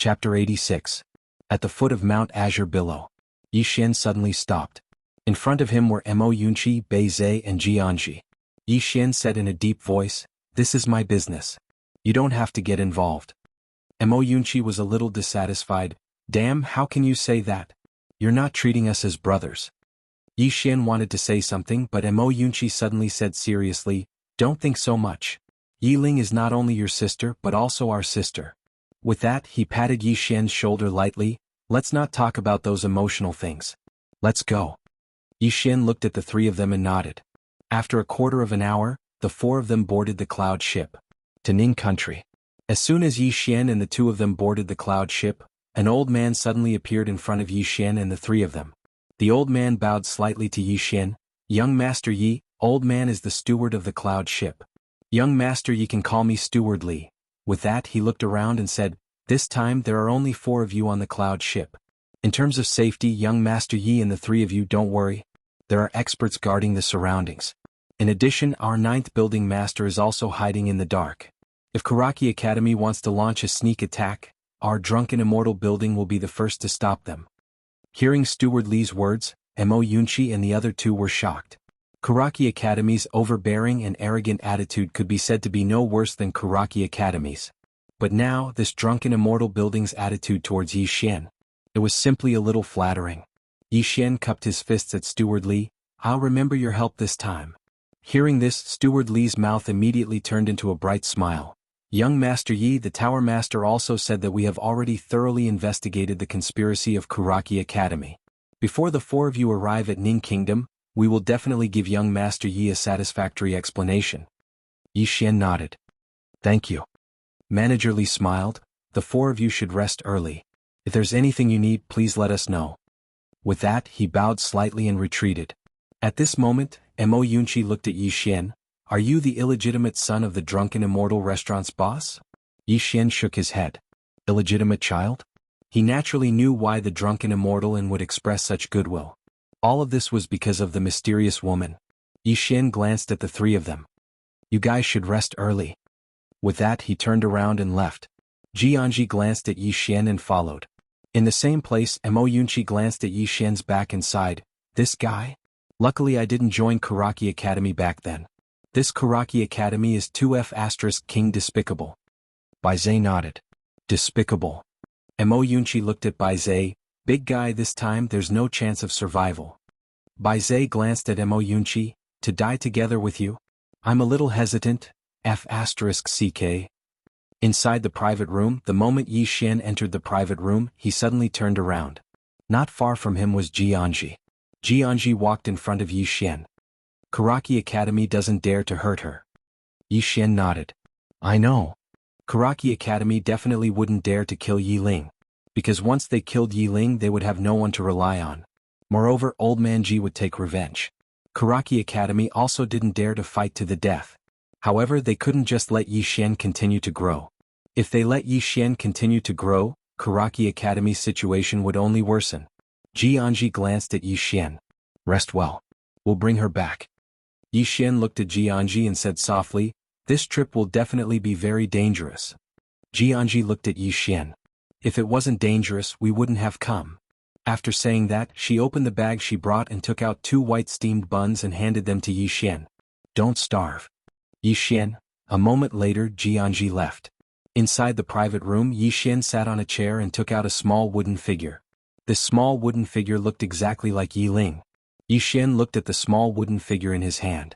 Chapter 86. At the foot of Mount Azure Billow. Yi Xian suddenly stopped. In front of him were Mo Yunqi, Bei Zhe and Jianji. Yi Xian said in a deep voice, "This is my business. You don't have to get involved." Mo Yunqi was a little dissatisfied. "Damn, how can you say that? You're not treating us as brothers." Yi Xian wanted to say something, but Mo Yunqi suddenly said seriously, "Don't think so much. Yi Ling is not only your sister but also our sister." With that, he patted Yi Xian's shoulder lightly. "Let's not talk about those emotional things. Let's go." Yi Xian looked at the three of them and nodded. After a quarter of an hour, the four of them boarded the cloud ship. To Ning country. As soon as Yi Xian and the two of them boarded the cloud ship, an old man suddenly appeared in front of Yi Xian and the three of them. The old man bowed slightly to Yi Xian. "Young Master Yi, old man is the steward of the cloud ship. Young Master Yi can call me Steward Li." With that, he looked around and said, "This time there are only four of you on the cloud ship. In terms of safety, young Master Yi and the three of you don't worry. There are experts guarding the surroundings. In addition, our ninth building master is also hiding in the dark. If Karaki Academy wants to launch a sneak attack, our drunken immortal building will be the first to stop them." Hearing Steward Li's words, Mo Yunqi and the other two were shocked. Karaki Academy's overbearing and arrogant attitude could be said to be no worse than Karaki Academy's. But now, this drunken immortal building's attitude towards Yi Xian. It was simply a little flattering. Yi Xian cupped his fists at Steward Li. "I'll remember your help this time." Hearing this, Steward Li's mouth immediately turned into a bright smile. "Young Master Yi, the Tower Master also said that we have already thoroughly investigated the conspiracy of Karaki Academy. Before the four of you arrive at Ning Kingdom, we will definitely give young Master Yi a satisfactory explanation." Yi Xian nodded. "Thank you." Manager Li smiled. "The four of you should rest early. If there's anything you need, please let us know." With that, he bowed slightly and retreated. At this moment, Mo Yunqi looked at Yi Xian. "Are you the illegitimate son of the drunken immortal restaurant's boss?" Yi Xian shook his head. Illegitimate child? He naturally knew why the drunken immortal and would express such goodwill. All of this was because of the mysterious woman. Yi Xian glanced at the three of them. "You guys should rest early." With that, he turned around and left. Jianji glanced at Yi Xian and followed. In the same place, Mo Yunqi glanced at Yi Xian's back and sighed. "This guy? Luckily I didn't join Karaki Academy back then. This Karaki Academy is 2F** King despicable." Bai Zhe nodded. "Despicable." Mo Yunqi looked at Bai Zhe. "Big guy, this time there's no chance of survival." Bai Zhe glanced at Mo Yunqi. "To die together with you? I'm a little hesitant. F***ck. Inside the private room, the moment Yi Xian entered the private room, he suddenly turned around. Not far from him was Jianji. Jianji walked in front of Yi Xian. "Karaki Academy doesn't dare to hurt her." Yi Xian nodded. "I know. Karaki Academy definitely wouldn't dare to kill Yi Ling. Because once they killed Yi Ling, they would have no one to rely on. Moreover, Old Man Ji would take revenge. Karaki Academy also didn't dare to fight to the death. However, they couldn't just let Yi Xian continue to grow. If they let Yi Xian continue to grow, Karaki Academy's situation would only worsen." Jianji glanced at Yi Xian. "Rest well. We'll bring her back." Yi Xian looked at Jianji and said softly, "This trip will definitely be very dangerous." Jianji looked at Yi Xian. "If it wasn't dangerous, we wouldn't have come." After saying that, she opened the bag she brought and took out 2 white steamed buns and handed them to Yi Xian. "Don't starve." Yi Xian. A moment later, Jianji left. Inside the private room, Yi Xian sat on a chair and took out a small wooden figure. This small wooden figure looked exactly like Yi Ling. Yi Xian looked at the small wooden figure in his hand.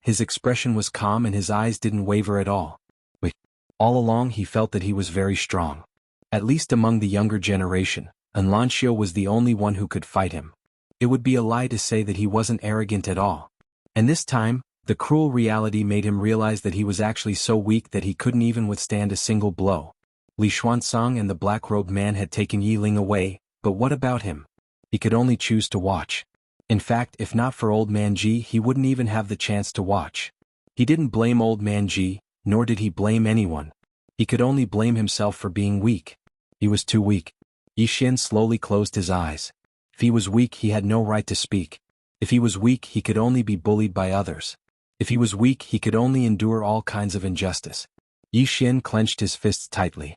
His expression was calm and his eyes didn't waver at all. But all along he felt that he was very strong. At least among the younger generation, Anlanxio was the only one who could fight him. It would be a lie to say that he wasn't arrogant at all. And this time, the cruel reality made him realize that he was actually so weak that he couldn't even withstand a single blow. Li Xuanzang and the black-robed man had taken Yi Ling away, but what about him? He could only choose to watch. In fact, if not for Old Man Ji, he wouldn't even have the chance to watch. He didn't blame Old Man Ji, nor did he blame anyone. He could only blame himself for being weak. He was too weak. Yi Xian slowly closed his eyes. If he was weak, he had no right to speak. If he was weak, he could only be bullied by others. If he was weak, he could only endure all kinds of injustice. Yi Xian clenched his fists tightly.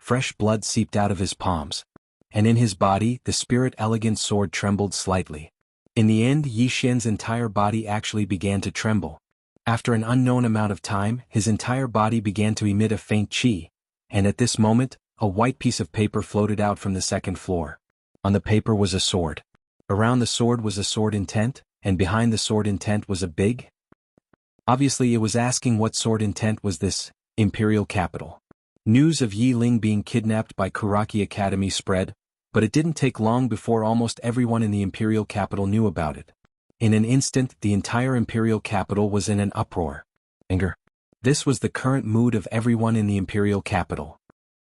fresh blood seeped out of his palms. And in his body, the spirit-elegant sword trembled slightly. In the end, Yi Xian's entire body actually began to tremble. After an unknown amount of time, his entire body began to emit a faint qi, and at this moment, a white piece of paper floated out from the second floor. On the paper was a sword. Around the sword was a sword intent, and behind the sword intent was a big. Obviously it was asking what sword intent was this, imperial capital. News of Yi Ling being kidnapped by Kuraki Academy spread, but it didn't take long before almost everyone in the imperial capital knew about it. In an instant, the entire imperial capital was in an uproar. Anger. This was the current mood of everyone in the imperial capital.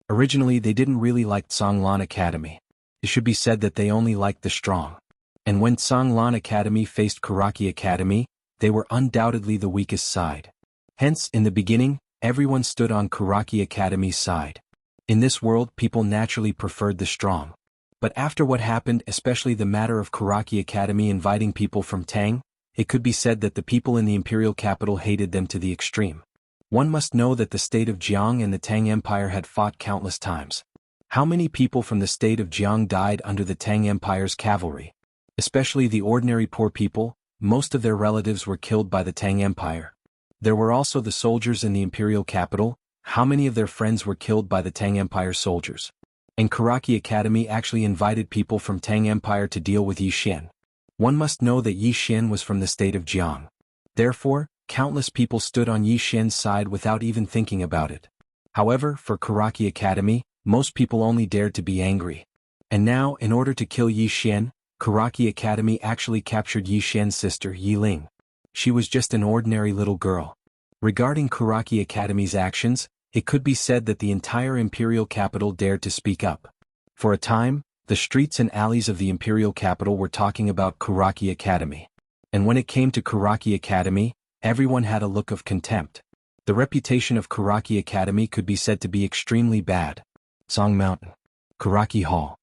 Originally they didn't really like Songlan Academy. It should be said that they only liked the strong. And when Songlan Academy faced Kuraki Academy, they were undoubtedly the weakest side. Hence, in the beginning, everyone stood on Kuraki Academy's side. In this world, people naturally preferred the strong. But after what happened, especially the matter of Kuraki Academy inviting people from Tang, it could be said that the people in the imperial capital hated them to the extreme. One must know that the state of Jiang and the Tang Empire had fought countless times. How many people from the state of Jiang died under the Tang Empire's cavalry? Especially the ordinary poor people, most of their relatives were killed by the Tang Empire. There were also the soldiers in the imperial capital. How many of their friends were killed by the Tang Empire soldiers? And Kuraki Academy actually invited people from Tang Empire to deal with Yi Xian. One must know that Yi Xian was from the state of Jiang. Therefore, countless people stood on Yi Xian's side without even thinking about it. However, for Kuraki Academy, most people only dared to be angry. And now, in order to kill Yi Xian, Kuraki Academy actually captured Yi Xian's sister, Yi Ling. She was just an ordinary little girl. Regarding Kuraki Academy's actions, it could be said that the entire imperial capital dared to speak up. For a time, the streets and alleys of the imperial capital were talking about Kuraki Academy. And when it came to Kuraki Academy, everyone had a look of contempt. The reputation of Kuraki Academy could be said to be extremely bad. Song Mountain. Kuraki Hall.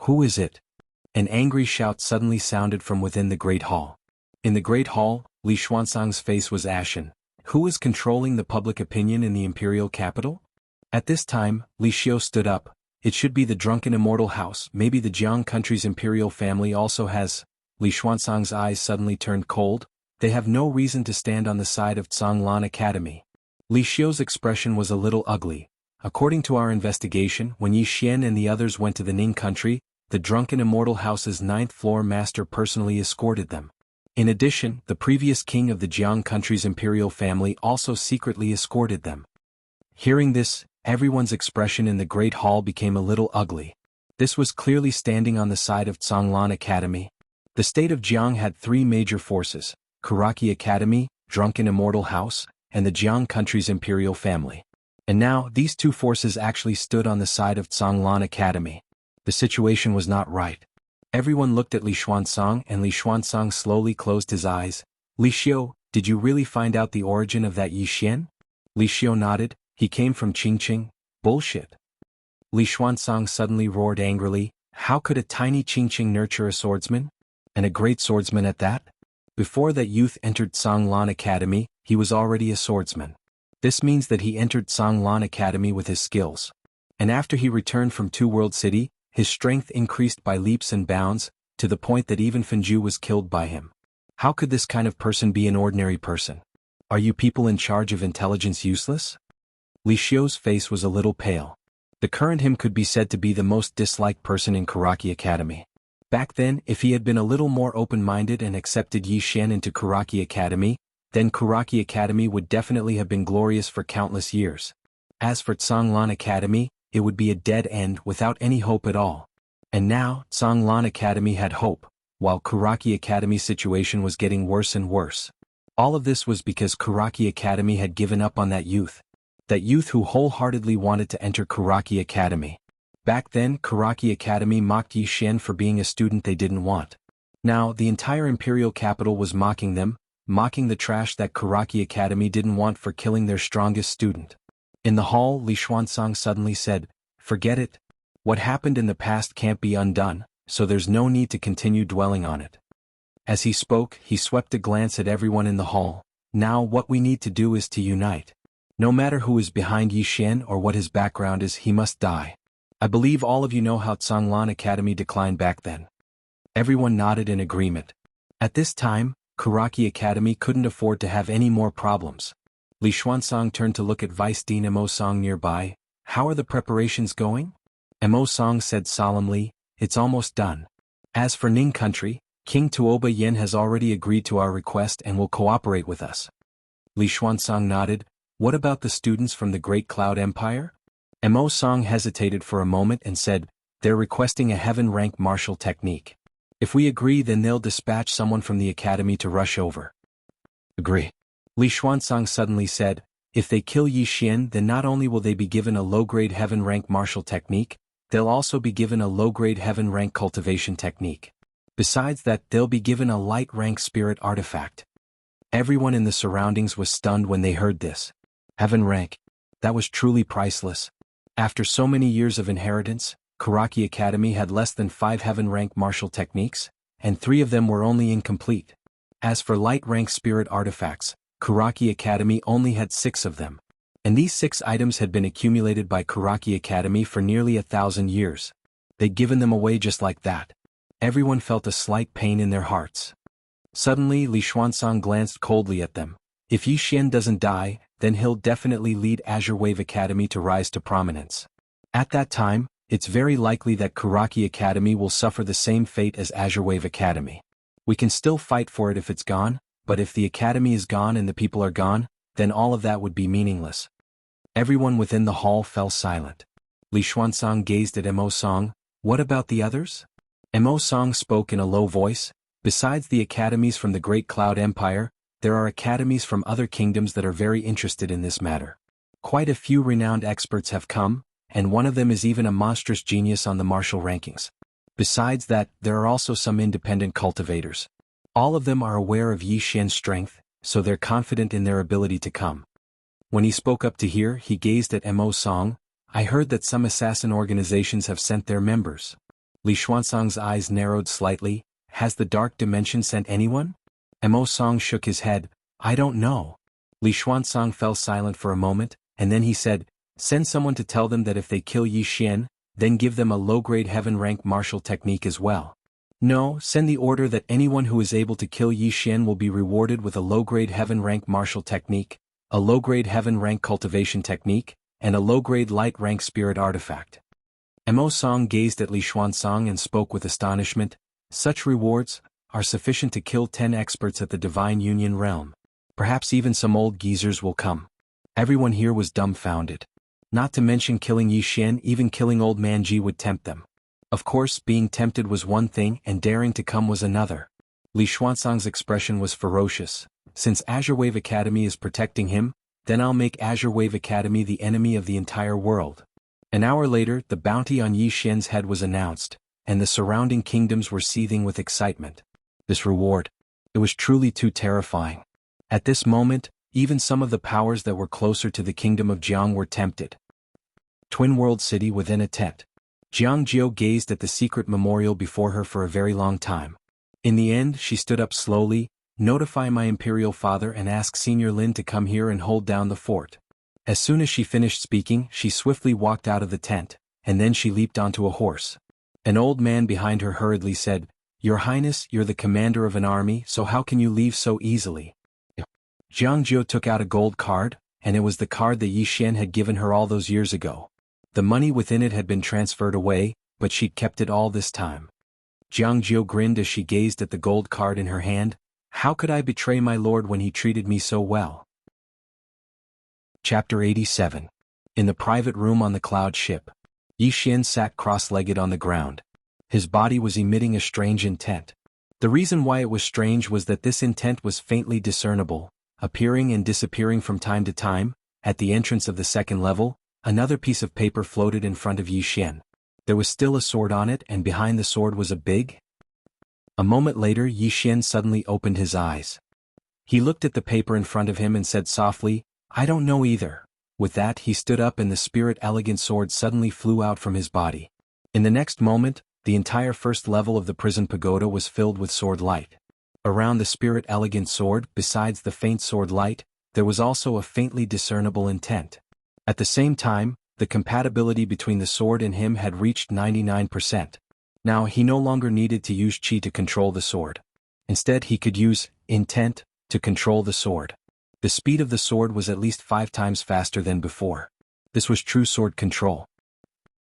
Who is it? An angry shout suddenly sounded from within the Great Hall. In the Great Hall, Li Xuanzang's face was ashen. Who is controlling the public opinion in the imperial capital? At this time, Li Xiu stood up. It should be the drunken immortal house. Maybe the Jiang country's imperial family also has. Li Xuanzang's eyes suddenly turned cold. They have no reason to stand on the side of Songlan Academy. Li Xiu's expression was a little ugly. According to our investigation, when Yi Xian and the others went to the Ning country, the drunken immortal house's 9th floor master personally escorted them. In addition, the previous king of the Jiang country's imperial family also secretly escorted them. Hearing this, everyone's expression in the Great Hall became a little ugly. This was clearly standing on the side of Songlan Academy. The state of Jiang had 3 major forces: Kuraki Academy, Drunken Immortal House, and the Jiang country's imperial family. And now, these 2 forces actually stood on the side of Songlan Academy. The situation was not right. Everyone looked at Li Xuanzang, and Li Xuanzang slowly closed his eyes. Li Xiu, did you really find out the origin of that Yi Xian? Li Xiu nodded. He came from Qingqing. Bullshit. Li Xuanzang suddenly roared angrily. How could a tiny Qingqing nurture a swordsman? And a great swordsman at that? Before that youth entered Songlan Academy, he was already a swordsman. This means that he entered Songlan Academy with his skills. And after he returned from Two World City, his strength increased by leaps and bounds, to the point that even Fenju was killed by him. How could this kind of person be an ordinary person? Are you people in charge of intelligence useless? Li Xiu's face was a little pale. The current him could be said to be the most disliked person in Kuraki Academy. Back then, if he had been a little more open-minded and accepted Yi Xian into Kuraki Academy, then Kuraki Academy would definitely have been glorious for countless years. As for Songlan Academy, it would be a dead end without any hope at all. And now, Songlan Academy had hope, while Kuraki Academy's situation was getting worse and worse. All of this was because Kuraki Academy had given up on that youth. That youth who wholeheartedly wanted to enter Kuraki Academy. Back then, Kuraki Academy mocked Yi Xian for being a student they didn't want. Now, the entire imperial capital was mocking them, mocking the trash that Kuraki Academy didn't want for killing their strongest student. In the hall, Li Xuanzang suddenly said, "Forget it. What happened in the past can't be undone, so there's no need to continue dwelling on it." As he spoke, he swept a glance at everyone in the hall. Now what we need to do is to unite. No matter who is behind Yi Xian or what his background is, he must die. I believe all of you know how Tsanglan Academy declined back then. Everyone nodded in agreement. At this time, Kuraki Academy couldn't afford to have any more problems. Li Xuanzang turned to look at Vice Dean Mo Song nearby. How are the preparations going? Mo Song said solemnly, it's almost done. As for Ning country, King Tuoba Yin has already agreed to our request and will cooperate with us. Li Xuanzang nodded. What about the students from the Great Cloud Empire? Mo Song hesitated for a moment and said, they're requesting a heaven-rank martial technique. If we agree, then they'll dispatch someone from the academy to rush over. Agree. Li Xuanzang suddenly said, if they kill Yi Xian, then not only will they be given a low-grade heaven-rank martial technique, they'll also be given a low-grade heaven-rank cultivation technique. Besides that, they'll be given a light-rank spirit artifact. Everyone in the surroundings was stunned when they heard this. Heaven rank. That was truly priceless. After so many years of inheritance, Kuraki Academy had less than 5 heaven-rank martial techniques, and 3 of them were only incomplete. As for light-rank spirit artifacts, Kuraki Academy only had 6 of them. And these 6 items had been accumulated by Kuraki Academy for nearly 1,000 years. They'd given them away just like that. Everyone felt a slight pain in their hearts. Suddenly, Li Xuanzang glanced coldly at them. If Yi Xian doesn't die, then he'll definitely lead Azure Wave Academy to rise to prominence. At that time, it's very likely that Kuraki Academy will suffer the same fate as Azure Wave Academy. We can still fight for it if it's gone, but if the academy is gone and the people are gone, then all of that would be meaningless. Everyone within the hall fell silent. Li Xuanzang gazed at Mo Song. What about the others? Mo Song spoke in a low voice. Besides the academies from the Great Cloud Empire, there are academies from other kingdoms that are very interested in this matter. Quite a few renowned experts have come, and one of them is even a monstrous genius on the martial rankings. Besides that, there are also some independent cultivators. All of them are aware of Yi Xian's strength, so they're confident in their ability to come. When he spoke up to hear, he gazed at Mo Song. I heard that some assassin organizations have sent their members. Li Xuanzang's eyes narrowed slightly. Has the Dark Dimension sent anyone? Mo Song shook his head. I don't know. Li Xuanzang fell silent for a moment, and then he said, send someone to tell them that if they kill Yi Xian, then give them a low-grade heaven-rank martial technique as well. No, send the order that anyone who is able to kill Yi Xian will be rewarded with a low-grade heaven-rank martial technique, a low-grade heaven-rank cultivation technique, and a low-grade light-rank spirit artifact. Mo Song gazed at Li Xuanzang and spoke with astonishment. Such rewards are sufficient to kill 10 experts at the Divine Union realm. Perhaps even some old geezers will come. Everyone here was dumbfounded. Not to mention killing Yi Xian, even killing old man Ji would tempt them. Of course, being tempted was one thing and daring to come was another. Li Xuanzang's expression was ferocious. Since Azure Wave Academy is protecting him, then I'll make Azure Wave Academy the enemy of the entire world. An hour later, the bounty on Yi Xian's head was announced, and the surrounding kingdoms were seething with excitement. This reward, it was truly too terrifying. At this moment, even some of the powers that were closer to the kingdom of Jiang were tempted. Twin World City within a tent. Jiang Jiu gazed at the secret memorial before her for a very long time. In the end, she stood up slowly. Notify my imperial father and ask Senior Lin to come here and hold down the fort. As soon as she finished speaking, she swiftly walked out of the tent, and then she leaped onto a horse. An old man behind her hurriedly said, Your Highness, you're the commander of an army, so how can you leave so easily? Jiang Jiu took out a gold card, and it was the card that Yi Xian had given her all those years ago. The money within it had been transferred away, but she'd kept it all this time. Jiang Jiu grinned as she gazed at the gold card in her hand. How could I betray my lord when he treated me so well? Chapter 87. In the private room on the cloud ship, Yi Xian sat cross-legged on the ground. His body was emitting a strange intent. The reason why it was strange was that this intent was faintly discernible, appearing and disappearing from time to time. At the entrance of the second level, another piece of paper floated in front of Yi Xian. There was still a sword on it, and behind the sword was a big. A moment later, Yi Xian suddenly opened his eyes. He looked at the paper in front of him and said softly, I don't know either. With that, he stood up and the spirit elegant sword suddenly flew out from his body. In the next moment, the entire first level of the prison pagoda was filled with sword light. Around the spirit elegant sword, besides the faint sword light, there was also a faintly discernible intent. At the same time, The compatibility between the sword and him had reached 99%. Now he no longer needed to use chi to control the sword. Instead he could use intent to control the sword. The speed of the sword was at least 5 times faster than before. This was true sword control.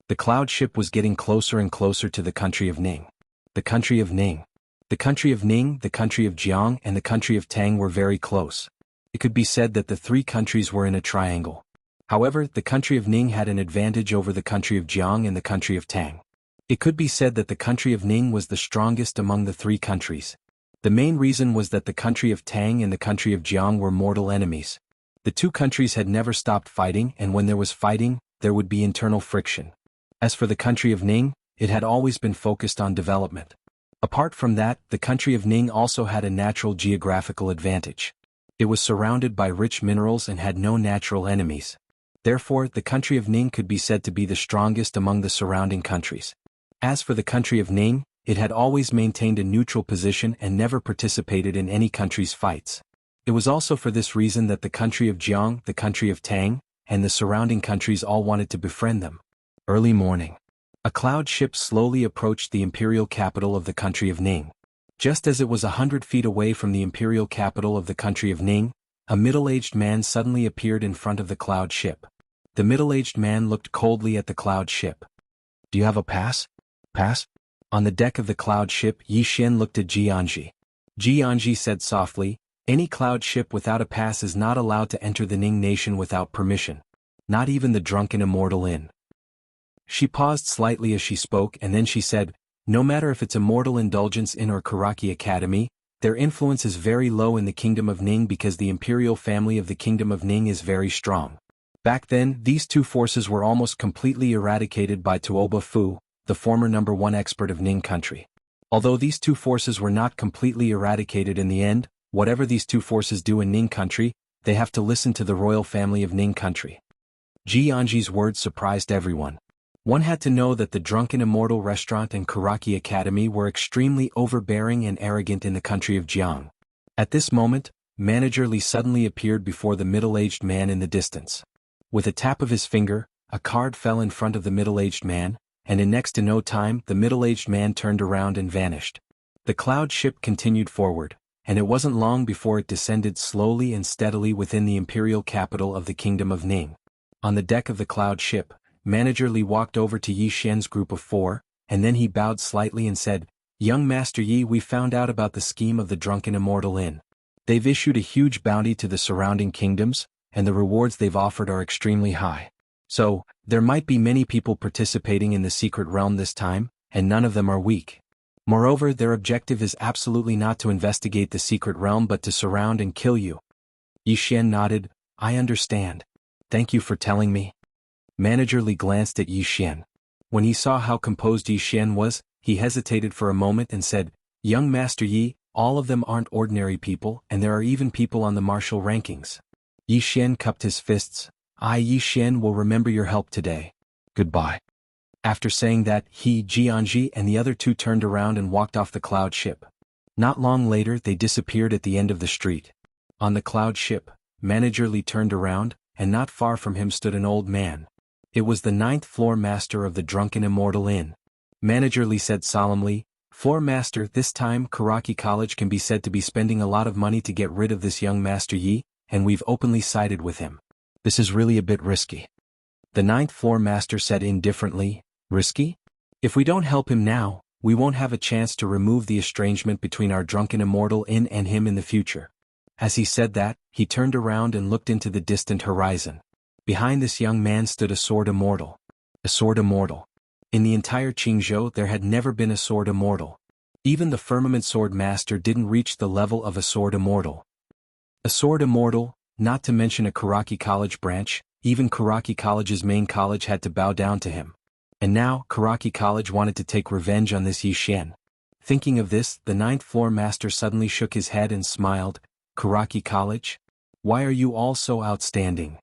The cloud ship was getting closer and closer to the country of Ning. The country of Ning. The country of Ning, the country of Jiang, and the country of Tang were very close. It could be said that the 3 countries were in a triangle. However, the country of Ning had an advantage over the country of Jiang and the country of Tang. It could be said that the country of Ning was the strongest among the 3 countries. The main reason was that the country of Tang and the country of Jiang were mortal enemies. The 2 countries had never stopped fighting, and when there was fighting, there would be internal friction. As for the country of Ning, it had always been focused on development. Apart from that, the country of Ning also had a natural geographical advantage. It was surrounded by rich minerals and had no natural enemies. Therefore, the country of Ning could be said to be the strongest among the surrounding countries. As for the country of Ning, it had always maintained a neutral position and never participated in any country's fights. It was also for this reason that the country of Jiang, the country of Tang, and the surrounding countries all wanted to befriend them. Early morning. A cloud ship slowly approached the imperial capital of the country of Ning. Just as it was 100 feet away from the imperial capital of the country of Ning, a middle-aged man suddenly appeared in front of the cloud ship. The middle-aged man looked coldly at the cloud ship. "Do you have a pass?" "Pass?" On the deck of the cloud ship, Yi Xian looked at Jianji. Jianji said softly, "Any cloud ship without a pass is not allowed to enter the Ning nation without permission. Not even the drunken immortal inn." She paused slightly as she spoke and then she said, "No matter if it's a mortal indulgence inn or Karaki Academy, their influence is very low in the kingdom of Ning because the imperial family of the kingdom of Ning is very strong." Back then, these 2 forces were almost completely eradicated by Tuoba Fu, the former #1 expert of Ning country. Although these 2 forces were not completely eradicated in the end, whatever these 2 forces do in Ning country, they have to listen to the royal family of Ning country. Jianji's words surprised everyone. One had to know that the Drunken Immortal Restaurant and Karaki Academy were extremely overbearing and arrogant in the country of Jiang. At this moment, Manager Li suddenly appeared before the middle-aged man in the distance. With a tap of his finger, a card fell in front of the middle-aged man, and in next to no time the middle-aged man turned around and vanished. The cloud ship continued forward, and it wasn't long before it descended slowly and steadily within the imperial capital of the kingdom of Ning. On the deck of the cloud ship, Manager Li walked over to Yi Xian's group of 4, and then he bowed slightly and said, "Young Master Yi, we found out about the scheme of the Drunken Immortal Inn. They've issued a huge bounty to the surrounding kingdoms, and the rewards they've offered are extremely high. So, there might be many people participating in the secret realm this time, and none of them are weak. Moreover, their objective is absolutely not to investigate the secret realm but to surround and kill you." Yi Xian nodded, "I understand. Thank you for telling me." Manager Li glanced at Yi Xian. When he saw how composed Yi Xian was, he hesitated for a moment and said, "Young Master Yi, all of them aren't ordinary people and there are even people on the martial rankings." Yi Xian cupped his fists. "I, Yi Xian, will remember your help today. Goodbye." After saying that, he, Jianji, and the other 2 turned around and walked off the cloud ship. Not long later they disappeared at the end of the street. On the cloud ship, Manager Li turned around, and not far from him stood an old man. It was the 9th floor master of the Drunken Immortal Inn. Manager Li said solemnly, "Floor master, this time Karaki College can be said to be spending a lot of money to get rid of this young Master Yi, and we've openly sided with him. This is really a bit risky." The 9th floor master said indifferently, "Risky? If we don't help him now, we won't have a chance to remove the estrangement between our Drunken Immortal Inn and him in the future." As he said that, he turned around and looked into the distant horizon. Behind this young man stood a sword immortal. A sword immortal. In the entire Qingzhou there had never been a sword immortal. Even the firmament sword master didn't reach the level of a sword immortal. A sword immortal, not to mention a Karaki College branch, even Karaki College's main college had to bow down to him. And now, Karaki College wanted to take revenge on this Yi Xian. Thinking of this, the 9th floor master suddenly shook his head and smiled. "Karaki College? Why are you all so outstanding?"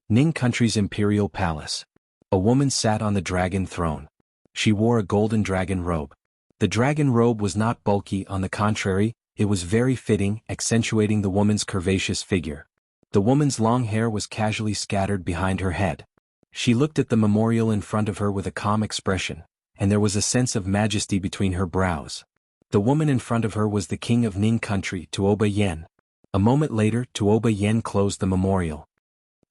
Ning Country's Imperial Palace. A woman sat on the dragon throne. She wore a golden dragon robe. The dragon robe was not bulky, on the contrary, it was very fitting, accentuating the woman's curvaceous figure. The woman's long hair was casually scattered behind her head. She looked at the memorial in front of her with a calm expression, and there was a sense of majesty between her brows. The woman in front of her was the king of Ning country, Tuoba Yen. A moment later, Tuoba Yen closed the memorial.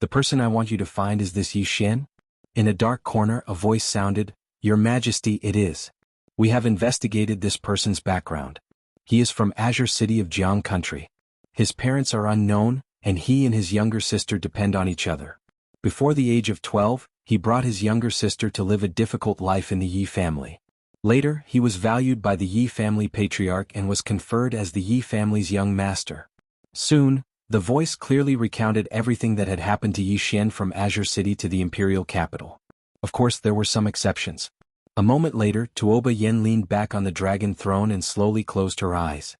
The person I want you to find is this Yi Xian? In a dark corner, a voice sounded, Your Majesty, it is. We have investigated this person's background. He is from Azure City of Jiang country. His parents are unknown, and he and his younger sister depend on each other. Before the age of 12, he brought his younger sister to live a difficult life in the Yi family. Later, he was valued by the Yi family patriarch and was conferred as the Yi family's young master. Soon, the voice clearly recounted everything that had happened to Yi Xian from Azure City to the imperial capital. Of course, there were some exceptions. A moment later, Tuoba Yen leaned back on the dragon throne and slowly closed her eyes.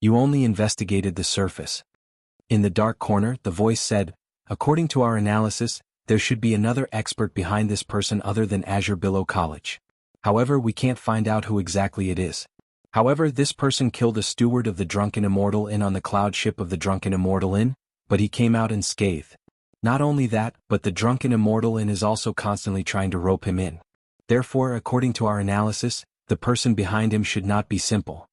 You only investigated the surface. In the dark corner, the voice said, According to our analysis, there should be another expert behind this person other than Azure Billow College. However, we can't find out who exactly it is. However, this person killed a steward of the Drunken Immortal Inn on the cloud ship of the Drunken Immortal Inn, but he came out unscathed. Not only that, but the Drunken Immortal Inn is also constantly trying to rope him in. Therefore, according to our analysis, the person behind him should not be simple.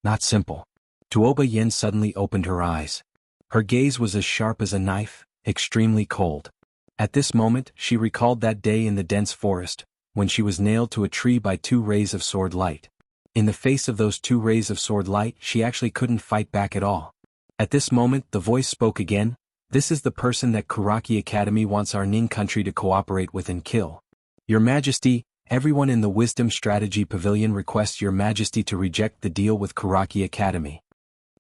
Not simple. Tuoba Yen suddenly opened her eyes. Her gaze was as sharp as a knife, extremely cold. At this moment, she recalled that day in the dense forest, when she was nailed to a tree by 2 rays of sword light. In the face of those 2 rays of sword light, she actually couldn't fight back at all. At this moment, the voice spoke again, This is the person that Kuraki Academy wants our Ning country to cooperate with and kill. Your Majesty, everyone in the Wisdom Strategy Pavilion requests Your Majesty to reject the deal with Kuraki Academy.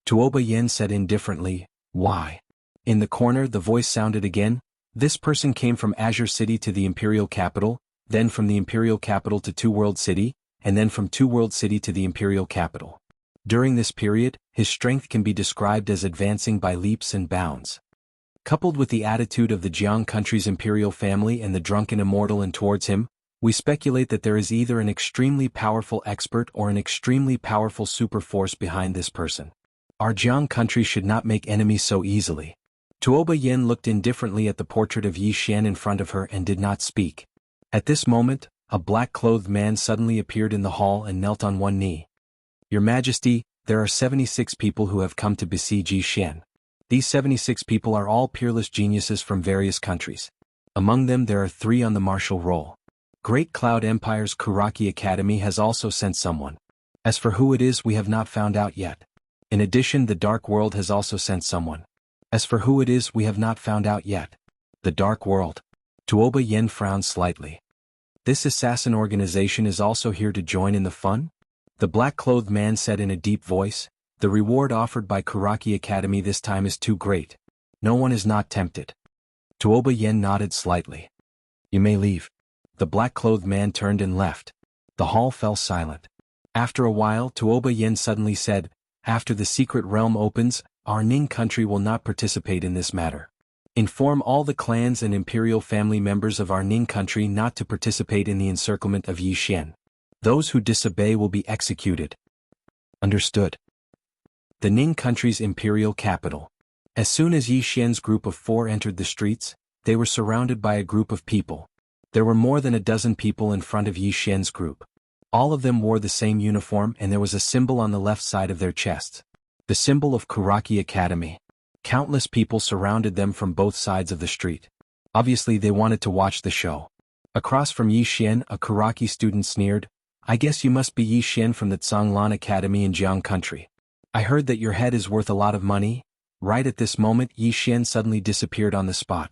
Tuoba Yen said indifferently, Why? In the corner, the voice sounded again, This person came from Azure City to the Imperial Capital, then from the Imperial Capital to Two World City, and then from Two World City to the Imperial Capital. During this period, his strength can be described as advancing by leaps and bounds. Coupled with the attitude of the Jiang country's imperial family and the Drunken Immortal and towards him, we speculate that there is either an extremely powerful expert or an extremely powerful super force behind this person. Our Jiang country should not make enemies so easily. Tuoba Yen looked indifferently at the portrait of Yi Xian in front of her and did not speak. At this moment, a black-clothed man suddenly appeared in the hall and knelt on one knee. Your Majesty, there are 76 people who have come to besiege Yi Xian. These 76 people are all peerless geniuses from various countries. Among them there are 3 on the martial roll. Great Cloud Empire's Kuraki Academy has also sent someone. As for who it is, we have not found out yet. In addition, the Dark World has also sent someone. As for who it is, we have not found out yet. The Dark World. Tuoba Yen frowned slightly. This assassin organization is also here to join in the fun? The black-clothed man said in a deep voice, The reward offered by Kuraki Academy this time is too great. No one is not tempted. Tuoba Yen nodded slightly. You may leave. The black-clothed man turned and left. The hall fell silent. After a while, Tuoba Yen suddenly said, After the secret realm opens, our Ning country will not participate in this matter. Inform all the clans and imperial family members of our Ning country not to participate in the encirclement of Yi Xian. Those who disobey will be executed. Understood. The Ning country's imperial capital. As soon as Yi Xian's group of 4 entered the streets, they were surrounded by a group of people. There were more than a dozen people in front of Yi Xian's group. All of them wore the same uniform and there was a symbol on the left side of their chests. The symbol of Kuraki Academy. Countless people surrounded them from both sides of the street. Obviously they wanted to watch the show. Across from Yi Xian, a Kuraki student sneered, I guess you must be Yi Xian from the Zhanglan Academy in Jiang country. I heard that your head is worth a lot of money. Right at this moment, Yi Xian suddenly disappeared on the spot.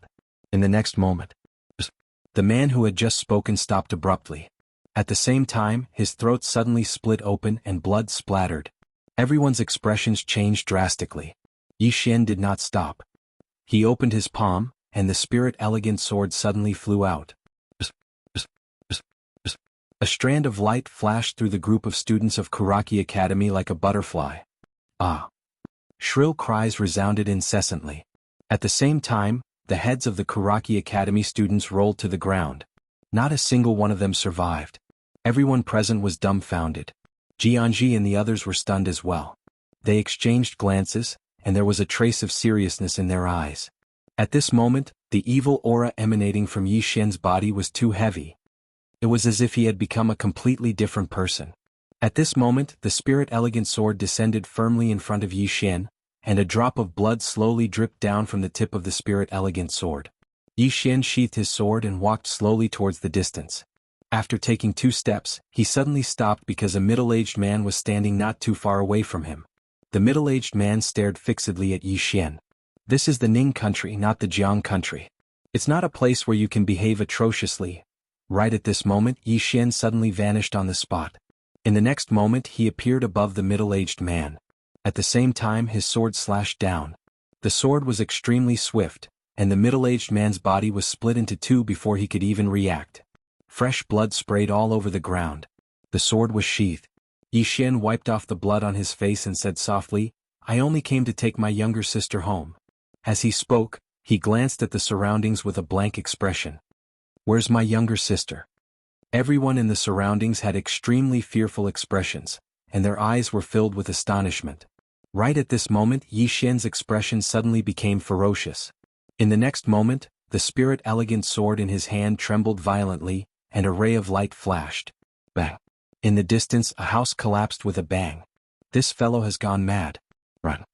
In the next moment, the man who had just spoken stopped abruptly. At the same time, his throat suddenly split open and blood splattered. Everyone's expressions changed drastically. Yi Xian did not stop. He opened his palm, and the spirit elegant sword suddenly flew out. A strand of light flashed through the group of students of Kuraki Academy like a butterfly. Ah! Shrill cries resounded incessantly. At the same time, the heads of the Kuraki Academy students rolled to the ground. Not a single one of them survived. Everyone present was dumbfounded. Jianji and the others were stunned as well. They exchanged glances, and there was a trace of seriousness in their eyes. At this moment, the evil aura emanating from Yi Xian's body was too heavy. It was as if he had become a completely different person. At this moment, the spirit elegant sword descended firmly in front of Yi Xian, and a drop of blood slowly dripped down from the tip of the spirit elegant sword. Yi Xian sheathed his sword and walked slowly towards the distance. After taking 2 steps, he suddenly stopped because a middle-aged man was standing not too far away from him. The middle-aged man stared fixedly at Yi Xian. This is the Ning country, not the Jiang country. It's not a place where you can behave atrociously. Right at this moment, Yi Xian suddenly vanished on the spot. In the next moment, he appeared above the middle-aged man. At the same time, his sword slashed down. The sword was extremely swift, and the middle-aged man's body was split into 2 before he could even react. Fresh blood sprayed all over the ground. The sword was sheathed. Yi Xian wiped off the blood on his face and said softly, "I only came to take my younger sister home." As he spoke, he glanced at the surroundings with a blank expression. "Where's my younger sister?" Everyone in the surroundings had extremely fearful expressions, and their eyes were filled with astonishment. Right at this moment, Yi Xian's expression suddenly became ferocious. In the next moment, the spirit elegant sword in his hand trembled violently, and a ray of light flashed. Bang! In the distance, a house collapsed with a bang. This fellow has gone mad. Run.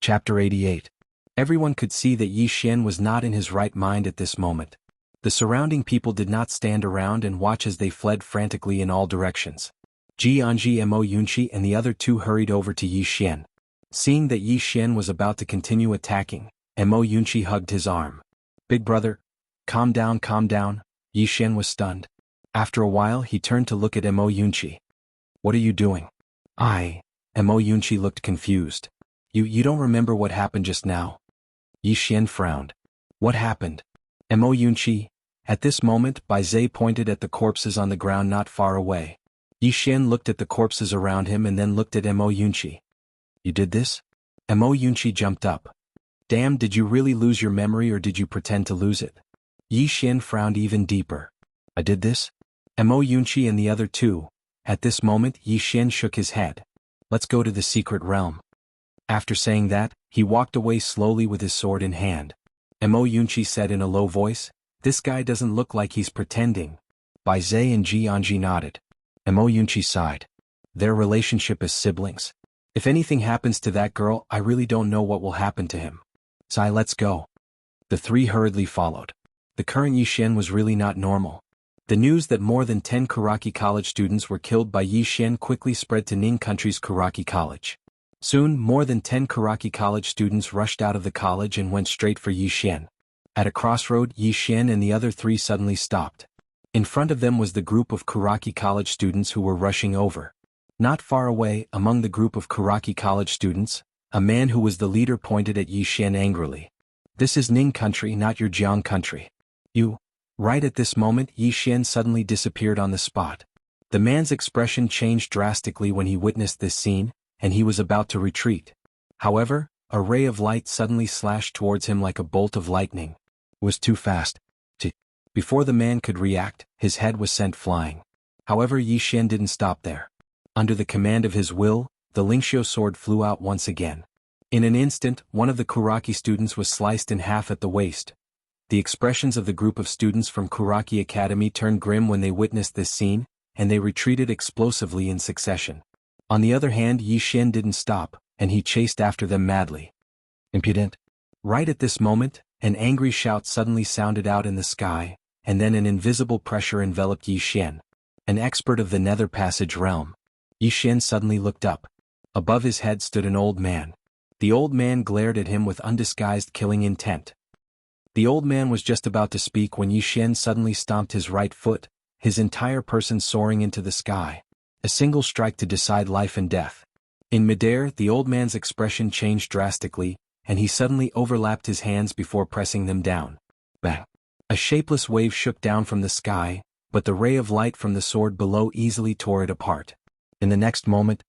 Chapter 88. Everyone could see that Yi Xian was not in his right mind at this moment. The surrounding people did not stand around and watch as they fled frantically in all directions. Jianji Mo Yunqi and the other 2 hurried over to Yi Xian. Seeing that Yi Xian was about to continue attacking, Mo Yunqi hugged his arm. "Big brother, calm down, calm down." Yi Xian was stunned. After a while, he turned to look at Mo Yunqi. "What are you doing?" Mo Yunqi looked confused. You don't remember what happened just now?" Yi Xian frowned. "What happened?" Mo Yunqi. At this moment, Bai Zhe pointed at the corpses on the ground not far away. Yi Xian looked at the corpses around him and then looked at Mo Yunqi. "You did this?" Mo Yunqi jumped up. "Damn, did you really lose your memory or did you pretend to lose it?" Yi Xian frowned even deeper. "I did this?" Mo Yunqi and the other 2. At this moment, Yi Xian shook his head. "Let's go to the secret realm." After saying that, he walked away slowly with his sword in hand. Mo Yunqi said in a low voice, "This guy doesn't look like he's pretending." Bai Zhe and Jianji nodded. Mo Yunqi sighed. "Their relationship is siblings. If anything happens to that girl, I really don't know what will happen to him. Sai, let's go." The 3 hurriedly followed. The current Yi Xian was really not normal. The news that more than 10 Kuraki College students were killed by Yi Xian quickly spread to Ning country's Kuraki College. Soon, more than 10 Kuraki College students rushed out of the college and went straight for Yi Xian. At a crossroad, Yi Xian and the other 3 suddenly stopped. In front of them was the group of Kuraki College students who were rushing over. Not far away, among the group of Kuraki College students, a man who was the leader pointed at Yi Xian angrily. "This is Ning country, not your Jiang country. You." Right at this moment, Yi Xian suddenly disappeared on the spot. The man's expression changed drastically when he witnessed this scene, and he was about to retreat. However, a ray of light suddenly slashed towards him like a bolt of lightning. It was too fast. Before the man could react, his head was sent flying. However, Yi Xian didn't stop there. Under the command of his will, the Lingxiu sword flew out once again. In an instant, one of the Kuraki students was sliced in half at the waist. The expressions of the group of students from Kuraki Academy turned grim when they witnessed this scene, and they retreated explosively in succession. On the other hand, Yi Xian didn't stop, and he chased after them madly. "Impudent!" Right at this moment, an angry shout suddenly sounded out in the sky, and then an invisible pressure enveloped Yi Xian. An expert of the Nether Passage realm. Yi Xian suddenly looked up. Above his head stood an old man. The old man glared at him with undisguised killing intent. The old man was just about to speak when Yi Xian suddenly stomped his right foot, his entire person soaring into the sky. A single strike to decide life and death. In midair, the old man's expression changed drastically, and he suddenly overlapped his hands before pressing them down. Bang! A shapeless wave shook down from the sky, but the ray of light from the sword below easily tore it apart. In the next moment,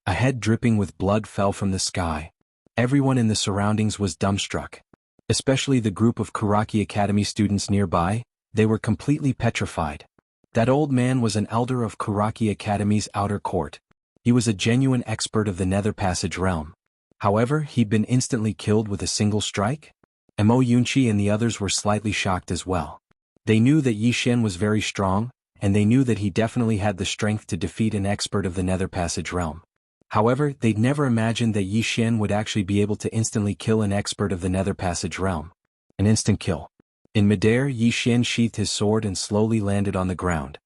a head dripping with blood fell from the sky. Everyone in the surroundings was dumbstruck. Especially the group of Kuraki Academy students nearby, they were completely petrified. That old man was an elder of Kuraki Academy's outer court. He was a genuine expert of the Nether Passage realm. However, he'd been instantly killed with a single strike? Mo Yunqi and the others were slightly shocked as well. They knew that Yi Xian was very strong, and they knew that he definitely had the strength to defeat an expert of the Nether Passage realm. However, they'd never imagined that Yi Xian would actually be able to instantly kill an expert of the Nether Passage realm. An instant kill. In midair, Yi Xian sheathed his sword and slowly landed on the ground.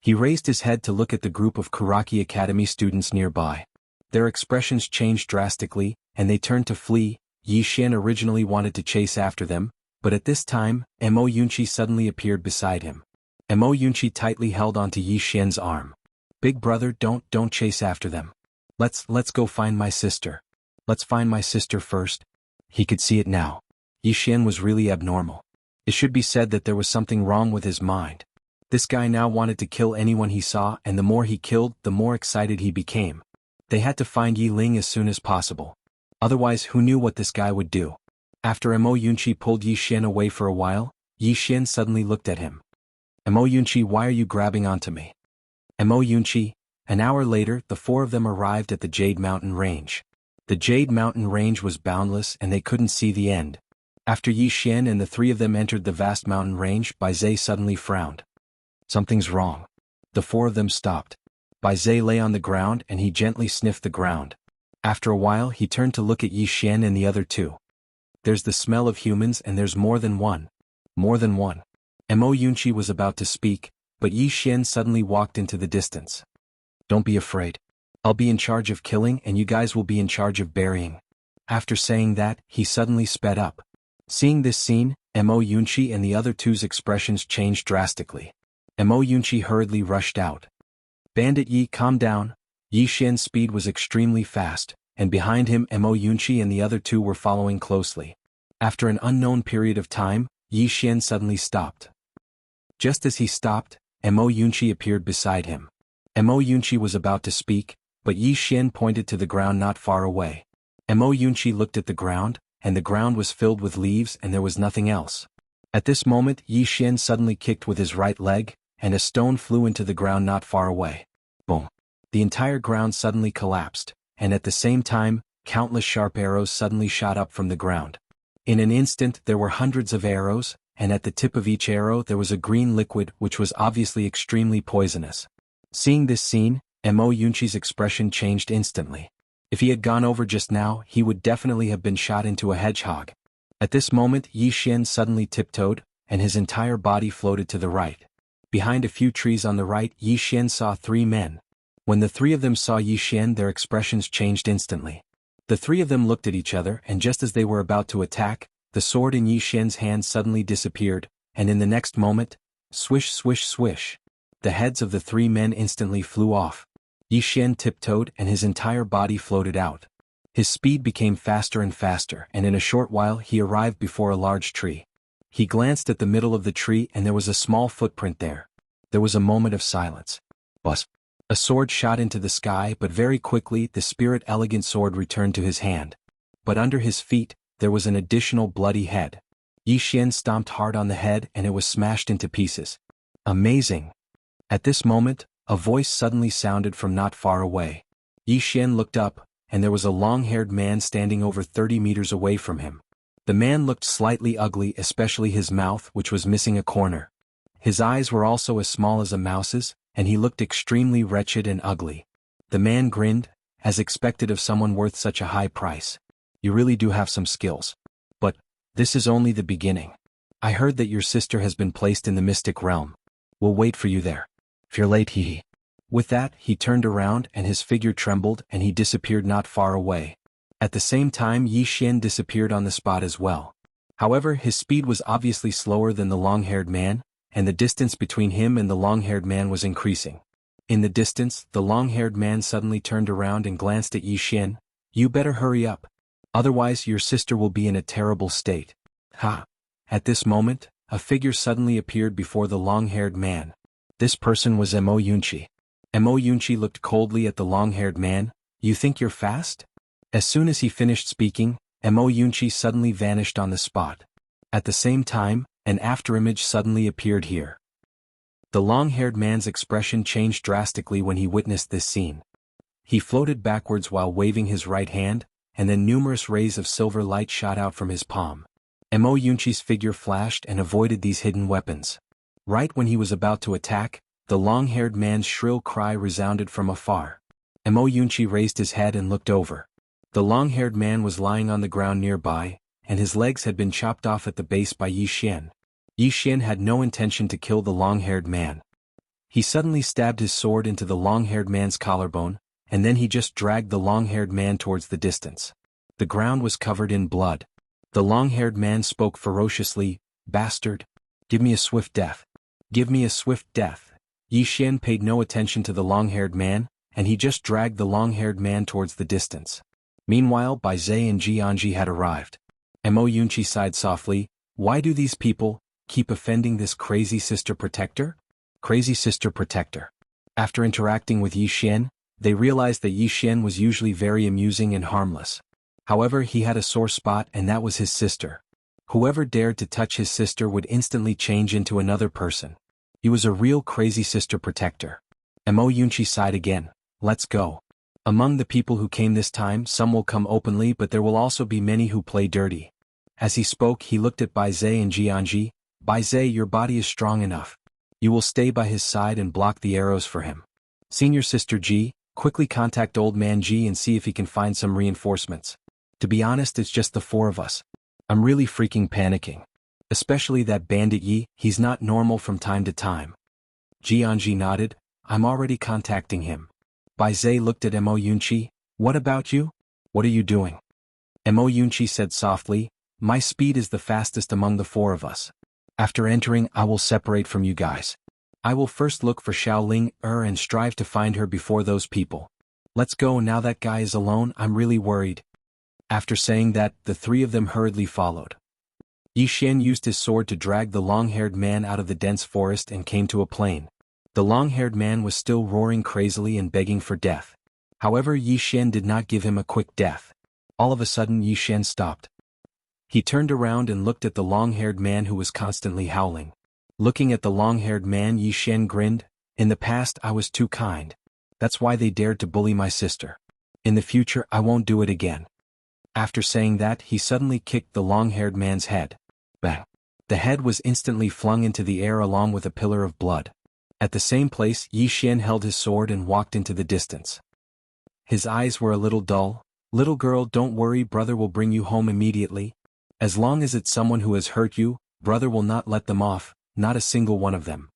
He raised his head to look at the group of Kuraki Academy students nearby. Their expressions changed drastically, and they turned to flee. Yi Xian originally wanted to chase after them, but at this time, Mo Yunqi suddenly appeared beside him. Mo Yunqi tightly held onto Yi Xian's arm. "Big brother, don't chase after them. Let's go find my sister. Let's find my sister first." He could see it now. Yi Xian was really abnormal. It should be said that there was something wrong with his mind. This guy now wanted to kill anyone he saw, and the more he killed, the more excited he became. They had to find Yi Ling as soon as possible. Otherwise, who knew what this guy would do? After Mo Yunqi pulled Yi Xian away for a while, Yi Xian suddenly looked at him. "Mo Yunqi, why are you grabbing onto me?" Mo Yunqi. An hour later, the four of them arrived at the Jade Mountain Range. The Jade Mountain Range was boundless and they couldn't see the end. After Yi Xian and the three of them entered the vast mountain range, Bai Zhe suddenly frowned. "Something's wrong." The four of them stopped. Bai Zhe lay on the ground and he gently sniffed the ground. After a while he turned to look at Yi Xian and the other two. "There's the smell of humans and there's more than one." "More than one." Mo Yunqi was about to speak, but Yi Xian suddenly walked into the distance. "Don't be afraid. I'll be in charge of killing and you guys will be in charge of burying." After saying that, he suddenly sped up. Seeing this scene, Mo Yunqi and the other two's expressions changed drastically. Mo Yunqi hurriedly rushed out. "Bandit Yi, calm down." Yi Xian's speed was extremely fast, and behind him Mo Yunqi and the other two were following closely. After an unknown period of time, Yi Xian suddenly stopped. Just as he stopped, Mo Yunqi appeared beside him. Mo Yunqi was about to speak, but Yi Xian pointed to the ground not far away. Mo Yunqi looked at the ground, and the ground was filled with leaves and there was nothing else. At this moment Yi Xian suddenly kicked with his right leg, and a stone flew into the ground not far away. Boom! The entire ground suddenly collapsed, and at the same time, countless sharp arrows suddenly shot up from the ground. In an instant there were hundreds of arrows, and at the tip of each arrow there was a green liquid which was obviously extremely poisonous. Seeing this scene, Mo Yunqi's expression changed instantly. If he had gone over just now, he would definitely have been shot into a hedgehog. At this moment Yi Xian suddenly tiptoed, and his entire body floated to the right. Behind a few trees on the right, Yi Xian saw three men. When the three of them saw Yi Xian, their expressions changed instantly. The three of them looked at each other, and just as they were about to attack, the sword in Yi Xian's hand suddenly disappeared, and in the next moment, swish swish swish, the heads of the three men instantly flew off. Yi Xian tiptoed and his entire body floated out. His speed became faster and faster, and in a short while he arrived before a large tree. He glanced at the middle of the tree and there was a small footprint there. There was a moment of silence. Buzz! A sword shot into the sky, but very quickly the spirit elegant sword returned to his hand. But under his feet, there was an additional bloody head. Yi Xian stomped hard on the head and it was smashed into pieces. Amazing! At this moment, a voice suddenly sounded from not far away. Yi Xian looked up, and there was a long-haired man standing over 30 meters away from him. The man looked slightly ugly, especially his mouth, which was missing a corner. His eyes were also as small as a mouse's, and he looked extremely wretched and ugly. The man grinned, as expected of someone worth such a high price. "You really do have some skills. But this is only the beginning. I heard that your sister has been placed in the mystic realm. We'll wait for you there. If you're late, hee." With that, he turned around and his figure trembled and he disappeared not far away. At the same time Yi Xian disappeared on the spot as well. However, his speed was obviously slower than the long-haired man, and the distance between him and the long-haired man was increasing. In the distance, the long-haired man suddenly turned around and glanced at Yi Xian. "You better hurry up. Otherwise your sister will be in a terrible state." Ha! At this moment, a figure suddenly appeared before the long-haired man. This person was Mo Yunqi. Mo Yunqi looked coldly at the long-haired man. "You think you're fast?" As soon as he finished speaking, Mo Yunqi suddenly vanished on the spot. At the same time, an afterimage suddenly appeared here. The long-haired man's expression changed drastically when he witnessed this scene. He floated backwards while waving his right hand, and then numerous rays of silver light shot out from his palm. Mo Yunqi's figure flashed and avoided these hidden weapons. Right when he was about to attack, the long-haired man's shrill cry resounded from afar. Mo Yunqi raised his head and looked over. The long-haired man was lying on the ground nearby, and his legs had been chopped off at the base by Yi Xian. Yi Xian had no intention to kill the long-haired man. He suddenly stabbed his sword into the long-haired man's collarbone, and then he just dragged the long-haired man towards the distance. The ground was covered in blood. The long-haired man spoke ferociously, "Bastard! Give me a swift death. Give me a swift death." Yi Xian paid no attention to the long-haired man, and he just dragged the long-haired man towards the distance. Meanwhile, Bai Zhe and Jianji had arrived. Mo Yunqi sighed softly, "Why do these people keep offending this crazy sister protector?" Crazy sister protector. After interacting with Yi Xian, they realized that Yi Xian was usually very amusing and harmless. However, he had a sore spot, and that was his sister. Whoever dared to touch his sister would instantly change into another person. He was a real crazy sister protector. Mo Yunqi sighed again. "Let's go. Among the people who came this time, some will come openly, but there will also be many who play dirty." As he spoke, he looked at Bai Zhe and Jianji. "Bai Zhe, your body is strong enough. You will stay by his side and block the arrows for him. Senior Sister Ji, quickly contact Old Man Ji and see if he can find some reinforcements. To be honest, it's just the four of us. I'm really freaking panicking. Especially that bandit Yi, he's not normal from time to time." Jianji nodded. "I'm already contacting him." Bai Zhe looked at Mo Yunqi. "What about you? What are you doing?" Mo Yunqi said softly, "My speed is the fastest among the four of us. After entering, I will separate from you guys. I will first look for Xiaoling and strive to find her before those people. Let's go. Now that guy is alone, I'm really worried." After saying that, the three of them hurriedly followed. Yi Xian used his sword to drag the long-haired man out of the dense forest and came to a plain. The long-haired man was still roaring crazily and begging for death. However, Yi Xian did not give him a quick death. All of a sudden, Yi Xian stopped. He turned around and looked at the long-haired man who was constantly howling. Looking at the long-haired man, Yi Xian grinned. "In the past, I was too kind. That's why they dared to bully my sister. In the future, I won't do it again." After saying that, he suddenly kicked the long-haired man's head. Bang! The head was instantly flung into the air along with a pillar of blood. At the same place, Yi Xian held his sword and walked into the distance. His eyes were a little dull. "Little girl, don't worry, brother will bring you home immediately. As long as it's someone who has hurt you, brother will not let them off, not a single one of them."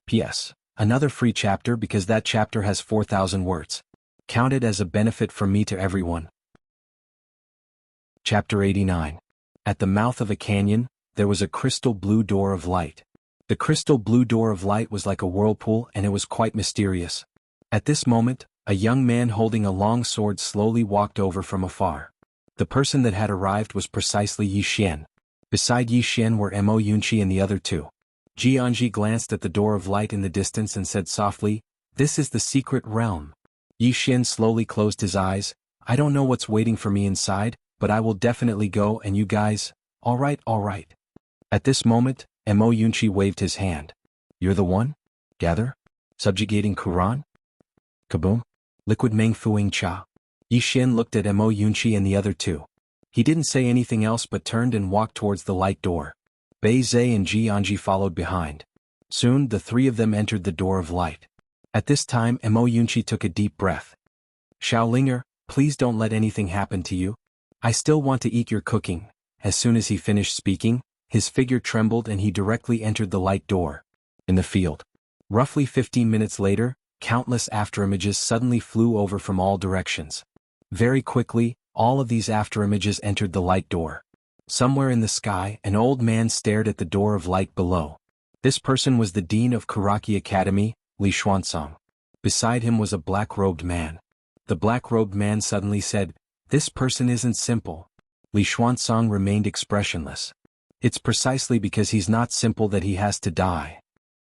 P.S. Another free chapter because that chapter has 4,000 words. Count it as a benefit from me to everyone. Chapter 89. At the mouth of a canyon, there was a crystal blue door of light. The crystal blue door of light was like a whirlpool, and it was quite mysterious. At this moment, a young man holding a long sword slowly walked over from afar. The person that had arrived was precisely Yi Xian. Beside Yi Xian were Mo Yunqi and the other two. Jianji glanced at the door of light in the distance and said softly, "This is the secret realm." Yi Xian slowly closed his eyes. "I don't know what's waiting for me inside, but I will definitely go, and you guys, all right, all right." At this moment, Mo Yunqi waved his hand. "You're the one? Gather? Subjugating Quran?" Kaboom! Liquid Meng Fuing Cha. Yi Xian looked at Mo Yunqi and the other two. He didn't say anything else but turned and walked towards the light door. Bai Zhe and Jianji followed behind. Soon, the three of them entered the door of light. At this time, Mo Yunqi took a deep breath. "Xiaolinger, please don't let anything happen to you. I still want to eat your cooking." As soon as he finished speaking, his figure trembled and he directly entered the light door. In the field. Roughly 15 minutes later, countless afterimages suddenly flew over from all directions. Very quickly, all of these afterimages entered the light door. Somewhere in the sky, an old man stared at the door of light below. This person was the dean of Karaki Academy, Li Xuanzong. Beside him was a black-robed man. The black-robed man suddenly said, "This person isn't simple." Li Xuanzong remained expressionless. "It's precisely because he's not simple that he has to die."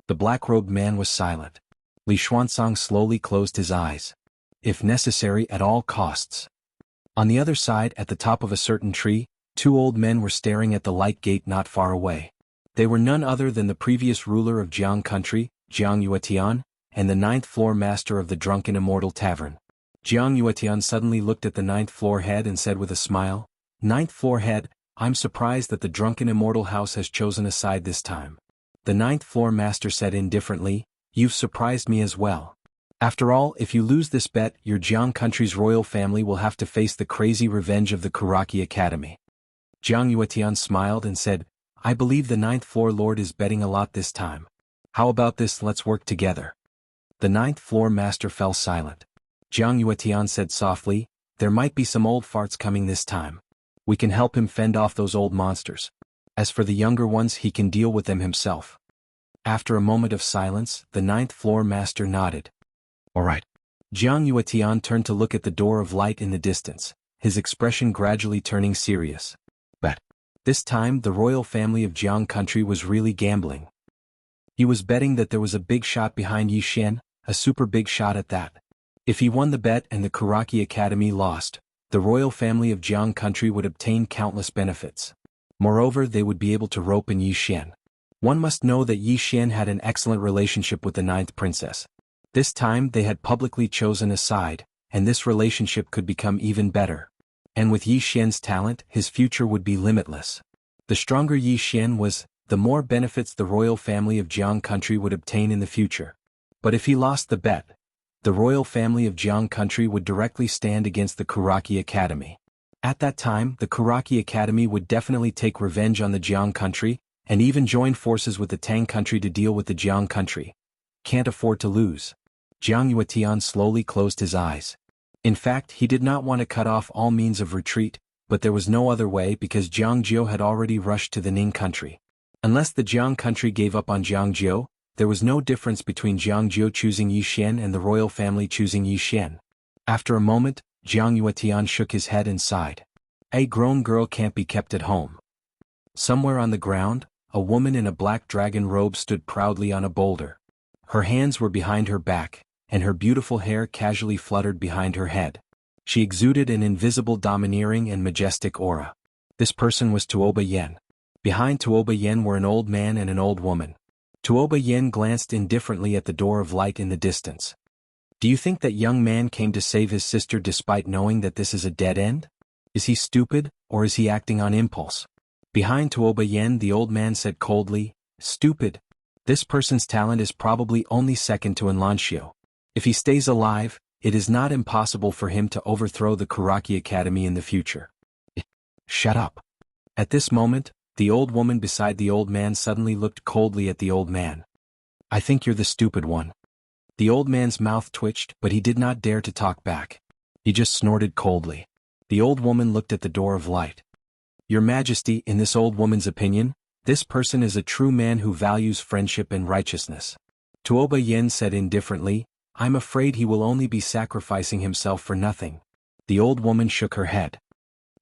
The black-robed man was silent. Li Xuanzong slowly closed his eyes. "If necessary, at all costs." On the other side, at the top of a certain tree, two old men were staring at the light gate not far away. They were none other than the previous ruler of Jiang country, Jiang Yuetian, and the ninth-floor master of the Drunken Immortal Tavern. Jiang Yuetian suddenly looked at the ninth floor head and said with a smile, "Ninth floor head, I'm surprised that the drunken immortal house has chosen a side this time." The ninth floor master said indifferently, "You've surprised me as well. After all, if you lose this bet, your Jiang country's royal family will have to face the crazy revenge of the Kuraki Academy." Jiang Yuetian smiled and said, "I believe the ninth floor lord is betting a lot this time. How about this, let's work together." The ninth floor master fell silent. Jiang Yuetian said softly, "There might be some old farts coming this time. We can help him fend off those old monsters. As for the younger ones, he can deal with them himself." After a moment of silence, the ninth floor master nodded. "All right." Jiang Yuetian turned to look at the door of light in the distance, his expression gradually turning serious. Bet. This time the royal family of Jiang country was really gambling. He was betting that there was a big shot behind Yi Xian, a super big shot at that. If he won the bet and the Kuraki Academy lost, the royal family of Jiang country would obtain countless benefits. Moreover, they would be able to rope in Yi Xian. One must know that Yi Xian had an excellent relationship with the ninth princess. This time they had publicly chosen a side, and this relationship could become even better. And with Yi Xian's talent, his future would be limitless. The stronger Yi Xian was, the more benefits the royal family of Jiang country would obtain in the future. But if he lost the bet, the royal family of Jiang country would directly stand against the Kuraki Academy. At that time, the Kuraki Academy would definitely take revenge on the Jiang country, and even join forces with the Tang country to deal with the Jiang country. Can't afford to lose. Jiang Yuetian slowly closed his eyes. In fact, he did not want to cut off all means of retreat, but there was no other way because Jiangjiu had already rushed to the Ning country. Unless the Jiang country gave up on Jiangjiu, there was no difference between Jiangjiu choosing Yi Xian and the royal family choosing Yi Xian. After a moment, Jiang Yuetian shook his head and sighed. A grown girl can't be kept at home. Somewhere on the ground, a woman in a black dragon robe stood proudly on a boulder. Her hands were behind her back, and her beautiful hair casually fluttered behind her head. She exuded an invisible domineering and majestic aura. This person was Tuoba Yen. Behind Tuoba Yen were an old man and an old woman. Tuoba Yen glanced indifferently at the door of light in the distance. "Do you think that young man came to save his sister despite knowing that this is a dead end? Is he stupid, or is he acting on impulse?" Behind Tuoba Yen the old man said coldly, "Stupid. This person's talent is probably only second to Enlanxiu. If he stays alive, it is not impossible for him to overthrow the Kuraki Academy in the future." "Shut up." At this moment, the old woman beside the old man suddenly looked coldly at the old man. "I think you're the stupid one." The old man's mouth twitched, but he did not dare to talk back. He just snorted coldly. The old woman looked at the door of light. "Your Majesty, in this old woman's opinion, this person is a true man who values friendship and righteousness." Tuoba Yen said indifferently, "I'm afraid he will only be sacrificing himself for nothing." The old woman shook her head.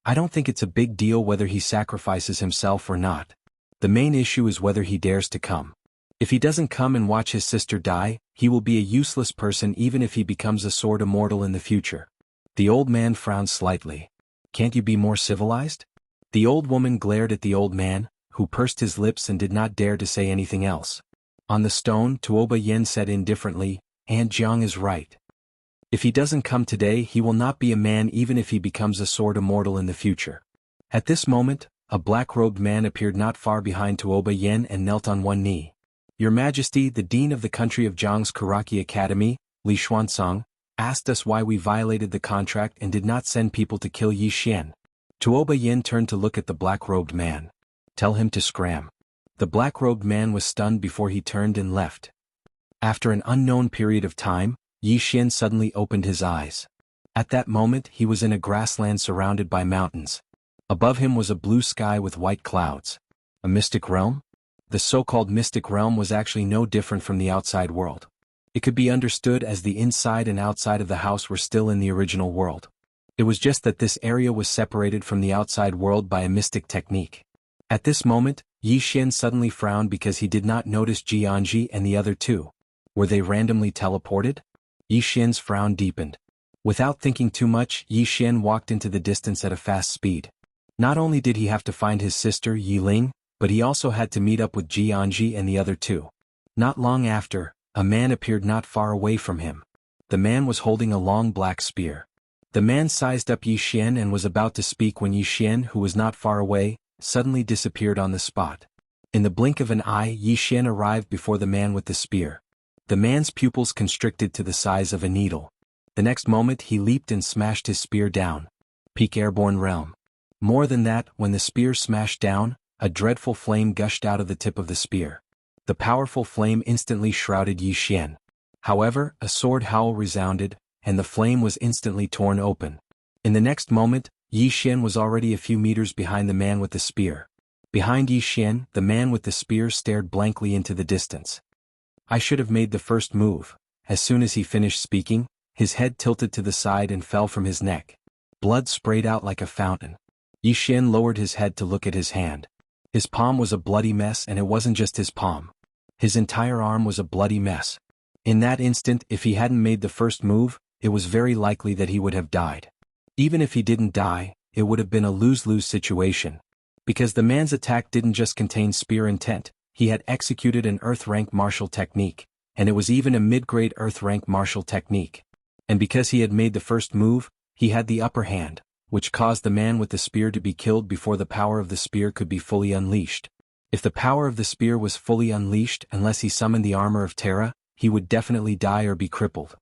"I don't think it's a big deal whether he sacrifices himself or not. The main issue is whether he dares to come. If he doesn't come and watch his sister die, he will be a useless person even if he becomes a sword immortal in the future." The old man frowned slightly. "Can't you be more civilized?" The old woman glared at the old man, who pursed his lips and did not dare to say anything else. On the stone, Tuoba Yen said indifferently, "Aunt Jiang is right. If he doesn't come today, he will not be a man even if he becomes a sword immortal in the future." At this moment, a black-robed man appeared not far behind Tuoba Yen and knelt on one knee. "Your Majesty, the Dean of the country of Jiang's Kuraki Academy, Li Xuansong, asked us why we violated the contract and did not send people to kill Yi Xian." Tuoba Yen turned to look at the black-robed man. "Tell him to scram." The black-robed man was stunned before he turned and left. After an unknown period of time, Yi Xian suddenly opened his eyes. At that moment he was in a grassland surrounded by mountains. Above him was a blue sky with white clouds. A mystic realm? The so-called mystic realm was actually no different from the outside world. It could be understood as the inside and outside of the house were still in the original world. It was just that this area was separated from the outside world by a mystic technique. At this moment, Yi Xian suddenly frowned because he did not notice Jianji and the other two. Were they randomly teleported? Yi Xian's frown deepened. Without thinking too much, Yi Xian walked into the distance at a fast speed. Not only did he have to find his sister Yi Ling, but he also had to meet up with Jianji and the other two. Not long after, a man appeared not far away from him. The man was holding a long black spear. The man sized up Yi Xian and was about to speak when Yi Xian, who was not far away, suddenly disappeared on the spot. In the blink of an eye, Yi Xian arrived before the man with the spear. The man's pupils constricted to the size of a needle. The next moment he leaped and smashed his spear down. Peak airborne realm. More than that, when the spear smashed down, a dreadful flame gushed out of the tip of the spear. The powerful flame instantly shrouded Yi Xian. However, a sword howl resounded, and the flame was instantly torn open. In the next moment, Yi Xian was already a few meters behind the man with the spear. Behind Yi Xian, the man with the spear stared blankly into the distance. I should have made the first move. As soon as he finished speaking, his head tilted to the side and fell from his neck. Blood sprayed out like a fountain. Yi Xian lowered his head to look at his hand. His palm was a bloody mess, and it wasn't just his palm. His entire arm was a bloody mess. In that instant, if he hadn't made the first move, it was very likely that he would have died. Even if he didn't die, it would have been a lose-lose situation. Because the man's attack didn't just contain spear intent, he had executed an earth-rank martial technique, and it was even a mid-grade earth-rank martial technique. And because he had made the first move, he had the upper hand, which caused the man with the spear to be killed before the power of the spear could be fully unleashed. If the power of the spear was fully unleashed unless he summoned the armor of Terra, he would definitely die or be crippled.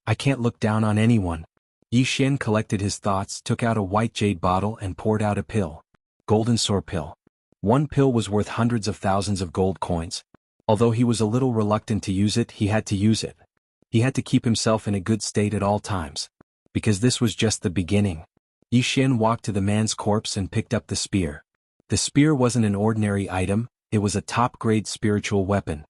I can't look down on anyone. Yi Xian collected his thoughts, took out a white jade bottle and poured out a pill. Golden Sword pill. One pill was worth hundreds of thousands of gold coins. Although he was a little reluctant to use it, he had to use it. He had to keep himself in a good state at all times. Because this was just the beginning. Yi Xian walked to the man's corpse and picked up the spear. The spear wasn't an ordinary item, it was a top-grade spiritual weapon.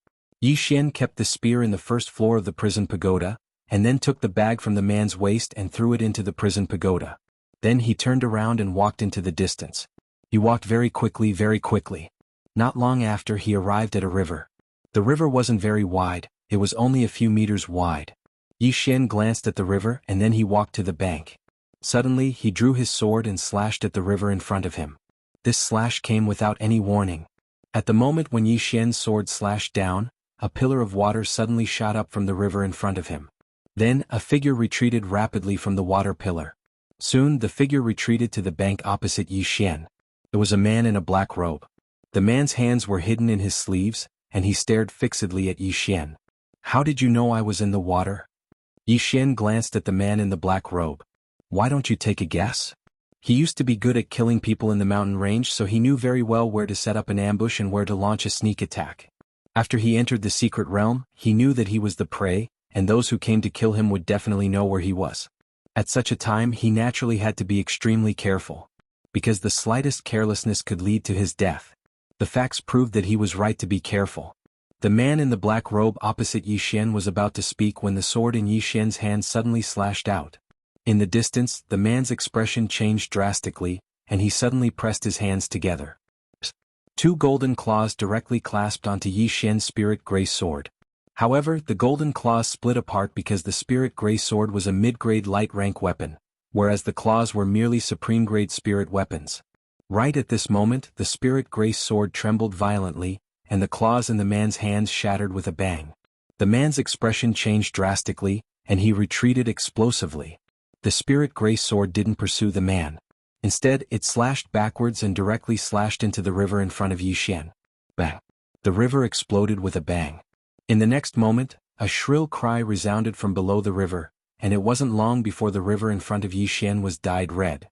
Yi Xian kept the spear in the first floor of the prison pagoda, and then took the bag from the man's waist and threw it into the prison pagoda. Then he turned around and walked into the distance. He walked very quickly, very quickly. Not long after, he arrived at a river. The river wasn't very wide, it was only a few meters wide. Yi Xian glanced at the river and then he walked to the bank. Suddenly, he drew his sword and slashed at the river in front of him. This slash came without any warning. At the moment when Yi Xian's sword slashed down, a pillar of water suddenly shot up from the river in front of him. Then, a figure retreated rapidly from the water pillar. Soon, the figure retreated to the bank opposite Yi Xian. It was a man in a black robe. The man's hands were hidden in his sleeves, and he stared fixedly at Yi Xian. How did you know I was in the water? Yi Xian glanced at the man in the black robe. Why don't you take a guess? He used to be good at killing people in the mountain range, so he knew very well where to set up an ambush and where to launch a sneak attack. After he entered the secret realm, he knew that he was the prey, and those who came to kill him would definitely know where he was. At such a time, he naturally had to be extremely careful. Because the slightest carelessness could lead to his death. The facts proved that he was right to be careful. The man in the black robe opposite Yi Xian was about to speak when the sword in Yi Xian's hand suddenly slashed out. In the distance, the man's expression changed drastically, and he suddenly pressed his hands together. Two golden claws directly clasped onto Yi Xian's spirit gray sword. However, the golden claws split apart because the spirit gray sword was a mid-grade light-rank weapon, whereas the claws were merely supreme-grade spirit weapons. Right at this moment, the spirit gray sword trembled violently, and the claws in the man's hands shattered with a bang. The man's expression changed drastically, and he retreated explosively. The spirit gray sword didn't pursue the man. Instead, it slashed backwards and directly slashed into the river in front of Yi Xian. Bang! The river exploded with a bang. In the next moment, a shrill cry resounded from below the river, and it wasn't long before the river in front of Yi Xian was dyed red.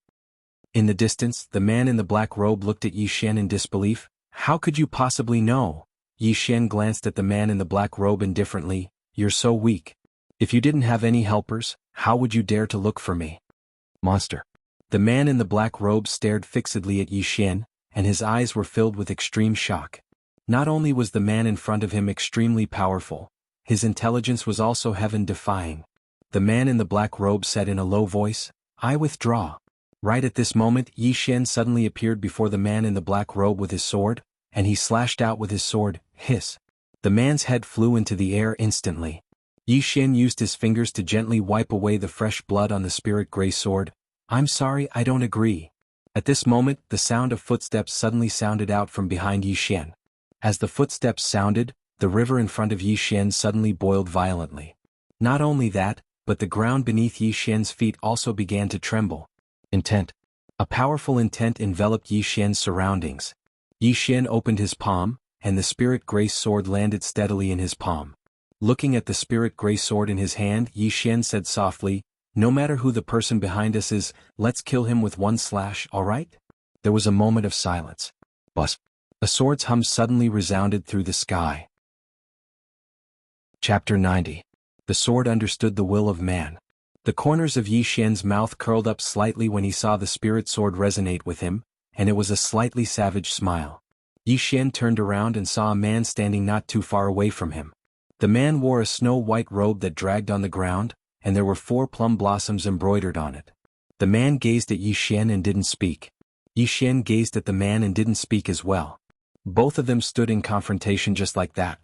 In the distance, the man in the black robe looked at Yi Xian in disbelief. How could you possibly know? Yi Xian glanced at the man in the black robe indifferently. You're so weak. If you didn't have any helpers, how would you dare to look for me? Monster. The man in the black robe stared fixedly at Yi Xian, and his eyes were filled with extreme shock. Not only was the man in front of him extremely powerful, his intelligence was also heaven-defying. The man in the black robe said in a low voice, I withdraw. Right at this moment, Yi Xian suddenly appeared before the man in the black robe with his sword, and he slashed out with his sword, hiss. The man's head flew into the air instantly. Yi Xian used his fingers to gently wipe away the fresh blood on the spirit gray sword. I'm sorry, I don't agree. At this moment, the sound of footsteps suddenly sounded out from behind Yi Xian. As the footsteps sounded, the river in front of Yi Xian suddenly boiled violently. Not only that, but the ground beneath Yi Xian's feet also began to tremble. Intent. A powerful intent enveloped Yi Xian's surroundings. Yi Xian opened his palm, and the spirit grace sword landed steadily in his palm. Looking at the spirit grace sword in his hand, Yi Xian said softly, "No matter who the person behind us is, let's kill him with one slash, alright?" There was a moment of silence. Buzz. A sword's hum suddenly resounded through the sky. Chapter 90. The sword understood the will of man. The corners of Yi Xian's mouth curled up slightly when he saw the spirit sword resonate with him, and it was a slightly savage smile. Yi Xian turned around and saw a man standing not too far away from him. The man wore a snow-white robe that dragged on the ground, and there were 4 plum blossoms embroidered on it. The man gazed at Yi Xian and didn't speak. Yi Xian gazed at the man and didn't speak as well. Both of them stood in confrontation just like that.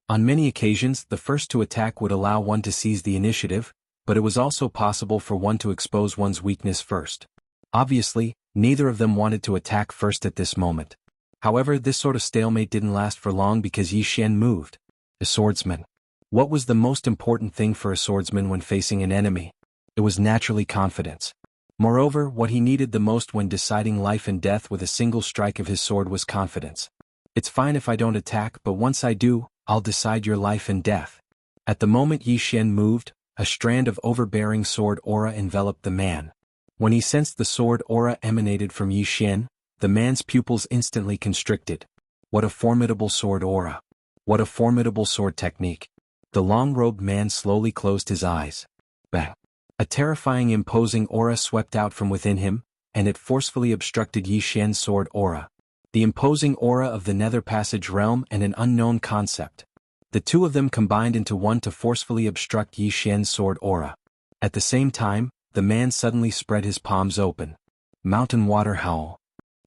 On many occasions, the first to attack would allow one to seize the initiative, but it was also possible for one to expose one's weakness first. Obviously, neither of them wanted to attack first at this moment. However, this sort of stalemate didn't last for long because Yi Xian moved. A swordsman. What was the most important thing for a swordsman when facing an enemy? It was naturally confidence. Moreover, what he needed the most when deciding life and death with a single strike of his sword was confidence. It's fine if I don't attack, but once I do, I'll decide your life and death. At the moment Yi Xian moved, a strand of overbearing sword aura enveloped the man. When he sensed the sword aura emanated from Yi Xian, the man's pupils instantly constricted. What a formidable sword aura. What a formidable sword technique. The long-robed man slowly closed his eyes. Bang. A terrifying imposing aura swept out from within him, and it forcefully obstructed Yi Xian's sword aura. The imposing aura of the Nether Passage realm and an unknown concept. The two of them combined into one to forcefully obstruct Yi Xian's sword aura. At the same time, the man suddenly spread his palms open. Mountain water howl.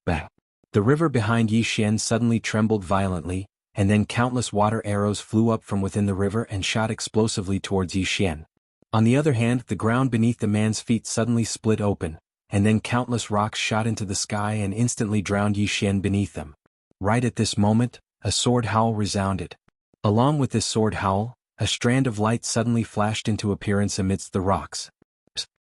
Bang. The river behind Yi Xian suddenly trembled violently, and then countless water arrows flew up from within the river and shot explosively towards Yi Xian. On the other hand, the ground beneath the man's feet suddenly split open, and then countless rocks shot into the sky and instantly drowned Yi Xian beneath them. Right at this moment, a sword howl resounded. Along with this sword howl, a strand of light suddenly flashed into appearance amidst the rocks.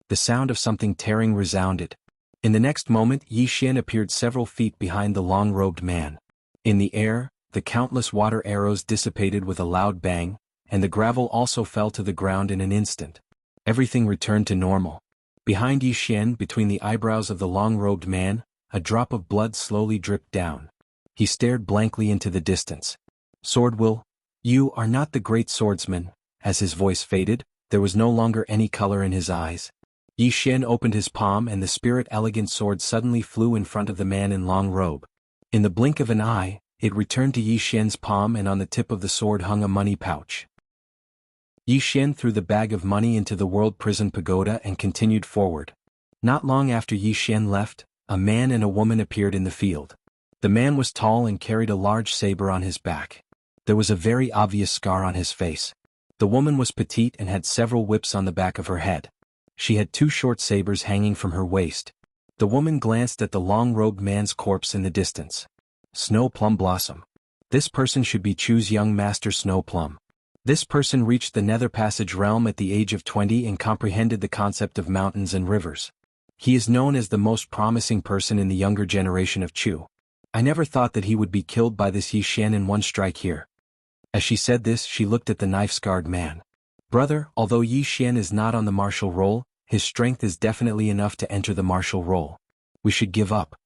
The sound of something tearing resounded. In the next moment, Yi Xian appeared several feet behind the long-robed man. In the air, the countless water arrows dissipated with a loud bang, and the gravel also fell to the ground in an instant. Everything returned to normal. Behind Yi Xian, between the eyebrows of the long-robed man, a drop of blood slowly dripped down. He stared blankly into the distance. Sword will, you are not the great swordsman. As his voice faded, there was no longer any color in his eyes. Yi Xian opened his palm and the spirit-elegant sword suddenly flew in front of the man in long robe. In the blink of an eye, it returned to Yi Xian's palm and on the tip of the sword hung a money pouch. Yi Xian threw the bag of money into the world prison pagoda and continued forward. Not long after Yi Xian left, a man and a woman appeared in the field. The man was tall and carried a large saber on his back. There was a very obvious scar on his face. The woman was petite and had several whips on the back of her head. She had 2 short sabers hanging from her waist. The woman glanced at the long-robed man's corpse in the distance. Snow Plum Blossom. This person should be Chu's young master Snow Plum. This person reached the Nether Passage realm at the age of 20 and comprehended the concept of mountains and rivers. He is known as the most promising person in the younger generation of Chu. I never thought that he would be killed by this Yi Xian in one strike here. As she said this, she looked at the knife-scarred man. Brother, although Yi Xian is not on the martial roll, his strength is definitely enough to enter the martial roll. We should give up.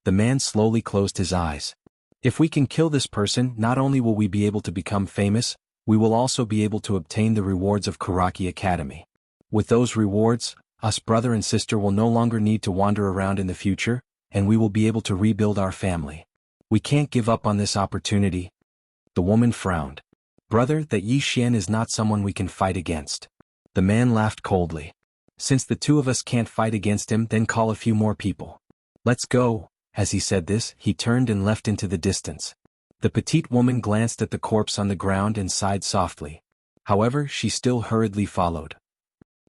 The man slowly closed his eyes. If we can kill this person, not only will we be able to become famous, we will also be able to obtain the rewards of Karaki Academy. With those rewards, us brother and sister will no longer need to wander around in the future, and we will be able to rebuild our family. We can't give up on this opportunity. The woman frowned. Brother, that Yi Xian is not someone we can fight against. The man laughed coldly. Since the two of us can't fight against him, then call a few more people. Let's go. As he said this, he turned and left into the distance. The petite woman glanced at the corpse on the ground and sighed softly. However, she still hurriedly followed.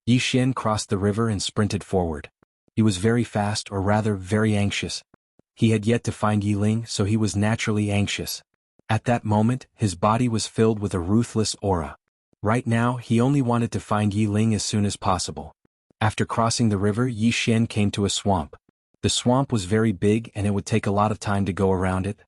Yi Xian crossed the river and sprinted forward. He was very fast, or rather very anxious. He had yet to find Yi Ling, so he was naturally anxious. At that moment, his body was filled with a ruthless aura. Right now, he only wanted to find Yi Ling as soon as possible. After crossing the river, Yi Xian came to a swamp. The swamp was very big and it would take a lot of time to go around it.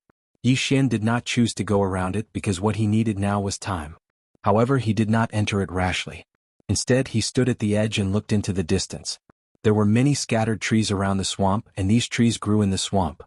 Yi Xian did not choose to go around it because what he needed now was time. However, he did not enter it rashly. Instead, he stood at the edge and looked into the distance. There were many scattered trees around the swamp, and these trees grew in the swamp.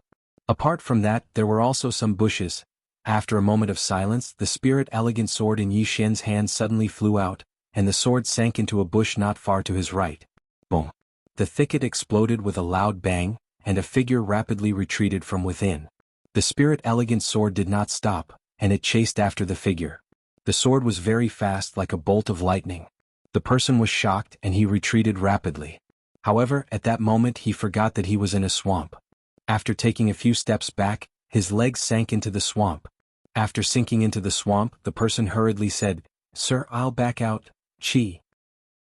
Apart from that, there were also some bushes. After a moment of silence, the spirit elegant sword in Yi Xian's hand suddenly flew out, and the sword sank into a bush not far to his right. Boom! The thicket exploded with a loud bang, and a figure rapidly retreated from within. The spirit elegant sword did not stop, and it chased after the figure. The sword was very fast like a bolt of lightning. The person was shocked and he retreated rapidly. However, at that moment he forgot that he was in a swamp. After taking a few steps back, his legs sank into the swamp. After sinking into the swamp, the person hurriedly said, "Sir, I'll back out, Chi."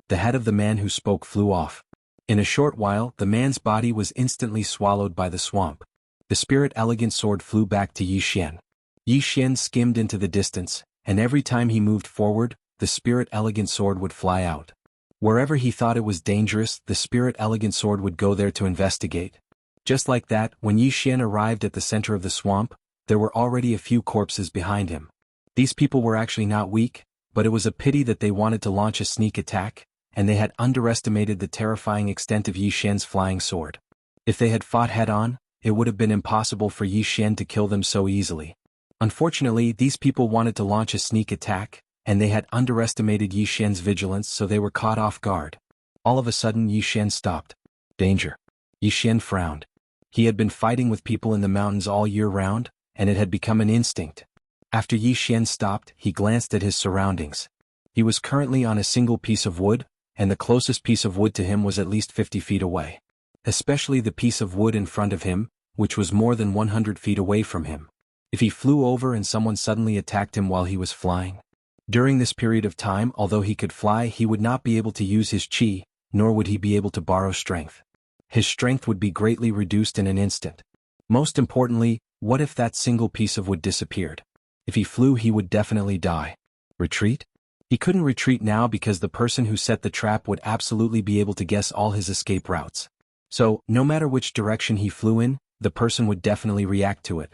The head of the man who spoke flew off. In a short while, the man's body was instantly swallowed by the swamp. The spirit elegant sword flew back to Yi Xian. Yi Xian skimmed into the distance, and every time he moved forward, the spirit elegant sword would fly out. Wherever he thought it was dangerous, the spirit elegant sword would go there to investigate. Just like that, when Yi Xian arrived at the center of the swamp, there were already a few corpses behind him. These people were actually not weak, but it was a pity that they wanted to launch a sneak attack, and they had underestimated the terrifying extent of Yi Xian's flying sword. If they had fought head-on, it would have been impossible for Yi Xian to kill them so easily. Unfortunately, these people wanted to launch a sneak attack, and they had underestimated Yi Xian's vigilance, so they were caught off guard. All of a sudden Yi Xian stopped. Danger. Yi Xian frowned. He had been fighting with people in the mountains all year round, and it had become an instinct. After Yi Xian stopped, he glanced at his surroundings. He was currently on a single piece of wood, and the closest piece of wood to him was at least 50 feet away. Especially the piece of wood in front of him, which was more than 100 feet away from him. If he flew over and someone suddenly attacked him while he was flying. During this period of time, although he could fly, he would not be able to use his chi, nor would he be able to borrow strength. His strength would be greatly reduced in an instant. Most importantly, what if that single piece of wood disappeared? If he flew, he would definitely die. Retreat? He couldn't retreat now because the person who set the trap would absolutely be able to guess all his escape routes. So, no matter which direction he flew in, the person would definitely react to it.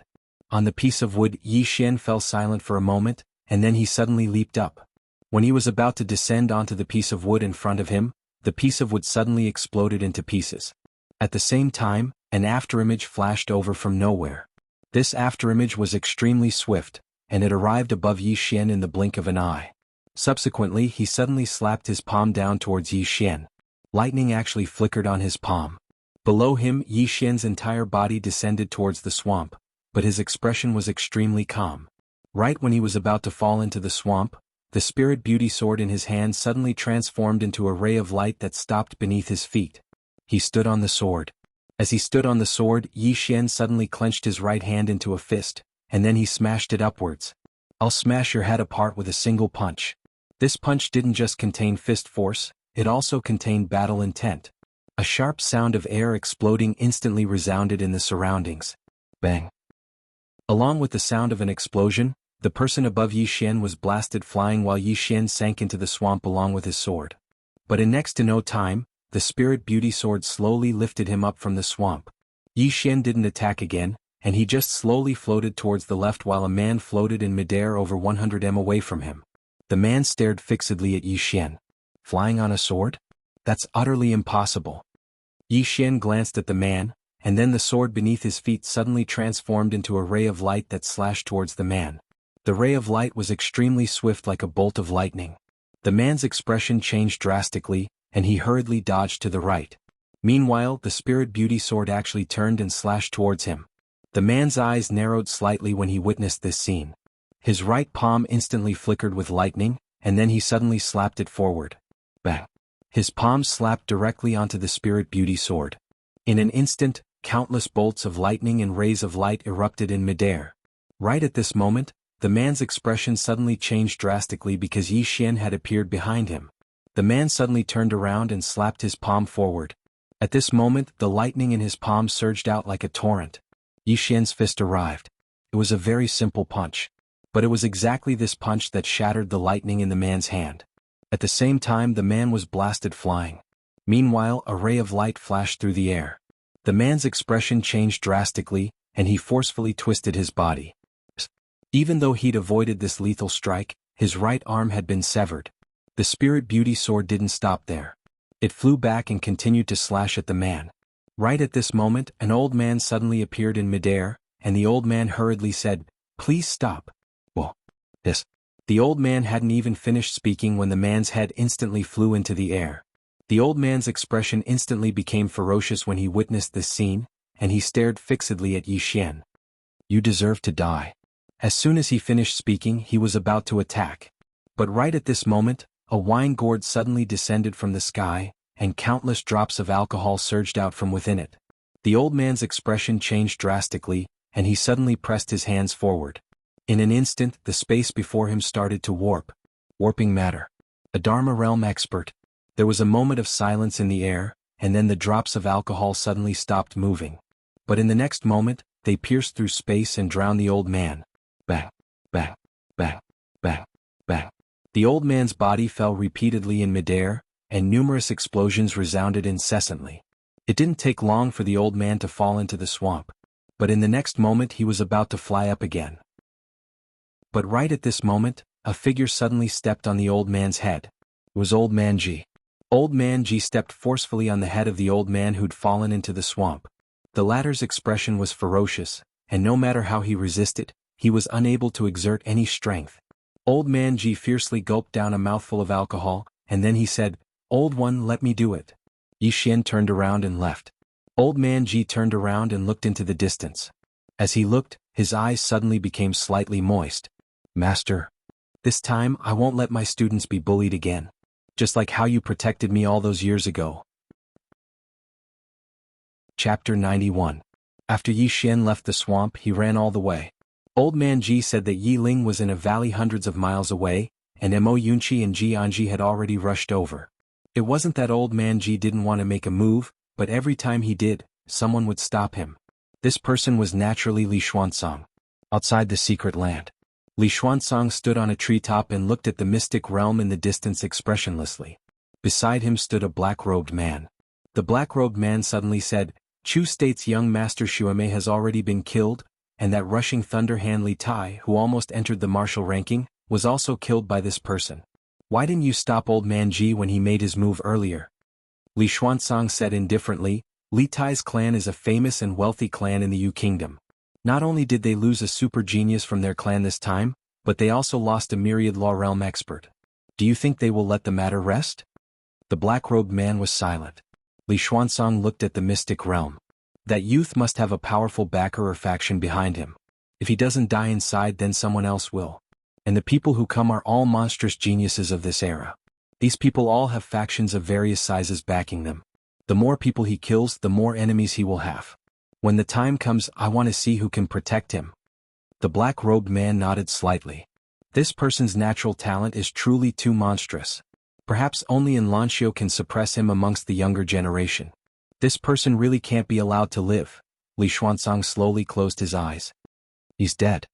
On the piece of wood, Yi Xian fell silent for a moment, and then he suddenly leaped up. When he was about to descend onto the piece of wood in front of him, the piece of wood suddenly exploded into pieces. At the same time, an afterimage flashed over from nowhere. This afterimage was extremely swift, and it arrived above Yi Xian in the blink of an eye. Subsequently, he suddenly slapped his palm down towards Yi Xian. Lightning actually flickered on his palm. Below him, Yi Xian's entire body descended towards the swamp, but his expression was extremely calm. Right when he was about to fall into the swamp, the spirit beauty sword in his hand suddenly transformed into a ray of light that stopped beneath his feet. He stood on the sword. As he stood on the sword, Yi Xian suddenly clenched his right hand into a fist, and then he smashed it upwards. "I'll smash your head apart with a single punch." This punch didn't just contain fist force, it also contained battle intent. A sharp sound of air exploding instantly resounded in the surroundings. Bang! Along with the sound of an explosion, the person above Yi Xian was blasted flying while Yi Xian sank into the swamp along with his sword. But in next to no time, the spirit beauty sword slowly lifted him up from the swamp. Yi Xian didn't attack again, and he just slowly floated towards the left while a man floated in midair over 100 m away from him. The man stared fixedly at Yi Xian. Flying on a sword? That's utterly impossible. Yi Xian glanced at the man, and then the sword beneath his feet suddenly transformed into a ray of light that slashed towards the man. The ray of light was extremely swift like a bolt of lightning. The man's expression changed drastically, and he hurriedly dodged to the right. Meanwhile, the spirit beauty sword actually turned and slashed towards him. The man's eyes narrowed slightly when he witnessed this scene. His right palm instantly flickered with lightning, and then he suddenly slapped it forward. Bang! His palm slapped directly onto the spirit beauty sword. In an instant, countless bolts of lightning and rays of light erupted in midair. Right at this moment, the man's expression suddenly changed drastically because Yi Xian had appeared behind him. The man suddenly turned around and slapped his palm forward. At this moment, the lightning in his palm surged out like a torrent. Yi Xian's fist arrived. It was a very simple punch. But it was exactly this punch that shattered the lightning in the man's hand. At the same time the man was blasted flying. Meanwhile a ray of light flashed through the air. The man's expression changed drastically, and he forcefully twisted his body. Even though he'd avoided this lethal strike, his right arm had been severed. The Spirit Beauty sword didn't stop there. It flew back and continued to slash at the man. Right at this moment an old man suddenly appeared in midair, and the old man hurriedly said, "Please stop." "Well, this." The old man hadn't even finished speaking when the man's head instantly flew into the air. The old man's expression instantly became ferocious when he witnessed this scene, and he stared fixedly at Yi Xian. "You deserve to die." As soon as he finished speaking he was about to attack. But right at this moment, a wine gourd suddenly descended from the sky, and countless drops of alcohol surged out from within it. The old man's expression changed drastically, and he suddenly pressed his hands forward. In an instant the space before him started to warp. Warping matter. A Dharma realm expert. There was a moment of silence in the air, and then the drops of alcohol suddenly stopped moving. But in the next moment, they pierced through space and drowned the old man. Bang, bang, bang, bang, bang. The old man's body fell repeatedly in midair, and numerous explosions resounded incessantly. It didn't take long for the old man to fall into the swamp. But in the next moment he was about to fly up again. But right at this moment, a figure suddenly stepped on the old man's head. It was Old Man Ji. Old Man Ji stepped forcefully on the head of the old man who'd fallen into the swamp. The latter's expression was ferocious, and no matter how he resisted, he was unable to exert any strength. Old Man Ji fiercely gulped down a mouthful of alcohol, and then he said, "Old one, let me do it." Yi Xian turned around and left. Old Man Ji turned around and looked into the distance. As he looked, his eyes suddenly became slightly moist. "Master, this time I won't let my students be bullied again. Just like how you protected me all those years ago." Chapter 91. After Yi Xian left the swamp he ran all the way. Old Man Ji said that Yi Ling was in a valley hundreds of miles away, and Mo Yunqi and Jianji had already rushed over. It wasn't that Old Man Ji didn't want to make a move, but every time he did, someone would stop him. This person was naturally Li Xuanzang. Outside the secret land, Li Xuanzang stood on a treetop and looked at the mystic realm in the distance expressionlessly. Beside him stood a black-robed man. The black-robed man suddenly said, "Chu State's young master Xuemei has already been killed, and that rushing thunder hand Li Tai, who almost entered the martial ranking, was also killed by this person. Why didn't you stop Old Man Ji when he made his move earlier?" Li Xuanzang said indifferently, "Li Tai's clan is a famous and wealthy clan in the Yu Kingdom. Not only did they lose a super genius from their clan this time, but they also lost a myriad law realm expert. Do you think they will let the matter rest?" The black-robed man was silent. Li Xuanzang looked at the mystic realm. That youth must have a powerful backer or faction behind him. If he doesn't die inside, then someone else will. And the people who come are all monstrous geniuses of this era. These people all have factions of various sizes backing them. The more people he kills, the more enemies he will have. When the time comes, I want to see who can protect him." The black-robed man nodded slightly. This person's natural talent is truly too monstrous. Perhaps only Lancio can suppress him amongst the younger generation. This person really can't be allowed to live. Li Xuanzang slowly closed his eyes. "He's dead."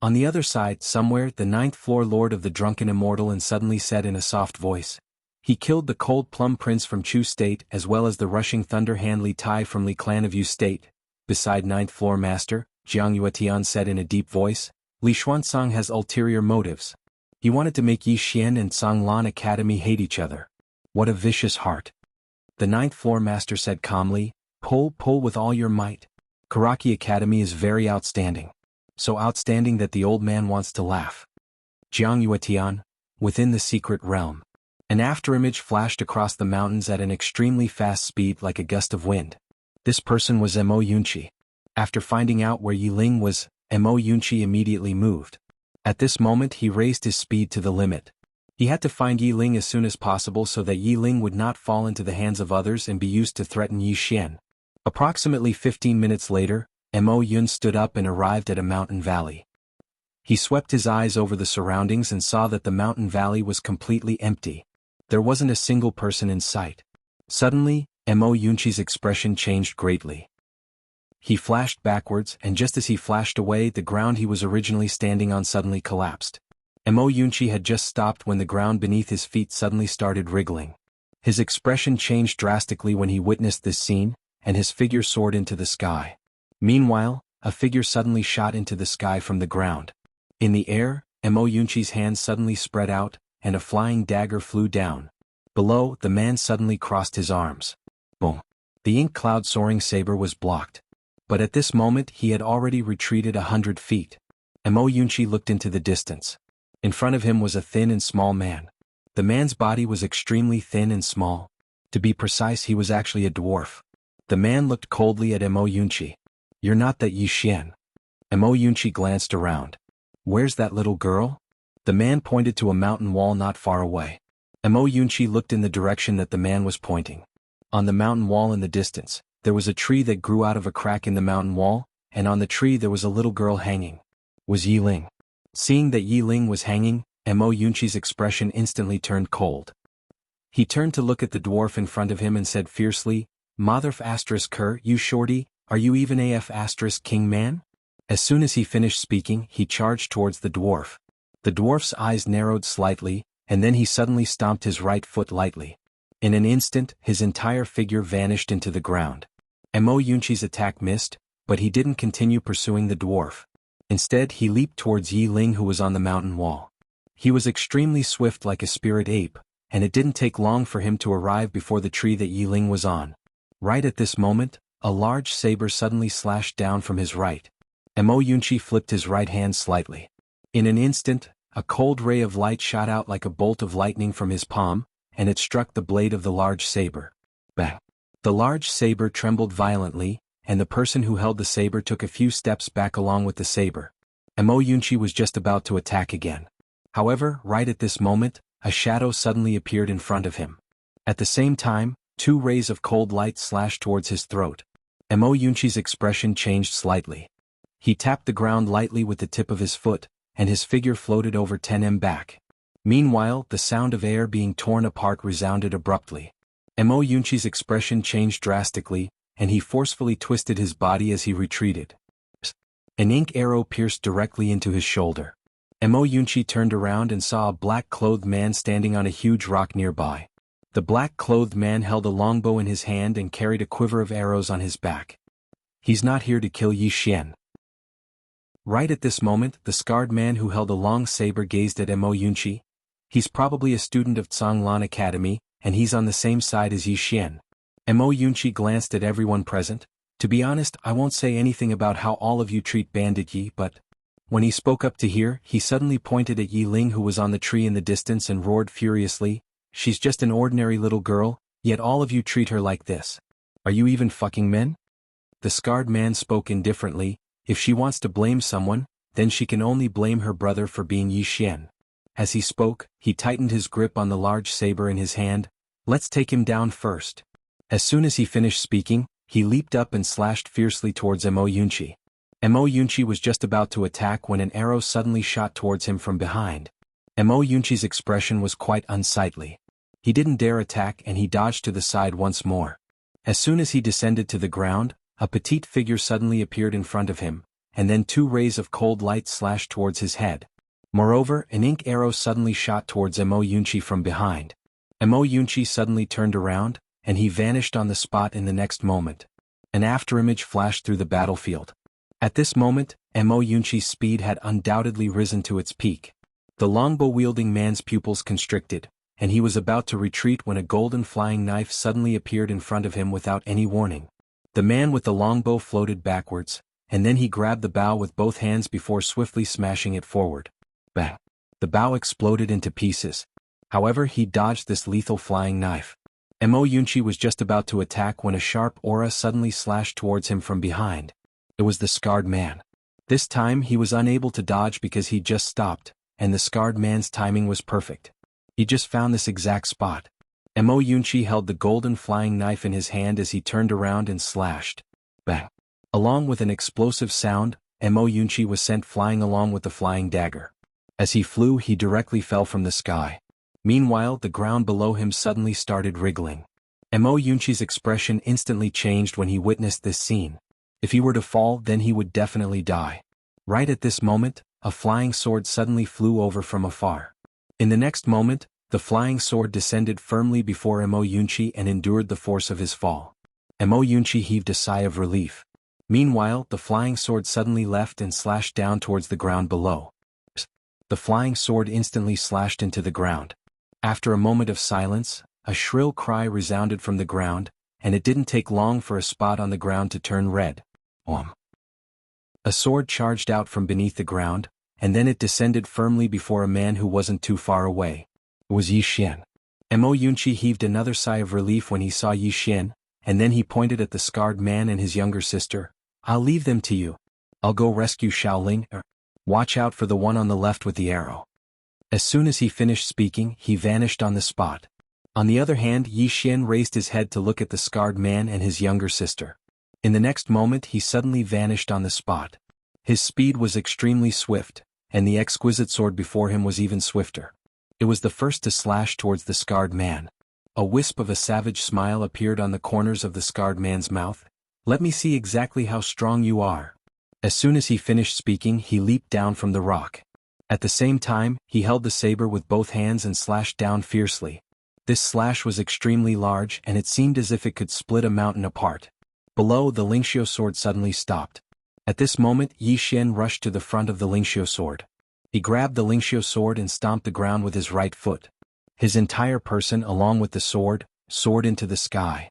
On the other side, somewhere, the ninth-floor lord of the drunken immortal and suddenly said in a soft voice, "He killed the cold plum prince from Chu State as well as the rushing thunder hand Li Tai from Li clan of Yu State." Beside ninth-floor master, Jiang Yuetian said in a deep voice, "Li Xuanzang has ulterior motives. He wanted to make Yi Xian and Sanglan Academy hate each other. What a vicious heart." The ninth-floor master said calmly, pull with all your might. Karaki Academy is very outstanding. So outstanding that the old man wants to laugh." Jiang Yuetian, within the secret realm. An afterimage flashed across the mountains at an extremely fast speed like a gust of wind. This person was Mo Yunqi. After finding out where Yi Ling was, Mo Yunqi immediately moved. At this moment he raised his speed to the limit. He had to find Yi Ling as soon as possible so that Yi Ling would not fall into the hands of others and be used to threaten Yi Xian. Approximately 15 minutes later, Mo Yun stood up and arrived at a mountain valley. He swept his eyes over the surroundings and saw that the mountain valley was completely empty. There wasn't a single person in sight. Suddenly, Mo Yunqi's expression changed greatly. he flashed backwards, and just as he flashed away, the ground he was originally standing on suddenly collapsed. Mo Yunchi had just stopped when the ground beneath his feet suddenly started wriggling. His expression changed drastically when he witnessed this scene, and his figure soared into the sky. Meanwhile, a figure suddenly shot into the sky from the ground. In the air, Mo Yunchi's hands suddenly spread out, and a flying dagger flew down. Below, the man suddenly crossed his arms. Boom! The ink cloud soaring saber was blocked. But at this moment he had already retreated 100 feet. Mo Yunchi looked into the distance. In front of him was a thin and small man. The man's body was extremely thin and small. To be precise, he was actually a dwarf. The man looked coldly at Mo Yunchi. "You're not that Yi Xian." Mo Yunchi glanced around. "Where's that little girl?" The man pointed to a mountain wall not far away. Mo Yunchi looked in the direction that the man was pointing. On the mountain wall in the distance, there was a tree that grew out of a crack in the mountain wall, and on the tree there was a little girl hanging. Was Yi Ling. Seeing that Yi Ling was hanging, Mo Yunchi's expression instantly turned cold. He turned to look at the dwarf in front of him and said fiercely, "Motherf asterisk her, you shorty, are you even AF asterisk king man?" As soon as he finished speaking, he charged towards the dwarf. The dwarf's eyes narrowed slightly, and then he suddenly stomped his right foot lightly. In an instant, his entire figure vanished into the ground. Mo Yunchi's attack missed, but he didn't continue pursuing the dwarf. Instead, he leaped towards Yi Ling, who was on the mountain wall. He was extremely swift like a spirit ape, and it didn't take long for him to arrive before the tree that Yi Ling was on. Right at this moment, a large saber suddenly slashed down from his right. Mo Yunchi flipped his right hand slightly. In an instant, a cold ray of light shot out like a bolt of lightning from his palm, and it struck the blade of the large saber. Bang! The large saber trembled violently, and the person who held the saber took a few steps back along with the saber. Mo Yunchi was just about to attack again. However, right at this moment, a shadow suddenly appeared in front of him. At the same time, 2 rays of cold light slashed towards his throat. Mo Yunchi's expression changed slightly. He tapped the ground lightly with the tip of his foot, and his figure floated over 10 m back. Meanwhile, the sound of air being torn apart resounded abruptly. Mo Yunchi's expression changed drastically, and he forcefully twisted his body as he retreated. An ink arrow pierced directly into his shoulder. Mo Yunchi turned around and saw a black-clothed man standing on a huge rock nearby. The black-clothed man held a longbow in his hand and carried a quiver of arrows on his back. "He's not here to kill Yi Xian." Right at this moment, the scarred man who held a long saber gazed at Mo Yunchi. "He's probably a student of Tsanglan Academy, and he's on the same side as Yi Xian." Mo Yunchi glanced at everyone present. "To be honest, I won't say anything about how all of you treat Bandit Yi, but..." When he spoke up to here, he suddenly pointed at Yi Ling, who was on the tree in the distance, and roared furiously, "She's just an ordinary little girl, yet all of you treat her like this. Are you even fucking men?" The scarred man spoke indifferently. "If she wants to blame someone, then she can only blame her brother for being Yi Xian." As he spoke, he tightened his grip on the large saber in his hand. "Let's take him down first." As soon as he finished speaking, he leaped up and slashed fiercely towards Mo Yunchi. Mo Yunchi was just about to attack when an arrow suddenly shot towards him from behind. Mo Yunchi's expression was quite unsightly. He didn't dare attack, and he dodged to the side once more. As soon as he descended to the ground, a petite figure suddenly appeared in front of him, and then 2 rays of cold light slashed towards his head. Moreover, an ink arrow suddenly shot towards Mo Yunchi from behind. Mo Yunchi suddenly turned around, and he vanished on the spot in the next moment. An afterimage flashed through the battlefield. At this moment, Mo Yunchi's speed had undoubtedly risen to its peak. The longbow-wielding man's pupils constricted, and he was about to retreat when a golden flying knife suddenly appeared in front of him without any warning. The man with the longbow floated backwards, and then he grabbed the bow with both hands before swiftly smashing it forward. Bang! The bow exploded into pieces. However, he dodged this lethal flying knife. Mo Yunchi was just about to attack when a sharp aura suddenly slashed towards him from behind. It was the scarred man. This time he was unable to dodge because he just stopped, and the scarred man's timing was perfect. He just found this exact spot. Mo Yunchi held the golden flying knife in his hand as he turned around and slashed. Bang! Along with an explosive sound, Mo Yunchi was sent flying along with the flying dagger. As he flew, he directly fell from the sky. Meanwhile, the ground below him suddenly started wriggling. Mo Yunchi's expression instantly changed when he witnessed this scene. If he were to fall, then he would definitely die. Right at this moment, a flying sword suddenly flew over from afar. In the next moment, the flying sword descended firmly before Mo Yunchi and endured the force of his fall. Mo Yunchi heaved a sigh of relief. Meanwhile, the flying sword suddenly left and slashed down towards the ground below. The flying sword instantly slashed into the ground. After a moment of silence, a shrill cry resounded from the ground, and it didn't take long for a spot on the ground to turn red. A sword charged out from beneath the ground, and then it descended firmly before a man who wasn't too far away. It was Yi Xian. Mo Yunchi heaved another sigh of relief when he saw Yi Xian, and then he pointed at the scarred man and his younger sister. "I'll leave them to you. I'll go rescue Xiaoling. Watch out for the one on the left with the arrow." As soon as he finished speaking, he vanished on the spot. On the other hand, Yi Xian raised his head to look at the scarred man and his younger sister. In the next moment he suddenly vanished on the spot. His speed was extremely swift, and the exquisite sword before him was even swifter. It was the first to slash towards the scarred man. A wisp of a savage smile appeared on the corners of the scarred man's mouth. "Let me see exactly how strong you are." As soon as he finished speaking, he leaped down from the rock. At the same time, he held the saber with both hands and slashed down fiercely. This slash was extremely large, and it seemed as if it could split a mountain apart. Below, the Lingxiu sword suddenly stopped. At this moment, Yi Xian rushed to the front of the Lingxiu sword. He grabbed the Lingxiu sword and stomped the ground with his right foot. His entire person, along with the sword, soared into the sky.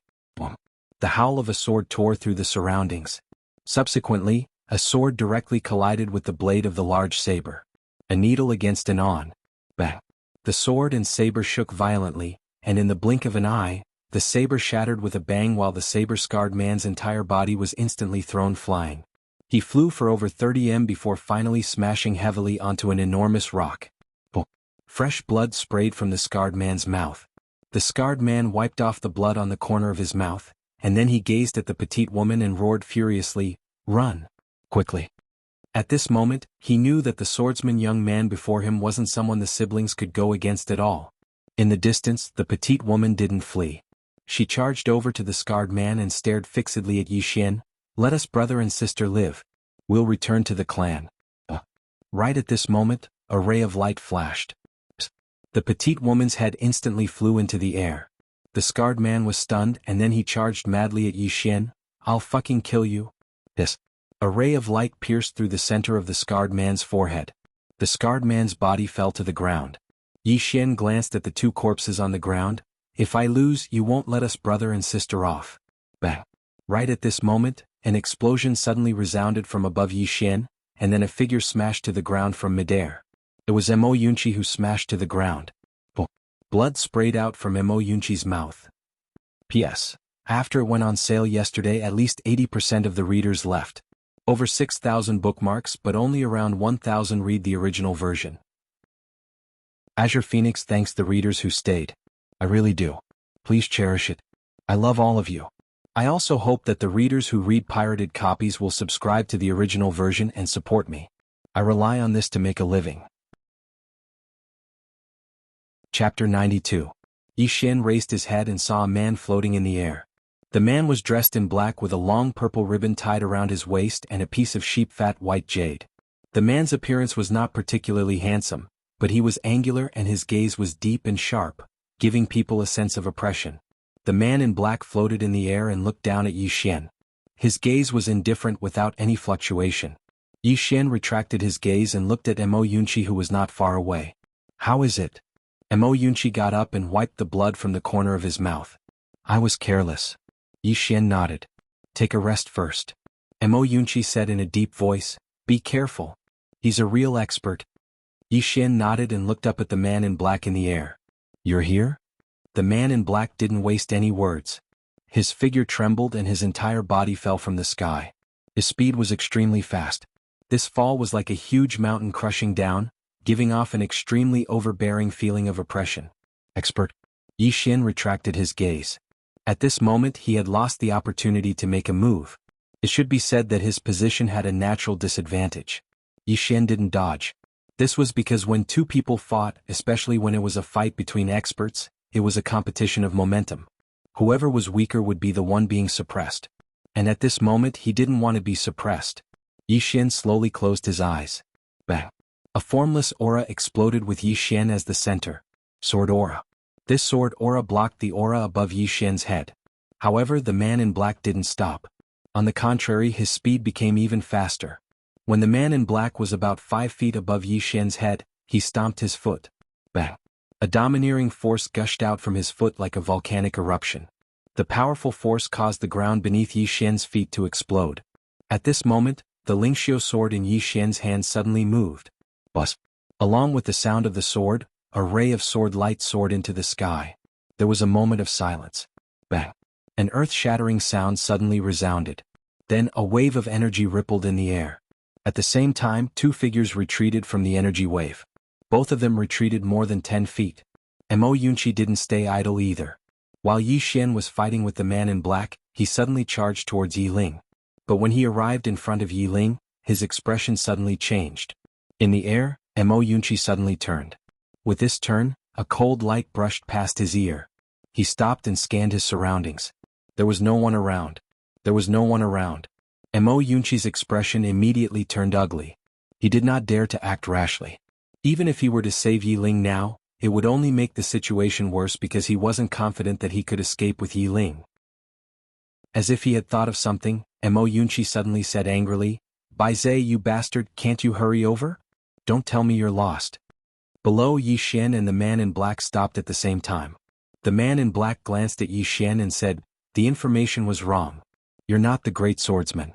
The howl of a sword tore through the surroundings. Subsequently, a sword directly collided with the blade of the large saber. A needle against an on. Bang! The sword and saber shook violently, and in the blink of an eye, the saber shattered with a bang while the saber-scarred man's entire body was instantly thrown flying. He flew for over 30 m before finally smashing heavily onto an enormous rock. Fresh blood sprayed from the scarred man's mouth. The scarred man wiped off the blood on the corner of his mouth, and then he gazed at the petite woman and roared furiously, "Run! Quickly!" At this moment, he knew that the swordsman young man before him wasn't someone the siblings could go against at all. In the distance, the petite woman didn't flee. She charged over to the scarred man and stared fixedly at Yi Xian. "Let us brother and sister live. We'll return to the clan." Right at this moment, a ray of light flashed. The petite woman's head instantly flew into the air. The scarred man was stunned, and then he charged madly at Yi Xian. "I'll fucking kill you." A ray of light pierced through the center of the scarred man's forehead. The scarred man's body fell to the ground. Yi Xian glanced at the two corpses on the ground. "If I lose, you won't let us brother and sister off." Bang! Right at this moment, an explosion suddenly resounded from above Yi Xian, and then a figure smashed to the ground from midair. It was Mo Yunchi who smashed to the ground. Blood sprayed out from Mo Yunchi's mouth. P.S. After it went on sale yesterday, at least 80% of the readers left. Over 6,000 bookmarks, but only around 1,000 read the original version. Azure Phoenix thanks the readers who stayed. I really do. Please cherish it. I love all of you. I also hope that the readers who read pirated copies will subscribe to the original version and support me. I rely on this to make a living. Chapter 92. Yi Xian raised his head and saw a man floating in the air. The man was dressed in black with a long purple ribbon tied around his waist and a piece of sheep-fat white jade. The man's appearance was not particularly handsome, but he was angular and his gaze was deep and sharp, giving people a sense of oppression. The man in black floated in the air and looked down at Yi Xian. His gaze was indifferent without any fluctuation. Yi Xian retracted his gaze and looked at Mo Yunchi, who was not far away. "How is it?" Mo Yunchi got up and wiped the blood from the corner of his mouth. "I was careless." Yi Xian nodded. "Take a rest first." Mo Yunchi said in a deep voice, "Be careful. He's a real expert." Yi Xian nodded and looked up at the man in black in the air. "You're here?" The man in black didn't waste any words. His figure trembled and his entire body fell from the sky. His speed was extremely fast. This fall was like a huge mountain crushing down, giving off an extremely overbearing feeling of oppression. "Expert." Yi Xian retracted his gaze. At this moment he had lost the opportunity to make a move. It should be said that his position had a natural disadvantage. Yi Xian didn't dodge. This was because when two people fought, especially when it was a fight between experts, it was a competition of momentum. Whoever was weaker would be the one being suppressed. and at this moment he didn't want to be suppressed. Yi Xian slowly closed his eyes. Bang! A formless aura exploded with Yi Xian as the center. Sword aura. This sword aura blocked the aura above Yi Xian's head. However, the man in black didn't stop. On the contrary, his speed became even faster. When the man in black was about 5 feet above Yi Xian's head, he stomped his foot. Bang! A domineering force gushed out from his foot like a volcanic eruption. The powerful force caused the ground beneath Yi Xian's feet to explode. At this moment, the Lingxiu sword in Yi Xian's hand suddenly moved. Buzz! Along with the sound of the sword, a ray of sword light soared into the sky. There was a moment of silence. Bang! An earth-shattering sound suddenly resounded. Then a wave of energy rippled in the air. At the same time, 2 figures retreated from the energy wave. Both of them retreated more than 10 feet. Mo Yunqi didn't stay idle either. While Yi Xian was fighting with the man in black, he suddenly charged towards Yi Ling. But when he arrived in front of Yi Ling, his expression suddenly changed. In the air, Mo Yunqi suddenly turned. With this turn, a cold light brushed past his ear. He stopped and scanned his surroundings. There was no one around. There was no one around. Mo Yunqi's expression immediately turned ugly. He did not dare to act rashly. Even if he were to save Yi Ling now, it would only make the situation worse because he wasn't confident that he could escape with Yi Ling. As if he had thought of something, Mo Yunqi suddenly said angrily, "Bai Zhe, you bastard, can't you hurry over? Don't tell me you're lost." Below, Yi Xian and the man in black stopped at the same time. The man in black glanced at Yi Xian and said, "The information was wrong. You're not the great swordsman."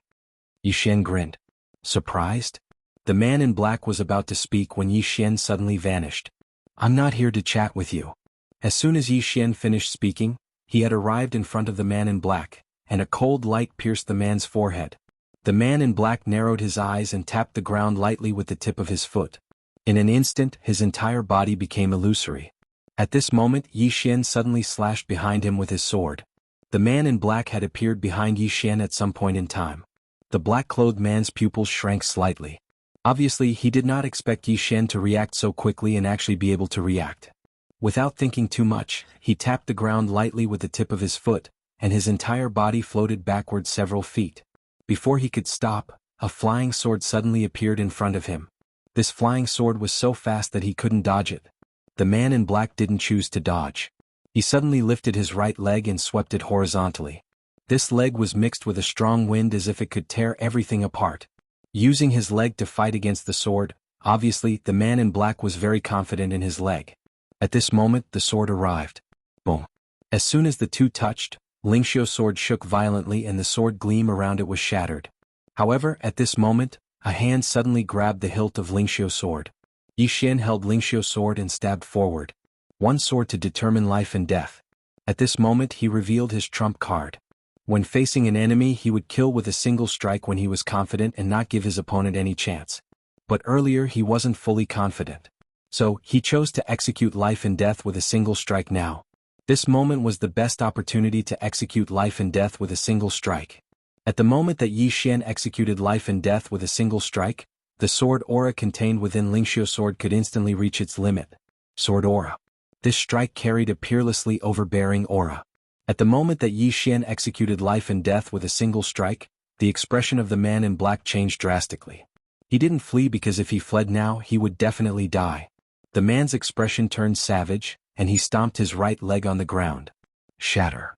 Yi Xian grinned. Surprised? The man in black was about to speak when Yi Xian suddenly vanished. "I'm not here to chat with you." As soon as Yi Xian finished speaking, he had arrived in front of the man in black, and a cold light pierced the man's forehead. The man in black narrowed his eyes and tapped the ground lightly with the tip of his foot. In an instant, his entire body became illusory. At this moment, Yi Xian suddenly slashed behind him with his sword. The man in black had appeared behind Yi Xian at some point in time. The black-clothed man's pupils shrank slightly. Obviously, he did not expect Yi Xian to react so quickly and actually be able to react. Without thinking too much, he tapped the ground lightly with the tip of his foot, and his entire body floated backward several feet. Before he could stop, a flying sword suddenly appeared in front of him. This flying sword was so fast that he couldn't dodge it. The man in black didn't choose to dodge. He suddenly lifted his right leg and swept it horizontally. This leg was mixed with a strong wind as if it could tear everything apart. Using his leg to fight against the sword, obviously the man in black was very confident in his leg. At this moment, the sword arrived. Boom. As soon as the two touched, Lingxiu's sword shook violently and the sword gleam around it was shattered. However, at this moment, a hand suddenly grabbed the hilt of Lingxiu's sword. Yi Xian held Lingxiu's sword and stabbed forward. One sword to determine life and death. At this moment he revealed his trump card. When facing an enemy he would kill with a single strike when he was confident and not give his opponent any chance. But earlier he wasn't fully confident. So, he chose to execute life and death with a single strike now. This moment was the best opportunity to execute life and death with a single strike. At the moment that Yi Xian executed life and death with a single strike, the sword aura contained within Lingxiu's sword could instantly reach its limit. Sword aura. This strike carried a peerlessly overbearing aura. At the moment that Yi Xian executed life and death with a single strike, the expression of the man in black changed drastically. He didn't flee because if he fled now he would definitely die. The man's expression turned savage, and he stomped his right leg on the ground. Shatter.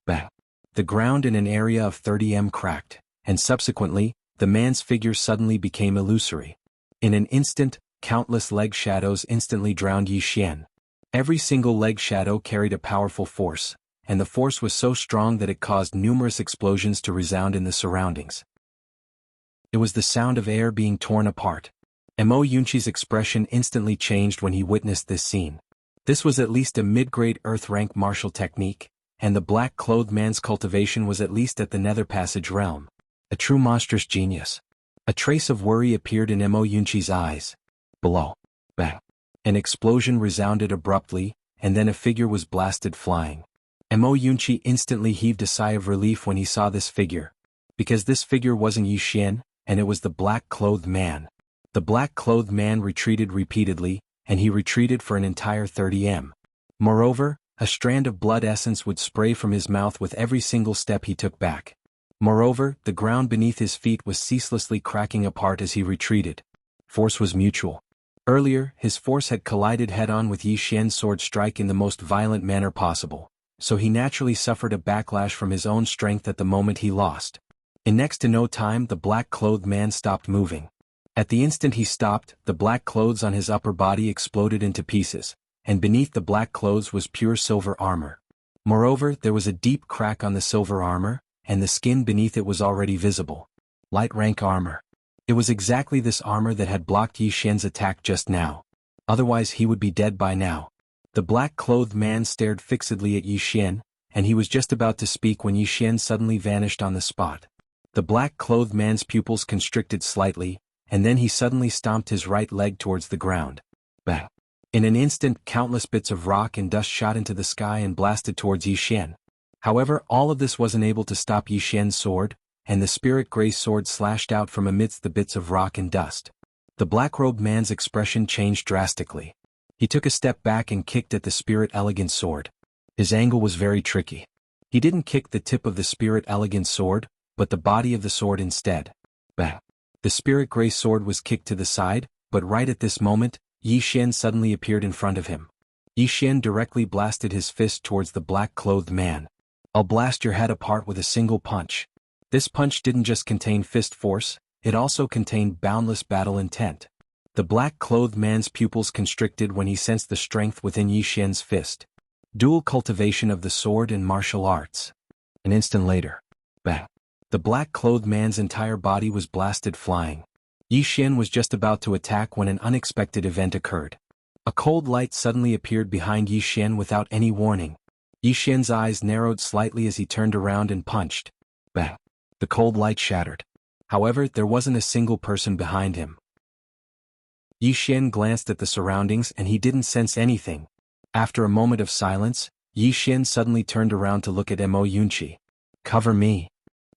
Bang. The ground in an area of 30 m cracked, and subsequently, the man's figure suddenly became illusory. In an instant, countless leg shadows instantly drowned Yi Xian. Every single leg shadow carried a powerful force, and the force was so strong that it caused numerous explosions to resound in the surroundings. It was the sound of air being torn apart. Mo Yunqi's expression instantly changed when he witnessed this scene. This was at least a mid-grade Earth-rank martial technique, and the black-clothed man's cultivation was at least at the Nether Passage realm. A true monstrous genius. A trace of worry appeared in Mo Yunqi's eyes. Below. Bang. An explosion resounded abruptly, and then a figure was blasted flying. Mo Yunqi instantly heaved a sigh of relief when he saw this figure. Because this figure wasn't Yi Xian, and it was the black-clothed man. The black-clothed man retreated repeatedly, and he retreated for an entire 30 m. Moreover, a strand of blood essence would spray from his mouth with every single step he took back. Moreover, the ground beneath his feet was ceaselessly cracking apart as he retreated. Force was mutual. Earlier, his force had collided head-on with Yi Xian's sword strike in the most violent manner possible, so he naturally suffered a backlash from his own strength at the moment he lost. In next to no time the black-clothed man stopped moving. At the instant he stopped, the black clothes on his upper body exploded into pieces, and beneath the black clothes was pure silver armor. Moreover, there was a deep crack on the silver armor, and the skin beneath it was already visible. Light rank armor. It was exactly this armor that had blocked Yi Xian's attack just now. Otherwise he would be dead by now. The black-clothed man stared fixedly at Yi Xian, and he was just about to speak when Yi Xian suddenly vanished on the spot. The black-clothed man's pupils constricted slightly, and then he suddenly stomped his right leg towards the ground. Bang! In an instant, countless bits of rock and dust shot into the sky and blasted towards Yi Xian. However, all of this wasn't able to stop Yi Xian's sword, and the spirit gray sword slashed out from amidst the bits of rock and dust. The black-robed man's expression changed drastically. He took a step back and kicked at the spirit elegant sword. His angle was very tricky. He didn't kick the tip of the spirit elegant sword, but the body of the sword instead. Bang! The spirit gray sword was kicked to the side, but right at this moment, Yi Xian suddenly appeared in front of him. Yi Xian directly blasted his fist towards the black-clothed man. "I'll blast your head apart with a single punch." This punch didn't just contain fist force, it also contained boundless battle intent. The black-clothed man's pupils constricted when he sensed the strength within Yi Xian's fist. Dual cultivation of the sword and martial arts. An instant later. Bang! The black-clothed man's entire body was blasted flying. Yi Xian was just about to attack when an unexpected event occurred. A cold light suddenly appeared behind Yi Xian without any warning. Yi Xian's eyes narrowed slightly as he turned around and punched. Bang! The cold light shattered. However, there wasn't a single person behind him. Yi Xian glanced at the surroundings and he didn't sense anything. After a moment of silence, Yi Xian suddenly turned around to look at Mo Yunqi. "Cover me."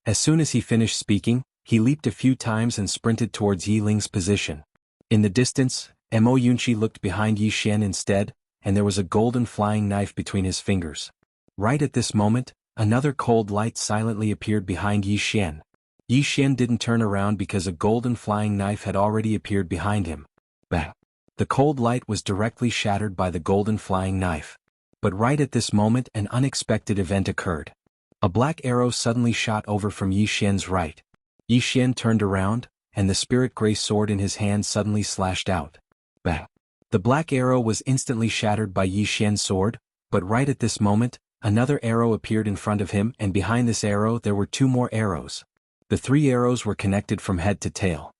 As soon as he finished speaking, he leaped a few times and sprinted towards Yi Ling's position. In the distance, Mo Yunqi looked behind Yi Xian instead, and there was a golden flying knife between his fingers. Right at this moment, another cold light silently appeared behind Yi Xian. Yi Xian didn't turn around because a golden flying knife had already appeared behind him. Bang! The cold light was directly shattered by the golden flying knife. But right at this moment an unexpected event occurred. A black arrow suddenly shot over from Yi Xian's right. Yi Xian turned around, and the spirit gray sword in his hand suddenly slashed out. Bang! The black arrow was instantly shattered by Yi Xian's sword, but right at this moment, another arrow appeared in front of him, and behind this arrow there were two more arrows. The three arrows were connected from head to tail.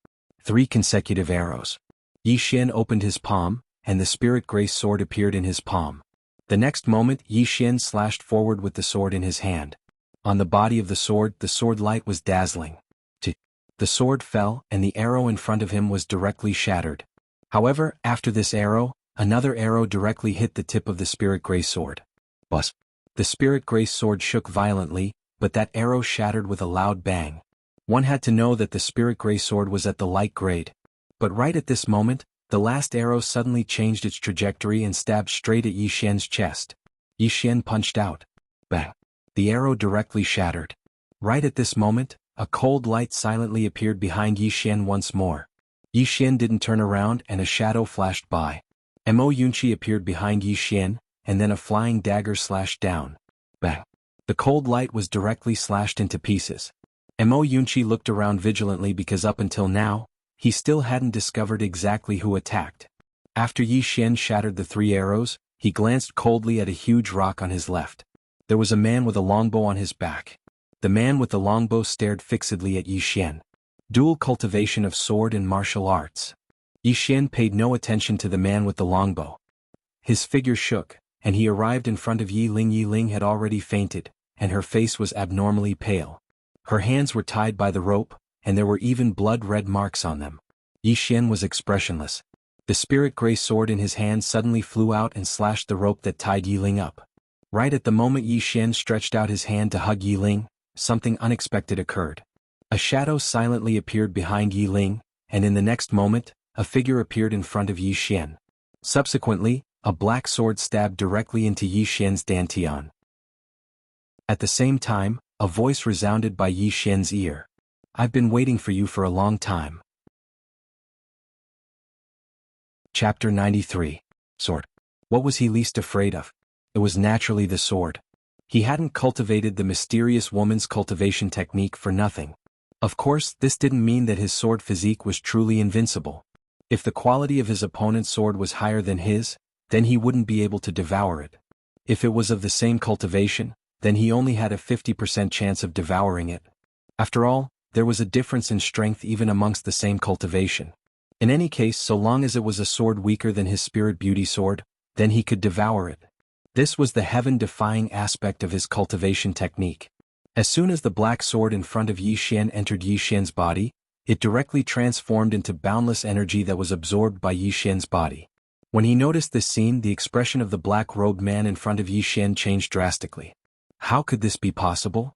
3 consecutive arrows. Yi Xian opened his palm, and the spirit gray sword appeared in his palm. The next moment Yi Xian slashed forward with the sword in his hand. On the body of the sword light was dazzling. The sword fell, and the arrow in front of him was directly shattered. However, after this arrow, another arrow directly hit the tip of the spirit gray sword. Buzz! The spirit gray sword shook violently, but that arrow shattered with a loud bang. One had to know that the spirit gray sword was at the light grade. But right at this moment, the last arrow suddenly changed its trajectory and stabbed straight at Yi Xian's chest. Yi Xian punched out. Bang! The arrow directly shattered. Right at this moment, a cold light silently appeared behind Yi Xian once more. Yi Xian didn't turn around and a shadow flashed by. Mo Yunqi appeared behind Yi Xian, and then a flying dagger slashed down. Bang! The cold light was directly slashed into pieces. Mo Yunqi looked around vigilantly because up until now, he still hadn't discovered exactly who attacked. After Yi Xian shattered the 3 arrows, he glanced coldly at a huge rock on his left. There was a man with a longbow on his back. The man with the longbow stared fixedly at Yi Xian. Dual cultivation of sword and martial arts. Yi Xian paid no attention to the man with the longbow. His figure shook, and he arrived in front of Yi Ling. Yi Ling had already fainted, and her face was abnormally pale. Her hands were tied by the rope, and there were even blood-red marks on them. Yi Xian was expressionless. The spirit gray sword in his hand suddenly flew out and slashed the rope that tied Yi Ling up. Right at the moment Yi Xian stretched out his hand to hug Yi Ling, something unexpected occurred. A shadow silently appeared behind Yi Ling, and in the next moment, a figure appeared in front of Yi Xian. Subsequently, a black sword stabbed directly into Yi Xian's dantian. At the same time, A voice resounded by Yi Xian's ear. I've been waiting for you for a long time. Chapter 93. Sword. What was he least afraid of? It was naturally the sword. He hadn't cultivated the mysterious woman's cultivation technique for nothing. Of course, this didn't mean that his sword physique was truly invincible. If the quality of his opponent's sword was higher than his, then he wouldn't be able to devour it. If it was of the same cultivation, then he only had a 50% chance of devouring it. After all, there was a difference in strength even amongst the same cultivation. In any case, so long as it was a sword weaker than his spirit beauty sword, then he could devour it. This was the heaven-defying aspect of his cultivation technique. As soon as the black sword in front of Yi Xian entered Yi Xian's body, it directly transformed into boundless energy that was absorbed by Yi Xian's body. When he noticed this scene, the expression of the black-robed man in front of Yi Xian changed drastically. How could this be possible?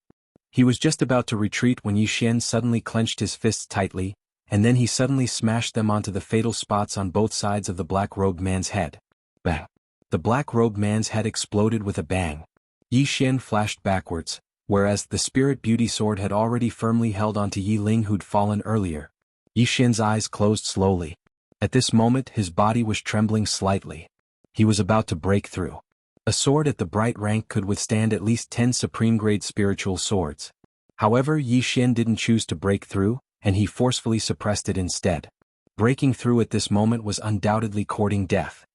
He was just about to retreat when Yi Xian suddenly clenched his fists tightly, and then he suddenly smashed them onto the fatal spots on both sides of the black-robed man's head. Bang! The black-robed man's head exploded with a bang. Yi Xian flashed backwards, whereas the spirit beauty sword had already firmly held onto Yi Ling who'd fallen earlier. Yi Xian's eyes closed slowly. At this moment his body was trembling slightly. He was about to break through. A sword at the bright rank could withstand at least 10 supreme-grade spiritual swords. However, Yi Xian didn't choose to break through, and he forcefully suppressed it instead. Breaking through at this moment was undoubtedly courting death.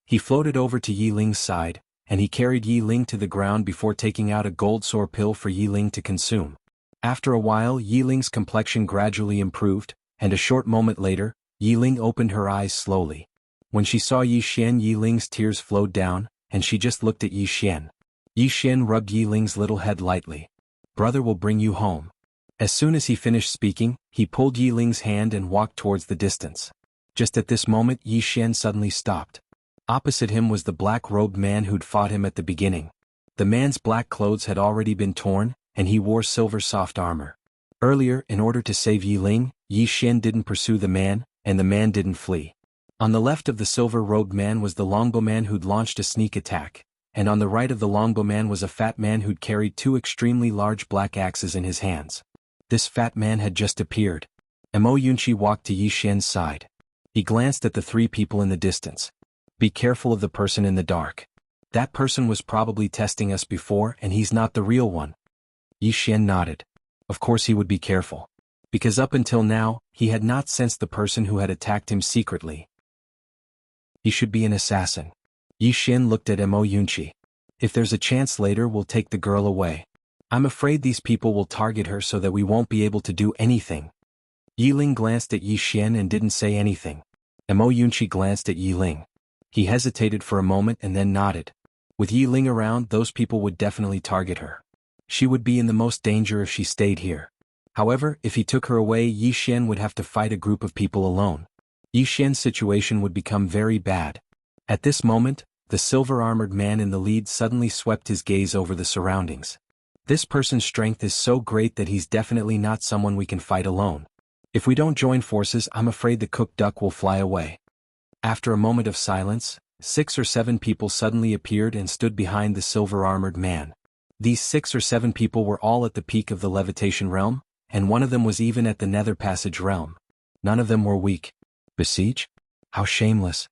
He floated over to Yi Ling's side, and he carried Yi Ling to the ground before taking out a gold sword pill for Yi Ling to consume. After a while, Yi Ling's complexion gradually improved, and a short moment later, Yi Ling opened her eyes slowly. When she saw Yi Xian, Yi Ling's tears flowed down, and she just looked at Yi Xian. Yi Xian rubbed Yi Ling's little head lightly. Brother will bring you home. As soon as he finished speaking, he pulled Yi Ling's hand and walked towards the distance. Just at this moment, Yi Xian suddenly stopped. Opposite him was the black-robed man who'd fought him at the beginning. The man's black clothes had already been torn, and he wore silver soft armor. Earlier, in order to save Yi Ling, Yi Xian didn't pursue the man, and the man didn't flee. On the left of the silver-robed man was the longbowman who'd launched a sneak attack, and on the right of the longbowman was a fat man who'd carried 2 extremely large black axes in his hands. This fat man had just appeared. Mo Yunqi walked to Yi Xian's side. He glanced at the 3 people in the distance. Be careful of the person in the dark. That person was probably testing us before and he's not the real one. Yi Xian nodded. Of course he would be careful. Because up until now, he had not sensed the person who had attacked him secretly. He should be an assassin. Yi Xian looked at Mo Yunqi. If there's a chance later, we'll take the girl away. I'm afraid these people will target her so that we won't be able to do anything. Yi Ling glanced at Yi Xian and didn't say anything. Mo Yunqi glanced at Yi Ling. He hesitated for a moment and then nodded. With Yi Ling around, those people would definitely target her. She would be in the most danger if she stayed here. However, if he took her away, Yi Xian would have to fight a group of people alone. Yi Xian's situation would become very bad. At this moment, the silver-armored man in the lead suddenly swept his gaze over the surroundings. This person's strength is so great that he's definitely not someone we can fight alone. If we don't join forces, I'm afraid the cooked duck will fly away. After a moment of silence, 6 or 7 people suddenly appeared and stood behind the silver-armored man. These 6 or 7 people were all at the peak of the levitation realm, and one of them was even at the nether passage realm. None of them were weak. Besiege? How shameless.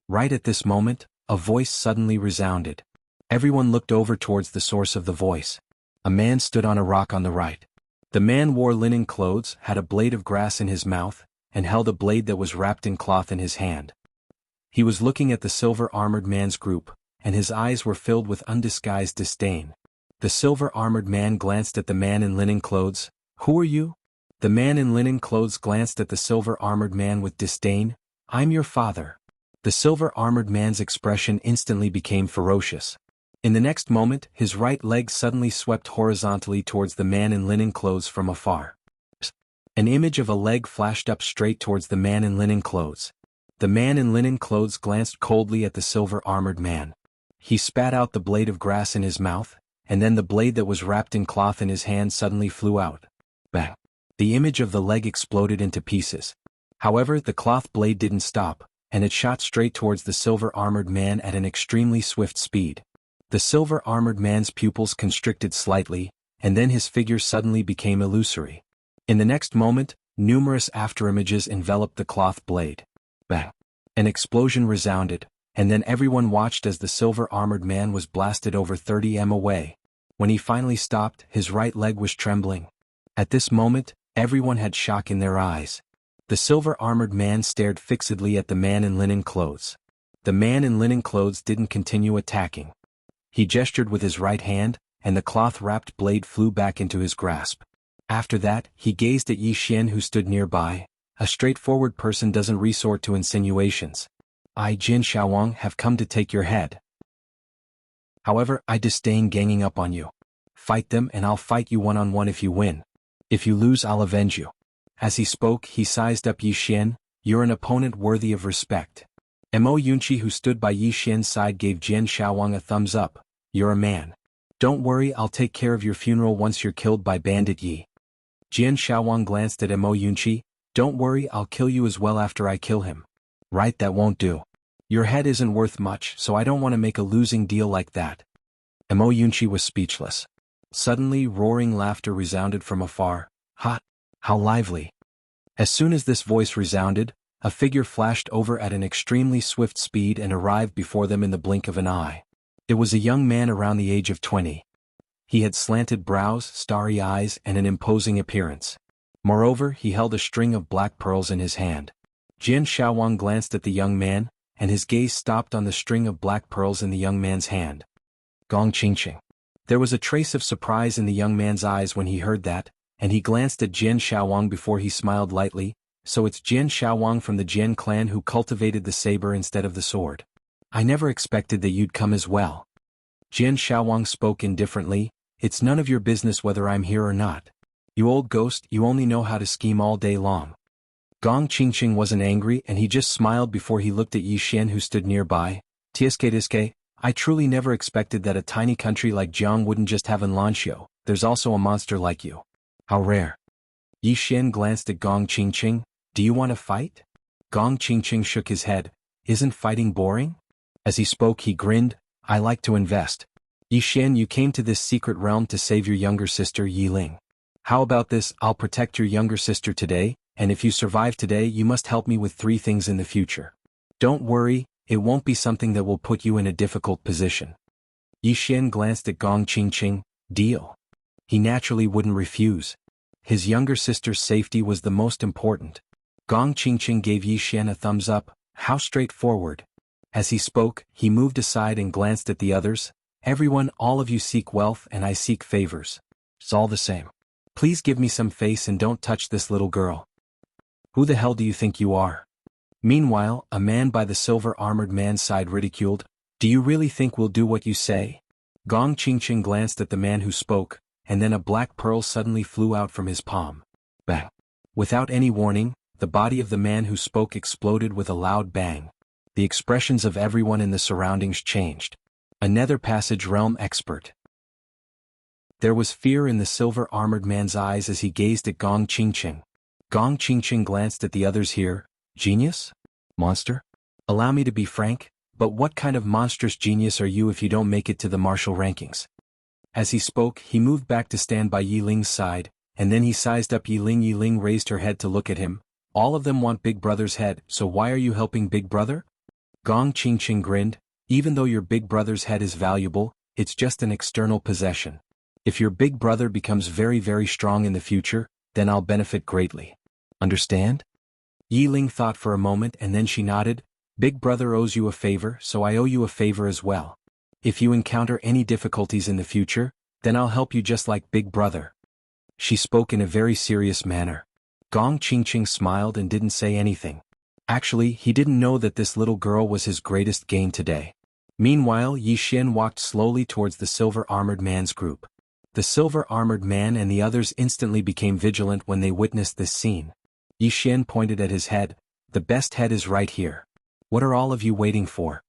Right at this moment, a voice suddenly resounded. Everyone looked over towards the source of the voice. A man stood on a rock on the right. The man wore linen clothes, had a blade of grass in his mouth, and held a blade that was wrapped in cloth in his hand. He was looking at the silver-armored man's group, and his eyes were filled with undisguised disdain. The silver-armored man glanced at the man in linen clothes. Who are you? The man in linen clothes glanced at the silver-armored man with disdain. I'm your father. The silver-armored man's expression instantly became ferocious. In the next moment, his right leg suddenly swept horizontally towards the man in linen clothes from afar. An image of a leg flashed up straight towards the man in linen clothes. The man in linen clothes glanced coldly at the silver-armored man. He spat out the blade of grass in his mouth, and then the blade that was wrapped in cloth in his hand suddenly flew out. Bang! The image of the leg exploded into pieces. However, the cloth blade didn't stop, and it shot straight towards the silver-armored man at an extremely swift speed. The silver-armored man's pupils constricted slightly, and then his figure suddenly became illusory. In the next moment, numerous afterimages enveloped the cloth blade. Bang! An explosion resounded, and then everyone watched as the silver-armored man was blasted over 30 m away. When he finally stopped, his right leg was trembling. At this moment, everyone had shock in their eyes. The silver-armored man stared fixedly at the man in linen clothes. The man in linen clothes didn't continue attacking. He gestured with his right hand, and the cloth-wrapped blade flew back into his grasp. After that, he gazed at Yi Xian, who stood nearby. A straightforward person doesn't resort to insinuations. I, Jin Xiaowang, have come to take your head. However, I disdain ganging up on you. Fight them and I'll fight you one-on-one if you win. If you lose, I'll avenge you. As he spoke, he sized up Yi Xian. You're an opponent worthy of respect. Mo Yunqi, who stood by Yi Xian's side, gave Jin Xiaowang a thumbs up. You're a man. Don't worry, I'll take care of your funeral once you're killed by Bandit Yi. Jin Xiaowang glanced at Mo Yunqi. Don't worry, I'll kill you as well after I kill him. Right, that won't do. Your head isn't worth much, so I don't want to make a losing deal like that. Mo Yunqi was speechless. Suddenly, roaring laughter resounded from afar. Ha! How lively! As soon as this voice resounded, a figure flashed over at an extremely swift speed and arrived before them in the blink of an eye. It was a young man around the age of 20. He had slanted brows, starry eyes, and an imposing appearance. Moreover, he held a string of black pearls in his hand. Jin Xiaowang glanced at the young man, and his gaze stopped on the string of black pearls in the young man's hand. Gong Qingqing. There was a trace of surprise in the young man's eyes when he heard that, and he glanced at Jin Xiaowang before he smiled lightly. So it's Jin Xiaowang from the Jian clan who cultivated the saber instead of the sword. I never expected that you'd come as well. Jin Xiaowang spoke indifferently. It's none of your business whether I'm here or not. You old ghost, you only know how to scheme all day long. Gong Qingqing wasn't angry, and he just smiled before he looked at Yi Xian, who stood nearby. Tiske, I truly never expected that a tiny country like Jiang wouldn't just have an Lanxiu. There's also a monster like you. How rare. Yi Xian glanced at Gong Qingqing. Do you want to fight? Gong Qingqing shook his head. Isn't fighting boring? As he spoke, he grinned. I like to invest. Yi Xian, you came to this secret realm to save your younger sister Yi Ling. How about this? I'll protect your younger sister today, and if you survive today, you must help me with 3 things in the future. Don't worry, it won't be something that will put you in a difficult position. Yi Xian glanced at Gong Qingqing. Deal. He naturally wouldn't refuse. His younger sister's safety was the most important. Gong Qingqing gave Yi Xian a thumbs up. How straightforward. As he spoke, he moved aside and glanced at the others. Everyone, all of you seek wealth and I seek favors. It's all the same. Please give me some face and don't touch this little girl. Who the hell do you think you are? Meanwhile, a man by the silver-armored man's side ridiculed. Do you really think we'll do what you say? Gong Qingqing glanced at the man who spoke, and then a black pearl suddenly flew out from his palm. Bang! Without any warning, the body of the man who spoke exploded with a loud bang. The expressions of everyone in the surroundings changed. A nether passage realm expert. There was fear in the silver-armored man's eyes as he gazed at Gong Qingqing. Gong Qingqing glanced at the others here. Genius? Monster? Allow me to be frank, but what kind of monstrous genius are you if you don't make it to the martial rankings? As he spoke, he moved back to stand by Yi Ling's side, and then he sized up Yi Ling. Yi Ling raised her head to look at him. All of them want Big Brother's head, so why are you helping Big Brother? Gong Qingqing grinned. Even though your Big Brother's head is valuable, it's just an external possession. If your Big Brother becomes very, very strong in the future, then I'll benefit greatly. Understand? Yi Ling thought for a moment and then she nodded. Big Brother owes you a favor, so I owe you a favor as well. If you encounter any difficulties in the future, then I'll help you just like Big Brother. She spoke in a very serious manner. Gong Qingqing smiled and didn't say anything. Actually, he didn't know that this little girl was his greatest gain today. Meanwhile, Yi Xian walked slowly towards the silver-armored man's group. The silver-armored man and the others instantly became vigilant when they witnessed this scene. Yi Xian pointed at his head. The best head is right here. What are all of you waiting for?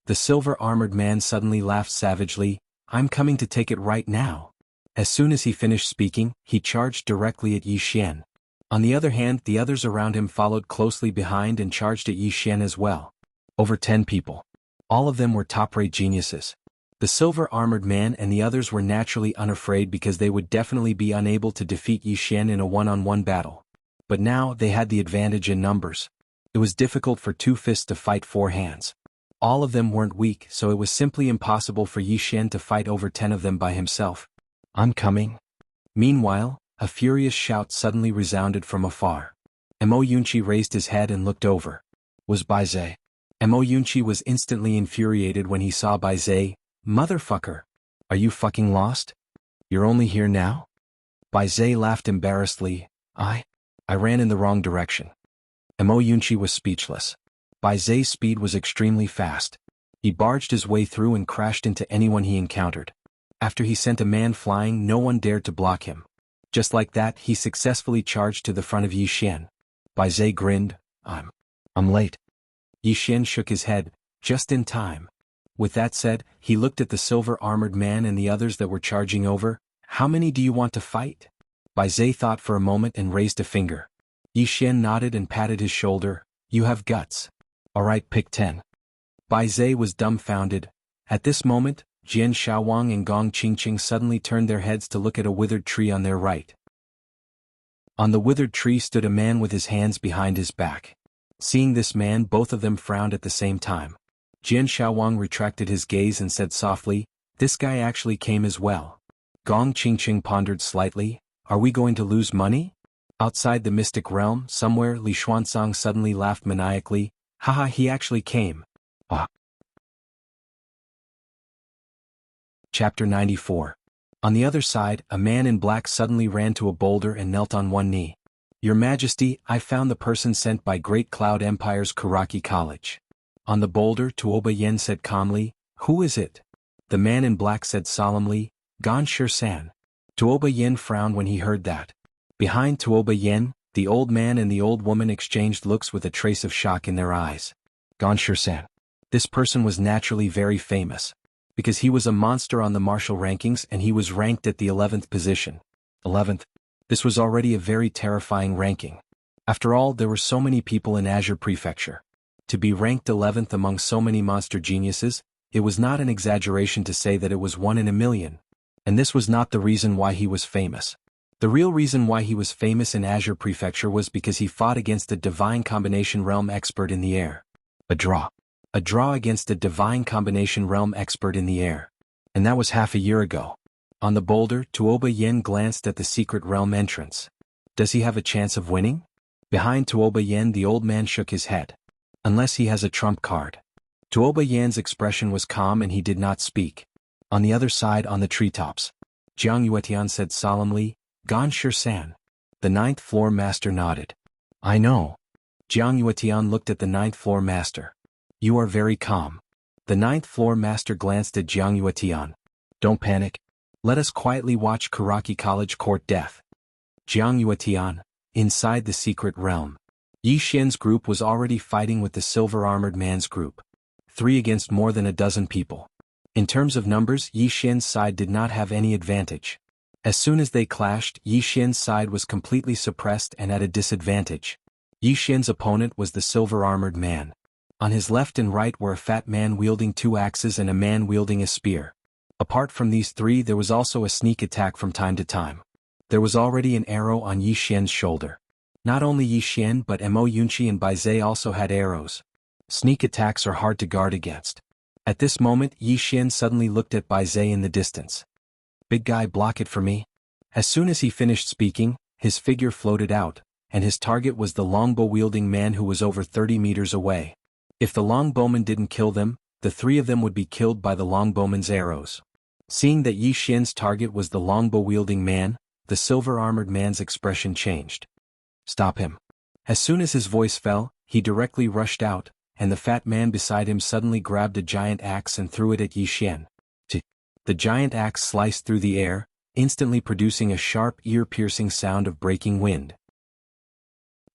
The silver-armored man suddenly laughed savagely. I'm coming to take it right now. As soon as he finished speaking, he charged directly at Yi Xian. On the other hand, the others around him followed closely behind and charged at Yi Xian as well. Over 10 people. All of them were top-rate geniuses. The silver-armored man and the others were naturally unafraid because they would definitely be unable to defeat Yi Xian in a one-on-one battle. But now they had the advantage in numbers. It was difficult for two fists to fight four hands. All of them weren't weak, so it was simply impossible for Yi Xian to fight over 10 of them by himself. I'm coming. Meanwhile, a furious shout suddenly resounded from afar. Mo Yunqi raised his head and looked over. Was Bai Zhe. Mo Yunqi was instantly infuriated when he saw Bai Zhe. Motherfucker! Are you fucking lost? You're only here now? Bai Zhe laughed embarrassedly. I ran in the wrong direction. Mo Yunqi was speechless. Bai Zhe's speed was extremely fast. He barged his way through and crashed into anyone he encountered. After he sent a man flying, no one dared to block him. Just like that, he successfully charged to the front of Yi Xian. Bai Zhe grinned. I'm late. Yi Xian shook his head, just in time. With that said, he looked at the silver-armored man and the others that were charging over. How many do you want to fight? Bai Zhe thought for a moment and raised a finger. Yi Xian nodded and patted his shoulder. You have guts. Alright, pick 10. Bai Zhe was dumbfounded. At this moment, Jian Shaowang and Gong Qingqing suddenly turned their heads to look at a withered tree on their right. On the withered tree stood a man with his hands behind his back. Seeing this man, both of them frowned at the same time. Jian Shaowang retracted his gaze and said softly, this guy actually came as well. Gong Qingqing pondered slightly, are we going to lose money? Outside the mystic realm, somewhere, Li Xuanzang suddenly laughed maniacally, haha, he actually came. Ah. Chapter 94. On the other side, a man in black suddenly ran to a boulder and knelt on one knee. Your Majesty, I found the person sent by Great Cloud Empire's Karaki College. On the boulder, Tuoba Yen said calmly, who is it? The man in black said solemnly, Gan Shi-san. Tuoba Yen frowned when he heard that. Behind Tuoba Yen, the old man and the old woman exchanged looks with a trace of shock in their eyes. Gan Shi-san. This person was naturally very famous. Because he was a monster on the martial rankings and he was ranked at the 11th position. 11th? This was already a very terrifying ranking. After all, there were so many people in Azure Prefecture. To be ranked 11th among so many monster geniuses, it was not an exaggeration to say that it was 1 in a million. And this was not the reason why he was famous. The real reason why he was famous in Azure Prefecture was because he fought against a Divine Combination Realm expert in the air. A draw. A draw against a Divine Combination Realm expert in the air. And that was half a year ago. On the boulder, Tuoba Yen glanced at the secret realm entrance. Does he have a chance of winning? Behind Tuoba Yen, the old man shook his head. Unless he has a trump card. Tuoba Yan's expression was calm and he did not speak. On the other side, on the treetops, Jiang Yuetian said solemnly, Gan Shi-san. The 9th floor master nodded. I know. Jiang Yuetian looked at the 9th floor master. You are very calm. The 9th floor master glanced at Jiang Yuetian. Don't panic. Let us quietly watch Karaki College court death. Jiang Yuetian, inside the secret realm. Yi Xian's group was already fighting with the silver-armored man's group. 3 against more than a dozen people. In terms of numbers, Yi Xian's side did not have any advantage. As soon as they clashed, Yi Xian's side was completely suppressed and at a disadvantage. Yi Xian's opponent was the silver-armored man. On his left and right were a fat man wielding 2 axes and a man wielding a spear. Apart from these 3, there was also a sneak attack from time to time. There was already an arrow on Yi Xian's shoulder. Not only Yi Xian but Mo Yunqi and Bai Zhe also had arrows. Sneak attacks are hard to guard against. At this moment, Yi Xian suddenly looked at Bai Zhe in the distance. Big guy, block it for me. As soon as he finished speaking, his figure floated out, and his target was the longbow-wielding man who was over 30 meters away. If the longbowman didn't kill them, the 3 of them would be killed by the longbowman's arrows. Seeing that Yi Xian's target was the longbow-wielding man, the silver-armored man's expression changed. Stop him. As soon as his voice fell, he directly rushed out, and the fat man beside him suddenly grabbed a giant axe and threw it at Yi Xian. The giant axe sliced through the air, instantly producing a sharp, ear-piercing sound of breaking wind.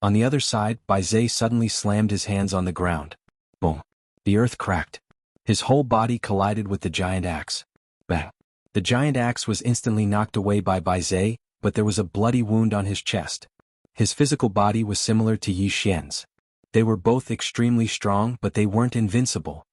On the other side, Bai Zhe suddenly slammed his hands on the ground. Boom. The earth cracked. His whole body collided with the giant axe. Bang. The giant axe was instantly knocked away by Bai Zhe, but there was a bloody wound on his chest. His physical body was similar to Yi Xian's. They were both extremely strong, but they weren't invincible.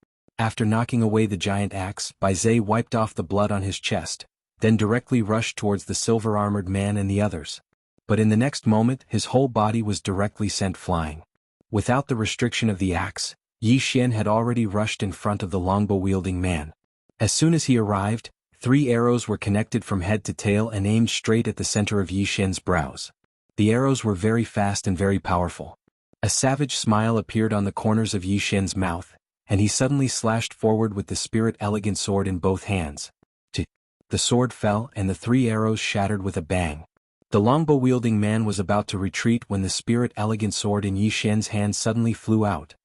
After knocking away the giant axe, Bai Zai wiped off the blood on his chest, then directly rushed towards the silver-armored man and the others. But in the next moment his whole body was directly sent flying. Without the restriction of the axe, Yi Xian had already rushed in front of the longbow-wielding man. As soon as he arrived, 3 arrows were connected from head to tail and aimed straight at the center of Yi Xian's brows. The arrows were very fast and very powerful. A savage smile appeared on the corners of Yi Xian's mouth, and he suddenly slashed forward with the spirit-elegant sword in both hands. The sword fell and the 3 arrows shattered with a bang. The longbow-wielding man was about to retreat when the spirit-elegant sword in Yi Xian's hand suddenly flew out.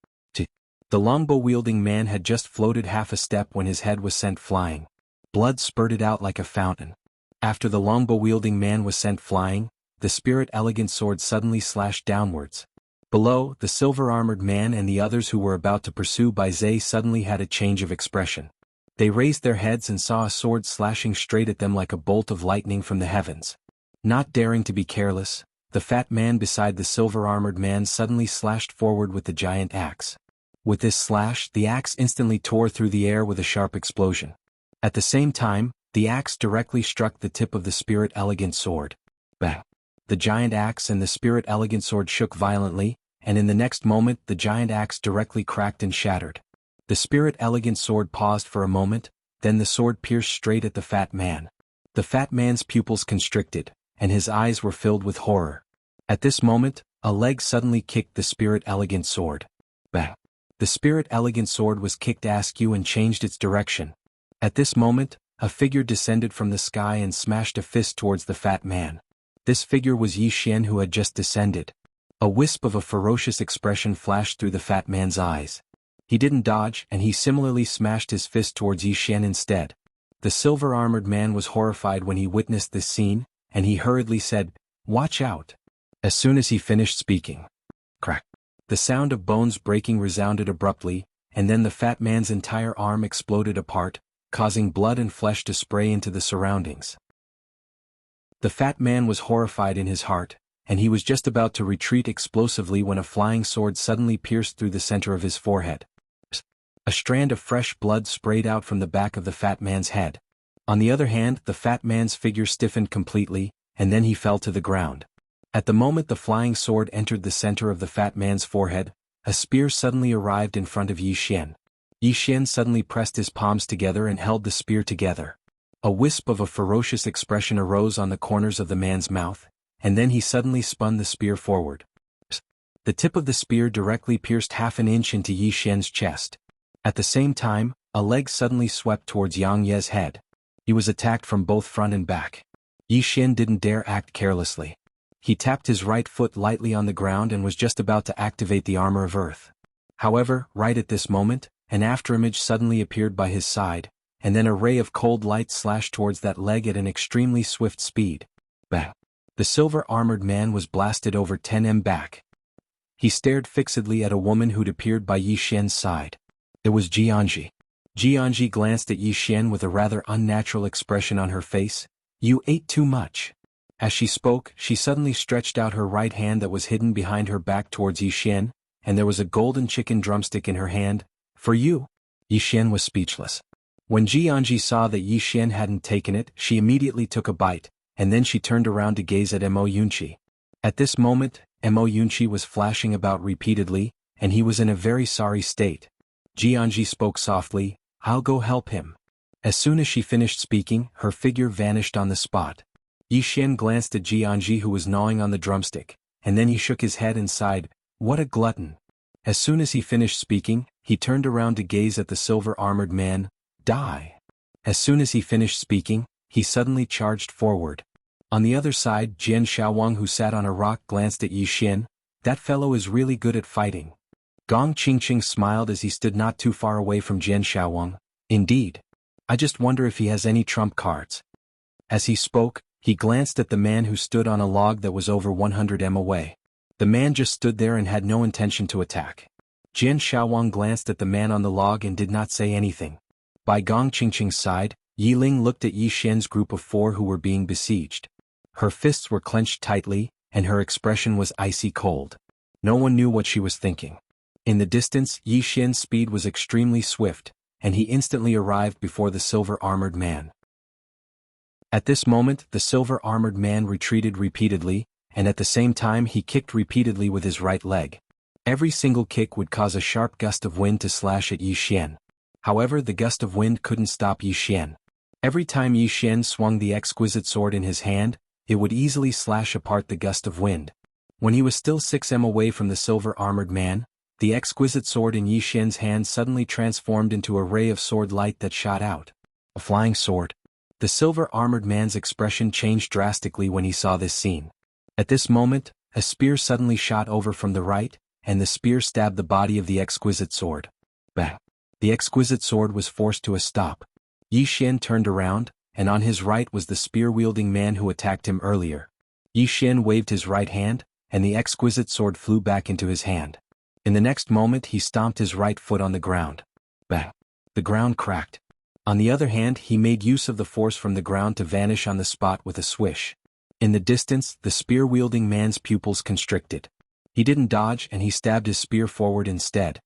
The longbow-wielding man had just floated half a step when his head was sent flying. Blood spurted out like a fountain. After the longbow-wielding man was sent flying, the spirit-elegant sword suddenly slashed downwards. Below, the silver-armored man and the others who were about to pursue Bai Zai suddenly had a change of expression. They raised their heads and saw a sword slashing straight at them like a bolt of lightning from the heavens. Not daring to be careless, the fat man beside the silver-armored man suddenly slashed forward with the giant axe. With this slash, the axe instantly tore through the air with a sharp explosion. At the same time, the axe directly struck the tip of the spirit-elegant sword. Bang! The giant axe and the spirit-elegant sword shook violently, and in the next moment the giant axe directly cracked and shattered. The spirit-elegant sword paused for a moment, then the sword pierced straight at the fat man. The fat man's pupils constricted, and his eyes were filled with horror. At this moment, a leg suddenly kicked the spirit-elegant sword. Bang! The spirit-elegant sword was kicked askew and changed its direction. At this moment, a figure descended from the sky and smashed a fist towards the fat man. This figure was Yi Xian, who had just descended. A wisp of a ferocious expression flashed through the fat man's eyes. He didn't dodge, and he similarly smashed his fist towards Yi Xian instead. The silver-armored man was horrified when he witnessed this scene, and he hurriedly said, "Watch out." As soon as he finished speaking, crack! The sound of bones breaking resounded abruptly, and then the fat man's entire arm exploded apart, causing blood and flesh to spray into the surroundings. The fat man was horrified in his heart, and he was just about to retreat explosively when a flying sword suddenly pierced through the center of his forehead. A strand of fresh blood sprayed out from the back of the fat man's head. On the other hand, the fat man's figure stiffened completely, and then he fell to the ground. At the moment the flying sword entered the center of the fat man's forehead, a spear suddenly arrived in front of Yi Xian. Yi Xian suddenly pressed his palms together and held the spear together. A wisp of a ferocious expression arose on the corners of the man's mouth, and then he suddenly spun the spear forward. The tip of the spear directly pierced half an inch into Yi Xian's chest. At the same time, a leg suddenly swept towards Yang Ye's head. He was attacked from both front and back. Yi Xian didn't dare act carelessly. He tapped his right foot lightly on the ground and was just about to activate the armor of earth. However, right at this moment, an afterimage suddenly appeared by his side, and then a ray of cold light slashed towards that leg at an extremely swift speed. Bang! The silver-armored man was blasted over 10 m back. He stared fixedly at a woman who'd appeared by Yi Xian's side. It was Jianji. Jianji glanced at Yi Xian with a rather unnatural expression on her face. "You ate too much." As she spoke, she suddenly stretched out her right hand that was hidden behind her back towards Yi Xian, and there was a golden chicken drumstick in her hand. "For you." Yi Xian was speechless. When Jianji saw that Yi Xian hadn't taken it, she immediately took a bite, and then she turned around to gaze at Mo Yunqi. At this moment, Mo Yunqi was flashing about repeatedly, and he was in a very sorry state. Jianji spoke softly, "I'll go help him." As soon as she finished speaking, her figure vanished on the spot. Yi Xian glanced at Jianji, who was gnawing on the drumstick, and then he shook his head and sighed, "What a glutton." As soon as he finished speaking, he turned around to gaze at the silver-armored man. "Die." As soon as he finished speaking, he suddenly charged forward. On the other side, Jian Xiaowang, who sat on a rock, glanced at Yi Xian. "That fellow is really good at fighting." Gong Qingqing smiled as he stood not too far away from Jian Xiaowang. "Indeed. I just wonder if he has any trump cards." As he spoke, he glanced at the man who stood on a log that was over 100 m away. The man just stood there and had no intention to attack. Jian Xiaowang glanced at the man on the log and did not say anything. By Gong Qingqing's side, Yi Ling looked at Yi Xian's group of 4 who were being besieged. Her fists were clenched tightly, and her expression was icy cold. No one knew what she was thinking. In the distance, Yi Xian's speed was extremely swift, and he instantly arrived before the silver-armored man. At this moment, the silver-armored man retreated repeatedly, and at the same time he kicked repeatedly with his right leg. Every single kick would cause a sharp gust of wind to slash at Yi Xian. However, the gust of wind couldn't stop Yi Xian. Every time Yi Xian swung the exquisite sword in his hand, it would easily slash apart the gust of wind. When he was still 6 m away from the silver-armored man, the exquisite sword in Yi Xian's hand suddenly transformed into a ray of sword light that shot out. A flying sword. The silver-armored man's expression changed drastically when he saw this scene. At this moment, a spear suddenly shot over from the right, and the spear stabbed the body of the exquisite sword. Bang! The exquisite sword was forced to a stop. Yi Xian turned around, and on his right was the spear-wielding man who attacked him earlier. Yi Xian waved his right hand, and the exquisite sword flew back into his hand. In the next moment he stomped his right foot on the ground. Bang! The ground cracked. On the other hand, he made use of the force from the ground to vanish on the spot with a swish. In the distance, the spear-wielding man's pupils constricted. He didn't dodge and he stabbed his spear forward instead.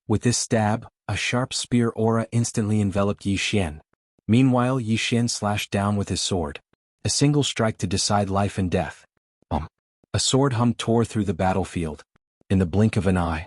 With this stab, a sharp spear aura instantly enveloped Yi Xian. Meanwhile, Yi Xian slashed down with his sword. A single strike to decide life and death. A sword hum tore through the battlefield. In the blink of an eye,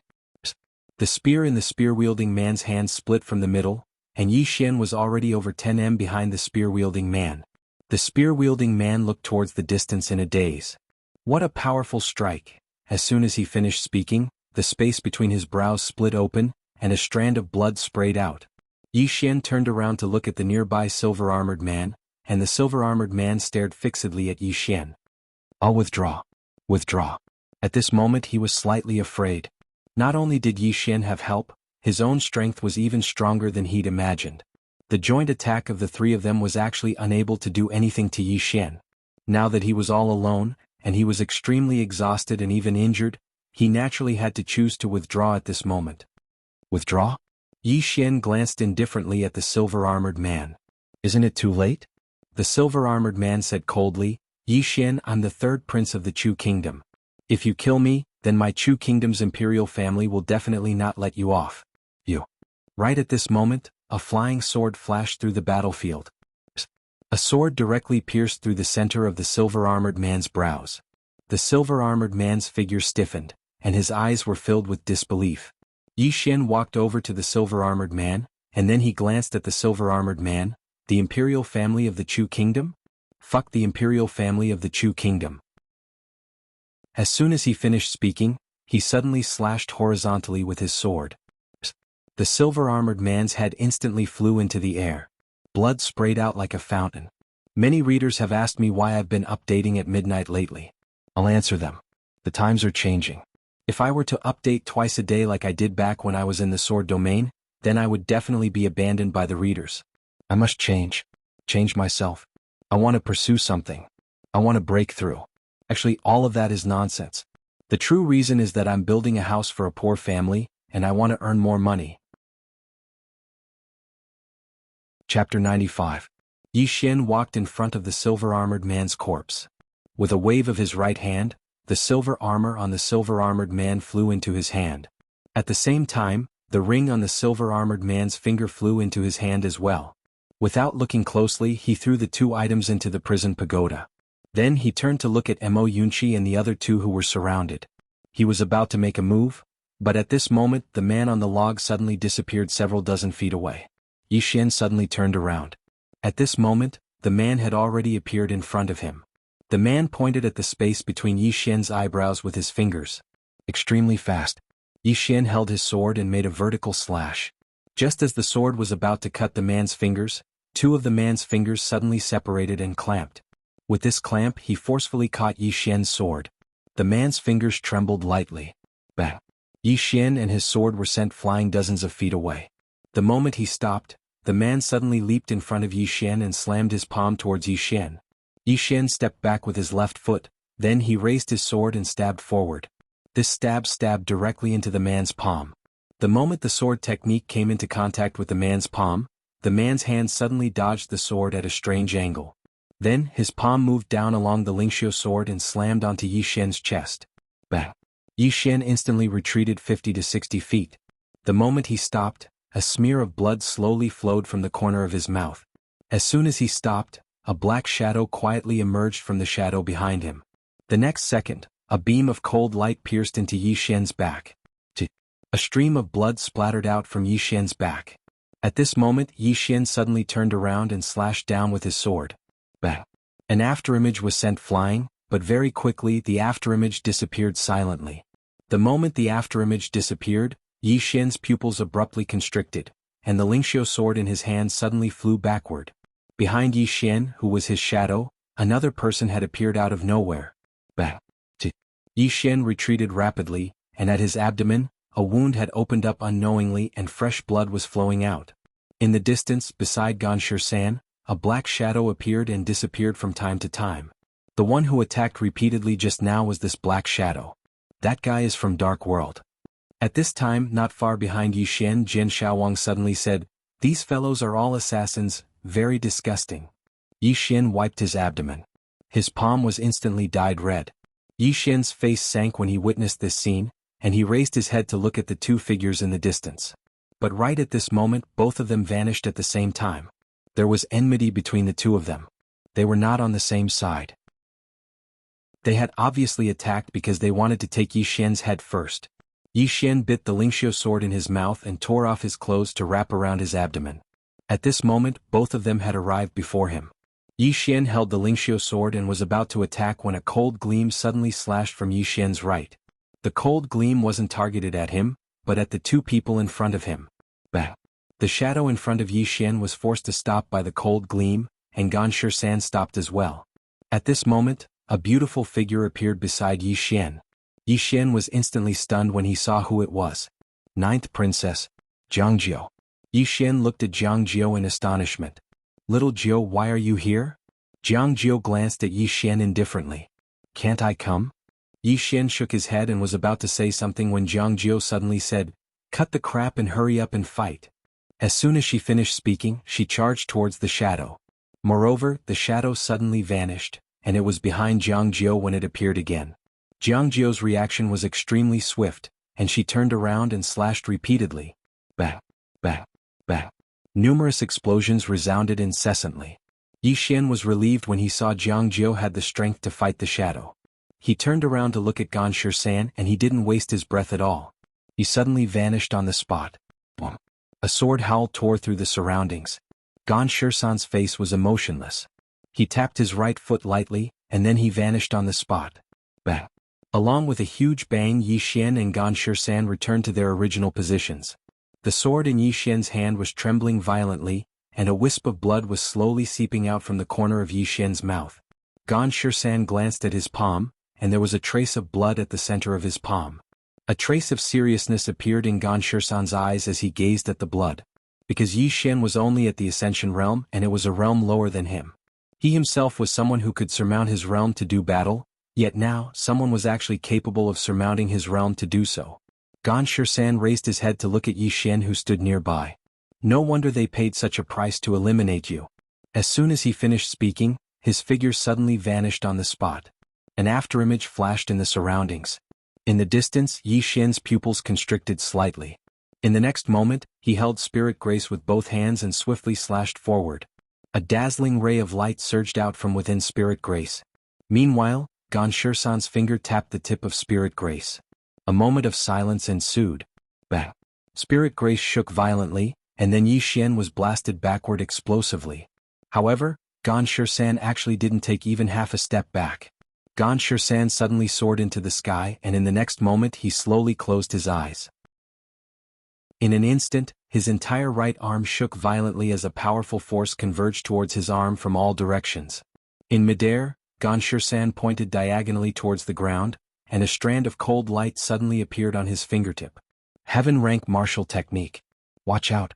the spear in the spear-wielding man's hand split from the middle, and Yi Xian was already over 10 m behind the spear-wielding man. The spear-wielding man looked towards the distance in a daze. What a powerful strike! As soon as he finished speaking, the space between his brows split open, and a strand of blood sprayed out. Yi Xian turned around to look at the nearby silver-armored man, and the silver-armored man stared fixedly at Yi Xian. "I'll withdraw. Withdraw." At this moment he was slightly afraid. Not only did Yi Xian have help, his own strength was even stronger than he'd imagined. The joint attack of the three of them was actually unable to do anything to Yi Xian. Now that he was all alone, and he was extremely exhausted and even injured, he naturally had to choose to withdraw at this moment. Withdraw? Yi Xian glanced indifferently at the silver-armored man. "Isn't it too late?" The silver-armored man said coldly, "Yi Xian, I'm the third prince of the Chu kingdom. If you kill me, then my Chu kingdom's imperial family will definitely not let you off. You." Right at this moment, a flying sword flashed through the battlefield. A sword directly pierced through the center of the silver-armored man's brows. The silver-armored man's figure stiffened, and his eyes were filled with disbelief. Yi Xian walked over to the silver-armored man, and then he glanced at the silver-armored man. The imperial family of the Chu kingdom? Fuck the imperial family of the Chu kingdom. As soon as he finished speaking, he suddenly slashed horizontally with his sword. The silver-armored man's head instantly flew into the air. Blood sprayed out like a fountain. Many readers have asked me why I've been updating at midnight lately. I'll answer them. The times are changing. If I were to update twice a day like I did back when I was in the sword domain, then I would definitely be abandoned by the readers. I must change. Change myself. I want to pursue something. I want to break through. Actually, all of that is nonsense. The true reason is that I'm building a house for a poor family, and I want to earn more money. Chapter 95. Yi Xian walked in front of the silver-armored man's corpse. With a wave of his right hand, the silver armor on the silver-armored man flew into his hand. At the same time, the ring on the silver-armored man's finger flew into his hand as well. Without looking closely, he threw the two items into the prison pagoda. Then he turned to look at Mo Yunqi and the other two who were surrounded. He was about to make a move, but at this moment the man on the log suddenly disappeared several dozen feet away. Yi Xian suddenly turned around. At this moment, the man had already appeared in front of him. The man pointed at the space between Yi Xian's eyebrows with his fingers. Extremely fast, Yi Xian held his sword and made a vertical slash. Just as the sword was about to cut the man's fingers, two of the man's fingers suddenly separated and clamped. With this clamp he forcefully caught Yi Xian's sword. The man's fingers trembled lightly. Bang! Yi Xian and his sword were sent flying dozens of feet away. The moment he stopped, the man suddenly leaped in front of Yi Xian and slammed his palm towards Yi Xian. Yi Xian stepped back with his left foot, then he raised his sword and stabbed forward. This stab stabbed directly into the man's palm. The moment the sword technique came into contact with the man's palm, the man's hand suddenly dodged the sword at a strange angle. Then, his palm moved down along the Lingxiu sword and slammed onto Yi Xian's chest. Bang! Yi Xian instantly retreated 50 to 60 feet. The moment he stopped, a smear of blood slowly flowed from the corner of his mouth. As soon as he stopped, a black shadow quietly emerged from the shadow behind him. The next second, a beam of cold light pierced into Yi Xian's back. A stream of blood splattered out from Yi Xian's back. At this moment Yi Xian suddenly turned around and slashed down with his sword. Bang! An afterimage was sent flying, but very quickly the afterimage disappeared silently. The moment the afterimage disappeared, Yi Xian's pupils abruptly constricted, and the Lingxiu sword in his hand suddenly flew backward. Behind Yi Xian, who was his shadow, another person had appeared out of nowhere. Bang! Yi Xian retreated rapidly, and at his abdomen, a wound had opened up unknowingly and fresh blood was flowing out. In the distance, beside Ganshi-san, a black shadow appeared and disappeared from time to time. The one who attacked repeatedly just now was this black shadow. That guy is from Dark World. At this time, not far behind Yi Xian, Jin Xiaowang suddenly said, "These fellows are all assassins, very disgusting." Yi Xian wiped his abdomen. His palm was instantly dyed red. Yi Xian's face sank when he witnessed this scene, and he raised his head to look at the two figures in the distance. But right at this moment both of them vanished at the same time. There was enmity between the two of them. They were not on the same side. They had obviously attacked because they wanted to take Yi Xian's head first. Yi Xian bit the Lingxiu sword in his mouth and tore off his clothes to wrap around his abdomen. At this moment both of them had arrived before him. Yi Xian held the Lingxiu sword and was about to attack when a cold gleam suddenly slashed from Yi Xian's right. The cold gleam wasn't targeted at him, but at the two people in front of him. Bang! The shadow in front of Yi Xian was forced to stop by the cold gleam, and Ganshi-san stopped as well. At this moment, a beautiful figure appeared beside Yi Xian. Yi Xian was instantly stunned when he saw who it was. Ninth Princess, Jiang Jiu. Yi Xian looked at Jiang Jiu in astonishment. "Little Jiu, why are you here?" Jiang Jiu glanced at Yi Xian indifferently. "Can't I come?" Yi Xian shook his head and was about to say something when Jiang Jiu suddenly said, "Cut the crap and hurry up and fight." As soon as she finished speaking, she charged towards the shadow. Moreover, the shadow suddenly vanished, and it was behind Jiang Jiu when it appeared again. Jiang Jiu's reaction was extremely swift, and she turned around and slashed repeatedly. Bang! Bang! Bang! Numerous explosions resounded incessantly. Yi Xian was relieved when he saw Jiang Jiu had the strength to fight the shadow. He turned around to look at Ganshi-san and he didn't waste his breath at all. He suddenly vanished on the spot. Boom! A sword howl tore through the surroundings. Ganshi-san's face was emotionless. He tapped his right foot lightly, and then he vanished on the spot. Bang! Along with a huge bang, Yi Xian and Ganshi-san returned to their original positions. The sword in Yi Xian's hand was trembling violently, and a wisp of blood was slowly seeping out from the corner of Yi Xian's mouth. Ganshi-san glanced at his palm, and there was a trace of blood at the center of his palm. A trace of seriousness appeared in Ganshi-san's eyes as he gazed at the blood. Because Yi Xian was only at the Ascension realm and it was a realm lower than him. He himself was someone who could surmount his realm to do battle, yet now someone was actually capable of surmounting his realm to do so. Ganshi-san raised his head to look at Yi Xian who stood nearby. "No wonder they paid such a price to eliminate you." As soon as he finished speaking, his figure suddenly vanished on the spot. An afterimage flashed in the surroundings. In the distance, Yi Xian's pupils constricted slightly. In the next moment, he held Spirit Grace with both hands and swiftly slashed forward. A dazzling ray of light surged out from within Spirit Grace. Meanwhile, Ganshi-san's finger tapped the tip of Spirit Grace. A moment of silence ensued. Bang! Spirit Grace shook violently, and then Yi Xian was blasted backward explosively. However, Ganshi-san actually didn't take even half a step back. Ganshi-san suddenly soared into the sky and in the next moment he slowly closed his eyes. In an instant, his entire right arm shook violently as a powerful force converged towards his arm from all directions. In midair, Ganshi-san pointed diagonally towards the ground, and a strand of cold light suddenly appeared on his fingertip. Heaven rank martial technique. Watch out.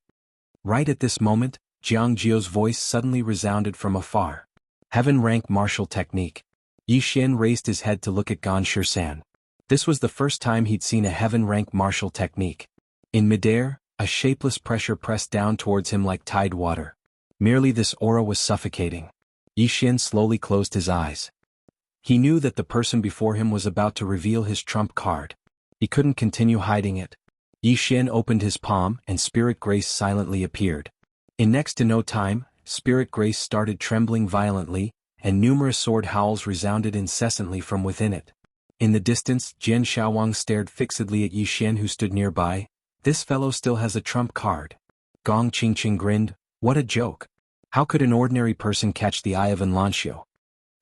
Right at this moment, Jiang Jiu's voice suddenly resounded from afar. Heaven rank martial technique. Yi Xian raised his head to look at Ganshi-san. This was the first time he'd seen a heaven rank martial technique. In midair, a shapeless pressure pressed down towards him like tide water. Merely this aura was suffocating. Yi Xian slowly closed his eyes. He knew that the person before him was about to reveal his trump card. He couldn't continue hiding it. Yi Xian opened his palm and Spirit Grace silently appeared. In next to no time, Spirit Grace started trembling violently, and numerous sword howls resounded incessantly from within it. In the distance, Jian Xiaowang stared fixedly at Yi Xian who stood nearby. This fellow still has a trump card. Gong Qingqing grinned, what a joke. How could an ordinary person catch the eye of an Lanxiu?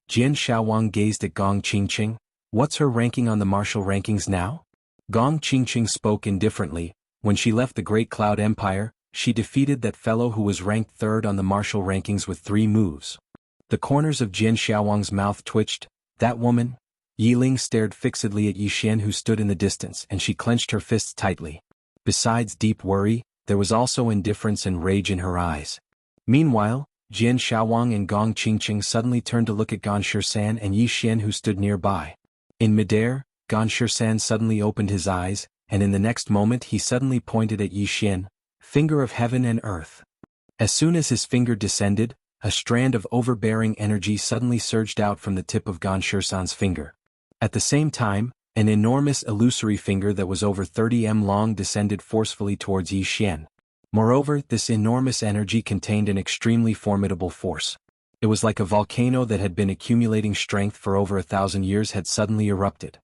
Jian Xiaowang gazed at Gong Qingqing. What's her ranking on the martial rankings now? Gong Qingqing spoke indifferently. When she left the Great Cloud Empire, she defeated that fellow who was ranked third on the martial rankings with 3 moves. The corners of Jian Xiaowang's mouth twitched. That woman? Yi Ling stared fixedly at Yi Xian who stood in the distance, and she clenched her fists tightly. Besides deep worry, there was also indifference and rage in her eyes. Meanwhile, Jian Xiaowang and Gong Qingqing suddenly turned to look at Gan Shisan and Yi Xian who stood nearby. In midair, Gan Shisan suddenly opened his eyes, and in the next moment he suddenly pointed at Yi Xian, finger of heaven and earth. As soon as his finger descended, a strand of overbearing energy suddenly surged out from the tip of Gan Shisan's finger. At the same time, an enormous illusory finger that was over 30 m long descended forcefully towards Yi Xian. Moreover, this enormous energy contained an extremely formidable force. It was like a volcano that had been accumulating strength for over 1,000 years had suddenly erupted.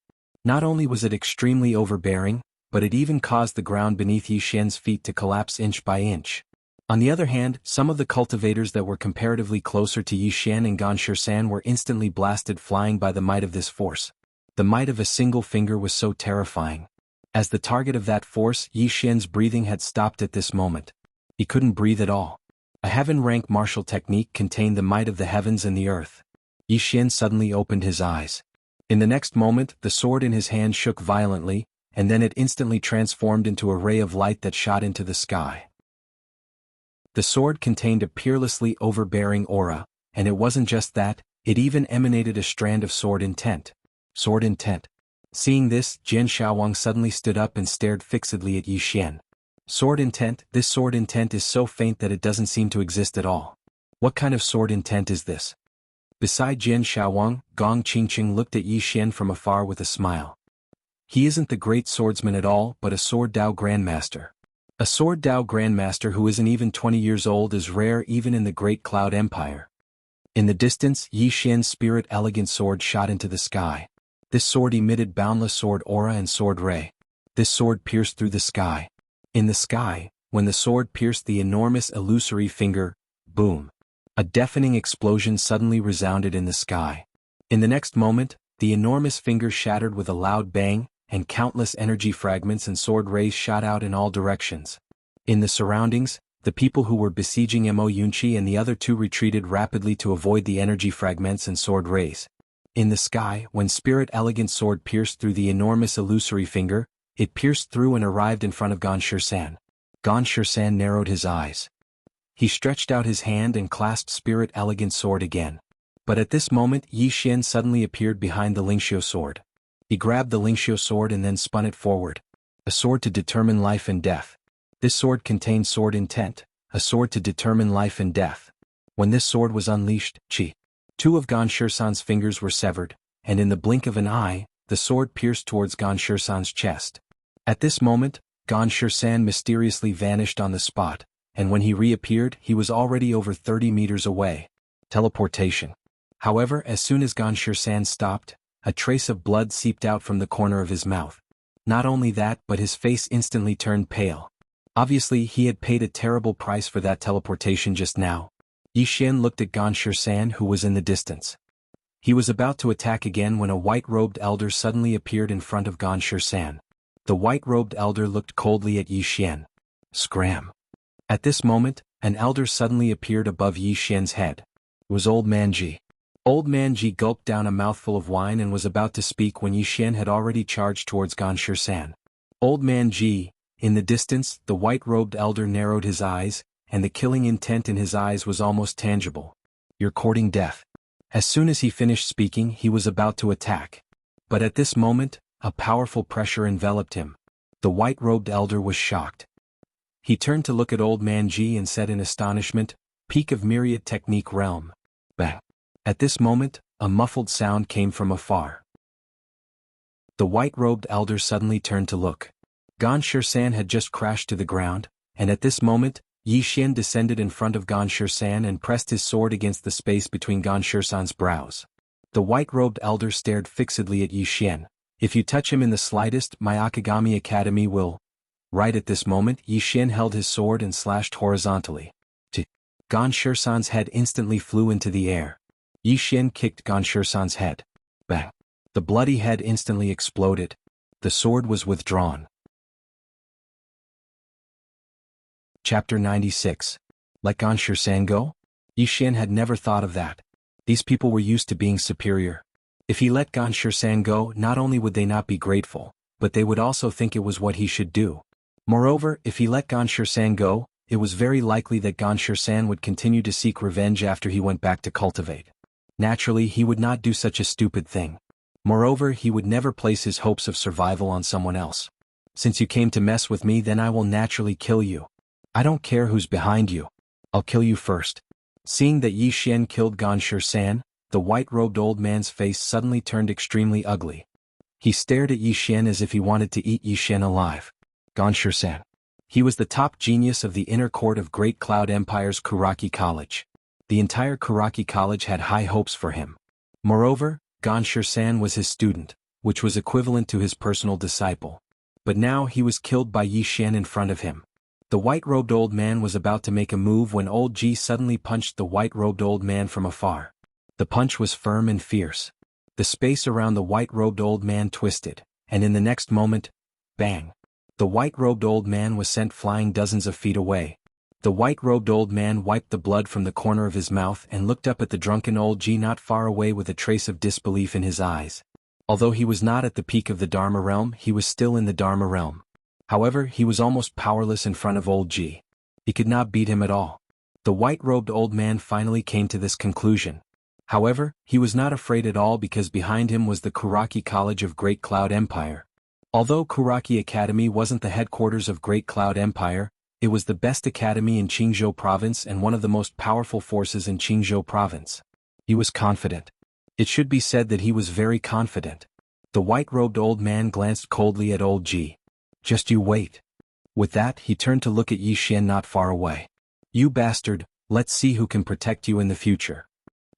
Not only was it extremely overbearing, but it even caused the ground beneath Yi Xian's feet to collapse inch by inch. On the other hand, some of the cultivators that were comparatively closer to Yi Xian and Gan Shisan were instantly blasted flying by the might of this force. The might of a single finger was so terrifying. As the target of that force, Yi Xian's breathing had stopped at this moment. He couldn't breathe at all. A heaven-rank martial technique contained the might of the heavens and the earth. Yi Xian suddenly opened his eyes. In the next moment, the sword in his hand shook violently, and then it instantly transformed into a ray of light that shot into the sky. The sword contained a peerlessly overbearing aura, and it wasn't just that, it even emanated a strand of sword intent. Sword intent. Seeing this, Jian Xiaowang suddenly stood up and stared fixedly at Yi Xian. Sword intent, this sword intent is so faint that it doesn't seem to exist at all. What kind of sword intent is this? Beside Jian Xiaowang, Gong Qingqing looked at Yi Xian from afar with a smile. He isn't the great swordsman at all, but a sword Dao Grandmaster. A sword Dao Grandmaster who isn't even 20 years old is rare even in the Great Cloud Empire. In the distance, Yi Xian's spirit elegant sword shot into the sky. This sword emitted boundless sword aura and sword ray. This sword pierced through the sky. In the sky, when the sword pierced the enormous illusory finger, boom. A deafening explosion suddenly resounded in the sky. In the next moment, the enormous finger shattered with a loud bang, and countless energy fragments and sword rays shot out in all directions. In the surroundings, the people who were besieging Mo Yunqi and the other 2 retreated rapidly to avoid the energy fragments and sword rays. In the sky, when Spirit Elegant Sword pierced through the enormous illusory finger, it pierced through and arrived in front of Gan Shisan. Gan Shisan narrowed his eyes. He stretched out his hand and clasped Spirit Elegant Sword again. But at this moment Yi Xian suddenly appeared behind the Lingxiu sword. He grabbed the Lingxiu sword and then spun it forward. A sword to determine life and death. This sword contained sword intent, a sword to determine life and death. When this sword was unleashed, 2 of Gan Shisan's fingers were severed, and in the blink of an eye, the sword pierced towards Gan Shisan's chest. At this moment, Gan Shisan mysteriously vanished on the spot, and when he reappeared, he was already over 30 meters away. Teleportation. However, as soon as Gan Shisan stopped, a trace of blood seeped out from the corner of his mouth. Not only that, but his face instantly turned pale. Obviously, he had paid a terrible price for that teleportation just now. Yi Xian looked at Gan Shisan who was in the distance. He was about to attack again when a white-robed elder suddenly appeared in front of Gan Shisan. The white-robed elder looked coldly at Yi Xian. Scram. At this moment, an elder suddenly appeared above Yi Xian's head. It was Old Man Ji. Old Man Ji gulped down a mouthful of wine and was about to speak when Yi Xian had already charged towards Gan Shisan. Old Man Ji. In the distance, the white-robed elder narrowed his eyes, and the killing intent in his eyes was almost tangible. You're courting death. As soon as he finished speaking, he was about to attack. But at this moment, a powerful pressure enveloped him. The white-robed elder was shocked. He turned to look at Old Man Ji and said in astonishment, Peak of Myriad Technique Realm. Bang. At this moment, a muffled sound came from afar. The white-robed elder suddenly turned to look. Gan Shirsan had just crashed to the ground, and at this moment, Yi Xian descended in front of Gan Shirsan and pressed his sword against the space between Gan Shirsan's brows. The white-robed elder stared fixedly at Yi Xian. If you touch him in the slightest, my Akagami Academy will... Right at this moment, Yi Xian held his sword and slashed horizontally. Gan Shirsan's head instantly flew into the air. Yi Xian kicked Gan Shirsan's head. Bang! The bloody head instantly exploded. The sword was withdrawn. Chapter 96. Let Gan Shirsan go? Yi Xian had never thought of that. These people were used to being superior. If he let Gan Shirsan go, not only would they not be grateful, but they would also think it was what he should do. Moreover, if he let Gan Shirsan go, it was very likely that Gan Shirsan would continue to seek revenge after he went back to cultivate. Naturally, he would not do such a stupid thing. Moreover, he would never place his hopes of survival on someone else. Since you came to mess with me, then I will naturally kill you. I don't care who's behind you. I'll kill you first. Seeing that Yi Xian killed Gan Shirsan, the white-robed old man's face suddenly turned extremely ugly. He stared at Yi Xian as if he wanted to eat Yi Xian alive. Gan Shirsan. He was the top genius of the inner court of Great Cloud Empire's Kuraki College. The entire Kuraki College had high hopes for him. Moreover, Gan Shirsan was his student, which was equivalent to his personal disciple. But now he was killed by Yi Xian in front of him. The white-robed old man was about to make a move when old Ji suddenly punched the white-robed old man from afar. The punch was firm and fierce. The space around the white-robed old man twisted, and in the next moment, bang! The white-robed old man was sent flying dozens of feet away. The white-robed old man wiped the blood from the corner of his mouth and looked up at the drunken old Ji not far away with a trace of disbelief in his eyes. Although he was not at the peak of the Dharma realm, he was still in the Dharma realm. However, he was almost powerless in front of old Ji. He could not beat him at all. The white-robed old man finally came to this conclusion. However, he was not afraid at all because behind him was the Kuraki College of Great Cloud Empire. Although Kuraki Academy wasn't the headquarters of Great Cloud Empire, it was the best academy in Qingzhou Province and one of the most powerful forces in Qingzhou Province. He was confident. It should be said that he was very confident. The white-robed old man glanced coldly at old Ji. Just you wait. With that, he turned to look at Yi Xian not far away. You bastard, let's see who can protect you in the future.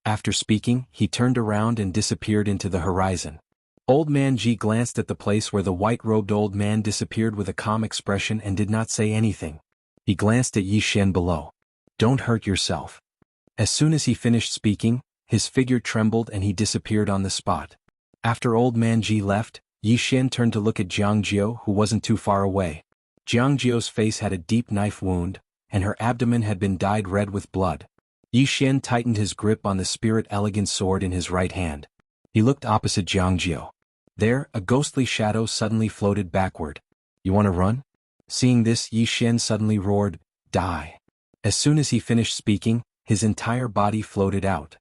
After speaking, he turned around and disappeared into the horizon. Old man Ji glanced at the place where the white-robed old man disappeared with a calm expression and did not say anything. He glanced at Yi Xian below. Don't hurt yourself. As soon as he finished speaking, his figure trembled and he disappeared on the spot. After old man Ji left, Yi Xian turned to look at Jiang Jiao, who wasn't too far away. Jiang Jiao's face had a deep knife wound, and her abdomen had been dyed red with blood. Yi Xian tightened his grip on the spirit elegant sword in his right hand. He looked opposite Jiang Jiao. There, a ghostly shadow suddenly floated backward. You want to run? Seeing this, Yi Xian suddenly roared, Die. As soon as he finished speaking, his entire body floated out.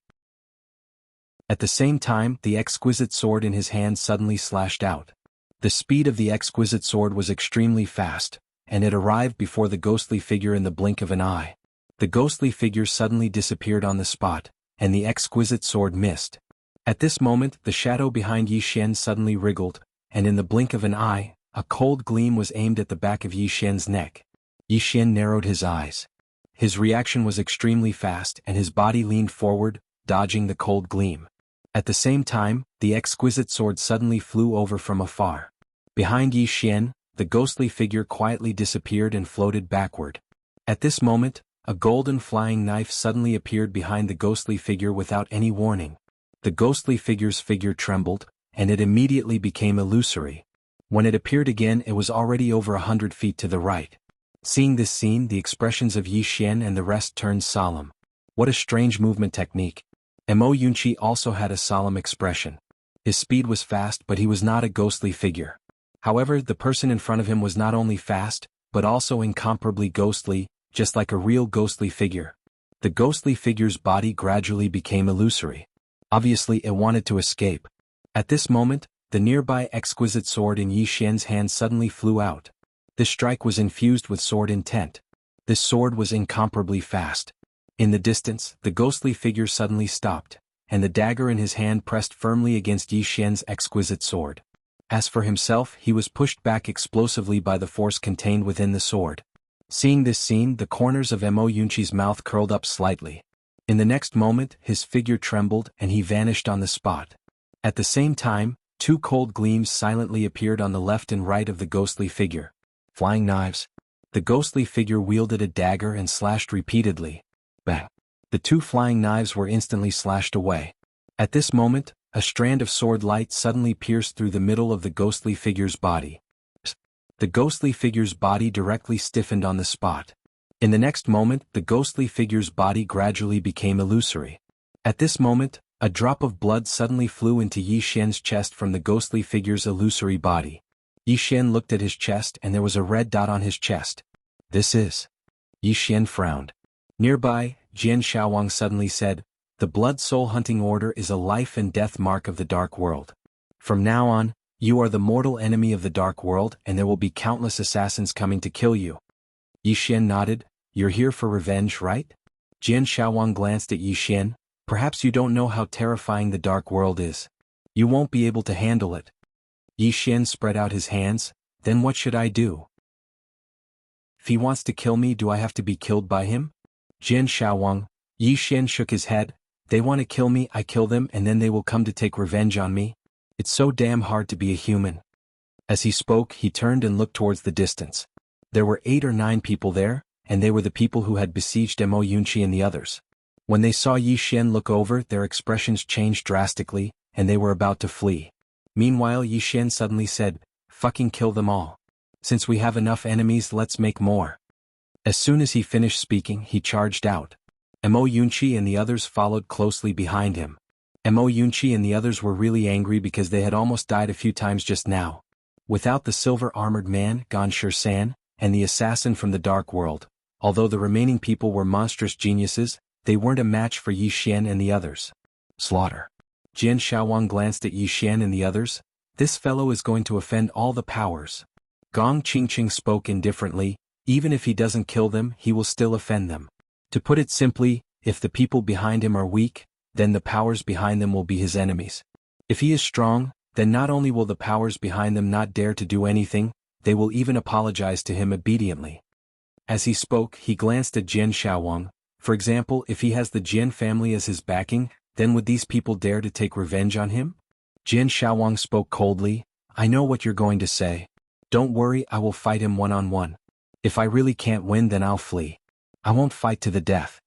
At the same time, the exquisite sword in his hand suddenly slashed out. The speed of the exquisite sword was extremely fast, and it arrived before the ghostly figure in the blink of an eye. The ghostly figure suddenly disappeared on the spot, and the exquisite sword missed. At this moment, the shadow behind Yi Xian suddenly wriggled, and in the blink of an eye, a cold gleam was aimed at the back of Yi Xian's neck. Yi Xian narrowed his eyes. His reaction was extremely fast and his body leaned forward, dodging the cold gleam. At the same time, the exquisite sword suddenly flew over from afar. Behind Yi Xian, the ghostly figure quietly disappeared and floated backward. At this moment, a golden flying knife suddenly appeared behind the ghostly figure without any warning. The ghostly figure's figure trembled, and it immediately became illusory. When it appeared again, it was already over 100 feet to the right. Seeing this scene, the expressions of Yi Xian and the rest turned solemn. What a strange movement technique. Mo Yunqi also had a solemn expression. His speed was fast, but he was not a ghostly figure. However, the person in front of him was not only fast, but also incomparably ghostly, just like a real ghostly figure. The ghostly figure's body gradually became illusory. Obviously, it wanted to escape. At this moment, the nearby exquisite sword in Yi Xian's hand suddenly flew out. This strike was infused with sword intent. This sword was incomparably fast. In the distance, the ghostly figure suddenly stopped, and the dagger in his hand pressed firmly against Yi Xian's exquisite sword. As for himself, he was pushed back explosively by the force contained within the sword. Seeing this scene, the corners of Mo Yunqi's mouth curled up slightly. In the next moment, his figure trembled and he vanished on the spot. At the same time, two cold gleams silently appeared on the left and right of the ghostly figure. Flying knives. The ghostly figure wielded a dagger and slashed repeatedly. Bang! The two flying knives were instantly slashed away. At this moment, a strand of sword light suddenly pierced through the middle of the ghostly figure's body. The ghostly figure's body directly stiffened on the spot. In the next moment, the ghostly figure's body gradually became illusory. At this moment, a drop of blood suddenly flew into Yi Xian's chest from the ghostly figure's illusory body. Yi Xian looked at his chest and there was a red dot on his chest. This is... Yi Xian frowned. Nearby, Jian Shaowang suddenly said, "The Blood Soul Hunting Order is a life and death mark of the Dark World. From now on, you are the mortal enemy of the Dark World and there will be countless assassins coming to kill you." Yi Xian nodded. "You're here for revenge, right?" Jian Shaowang glanced at Yi Xian. "Perhaps you don't know how terrifying the Dark World is. You won't be able to handle it." Yi Xian spread out his hands. "Then what should I do? If he wants to kill me, do I have to be killed by him?" Jian Shaowang. Yi Xian shook his head. "They want to kill me, I kill them, and then they will come to take revenge on me. It's so damn hard to be a human." As he spoke, he turned and looked towards the distance. There were 8 or 9 people there, and they were the people who had besieged Mo Yunqi and the others. When they saw Yi Xian look over, their expressions changed drastically, and they were about to flee. Meanwhile, Yi Xian suddenly said, "Fucking kill them all. Since we have enough enemies, let's make more." As soon as he finished speaking, he charged out. Mo Yunqi and the others followed closely behind him. Mo Yunqi and the others were really angry because they had almost died a few times just now. Without the silver-armored man, Gan San, and the assassin from the Dark World, although the remaining people were monstrous geniuses, they weren't a match for Yi Xian and the others. Slaughter. Jian Shaowang glanced at Yi Xian and the others. "This fellow is going to offend all the powers." Gong Qingqing spoke indifferently. "Even if he doesn't kill them, he will still offend them. To put it simply, if the people behind him are weak, then the powers behind them will be his enemies. If he is strong, then not only will the powers behind them not dare to do anything, they will even apologize to him obediently." As he spoke, he glanced at Jian Shaowang. For example, if he has the Jian family as his backing, then would these people dare to take revenge on him? Jian Shaowang spoke coldly. "I know what you're going to say. Don't worry, I will fight him one-on-one. If I really can't win, then I'll flee. I won't fight to the death."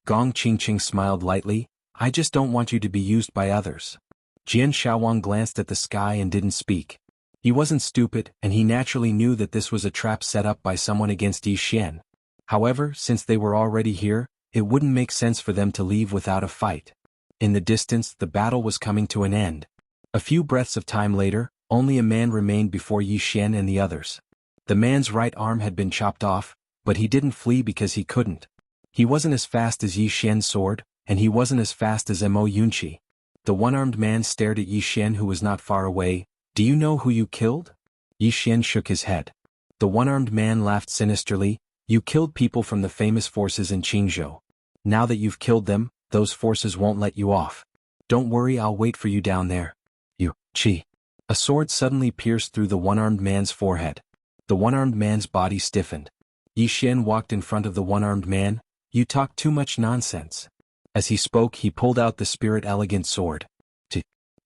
Gong Qingqing smiled lightly. "I just don't want you to be used by others." Jian Shaowang glanced at the sky and didn't speak. He wasn't stupid, and he naturally knew that this was a trap set up by someone against Yi Xian. However, since they were already here, it wouldn't make sense for them to leave without a fight. In the distance, the battle was coming to an end. A few breaths of time later, only a man remained before Yi Xian and the others. The man's right arm had been chopped off, but he didn't flee because he couldn't. He wasn't as fast as Yi Xian's sword, and he wasn't as fast as Mo Yunqi. The one-armed man stared at Yi Xian, who was not far away. "Do you know who you killed?" Yi Xian shook his head. The one-armed man laughed sinisterly. "You killed people from the famous forces in Qingzhou. Now that you've killed them, those forces won't let you off. Don't worry, I'll wait for you down there. You, Qi." A sword suddenly pierced through the one-armed man's forehead. The one-armed man's body stiffened. Yi Xian walked in front of the one-armed man. "You talk too much nonsense." As he spoke, he pulled out the spirit elegant sword.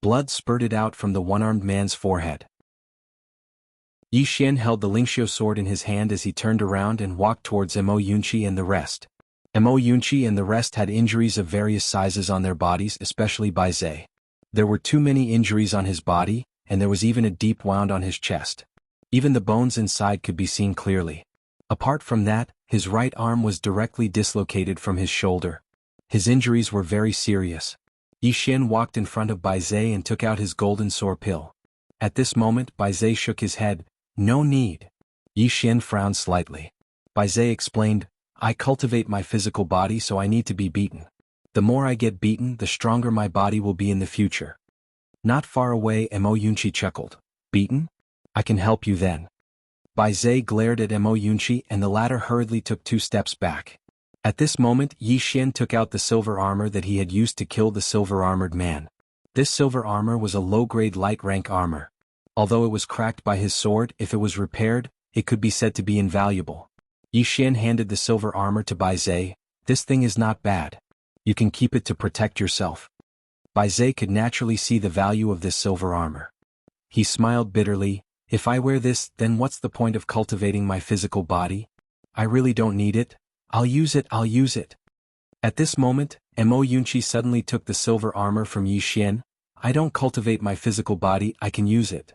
Blood spurted out from the one-armed man's forehead. Yi Xian held the Lingxiu sword in his hand as he turned around and walked towards Mo Yunqi and the rest. Mo Yunqi and the rest had injuries of various sizes on their bodies, especially Bai Zai. There were too many injuries on his body, and there was even a deep wound on his chest. Even the bones inside could be seen clearly. Apart from that, his right arm was directly dislocated from his shoulder. His injuries were very serious. Yi Xian walked in front of Bai Zai and took out his golden sword pill. At this moment, Bai Zai shook his head. "No need." Yi Xian frowned slightly. Bai Zai explained, "I cultivate my physical body, so I need to be beaten. The more I get beaten, the stronger my body will be in the future." Not far away, Mo Yunqi chuckled. "Beaten? I can help you then." Bai Zai glared at Mo Yunqi and the latter hurriedly took 2 steps back. At this moment, Yi Xian took out the silver armor that he had used to kill the silver-armored man. This silver armor was a low-grade light-rank armor. Although it was cracked by his sword, if it was repaired, it could be said to be invaluable. Yi Xian handed the silver armor to Bai Zhe. This thing is not bad. You can keep it to protect yourself. Bai Zhe could naturally see the value of this silver armor. He smiled bitterly. If I wear this, then what's the point of cultivating my physical body? I really don't need it. I'll use it. At this moment, Mo Yunqi suddenly took the silver armor from Yi Xian. I don't cultivate my physical body, I can use it.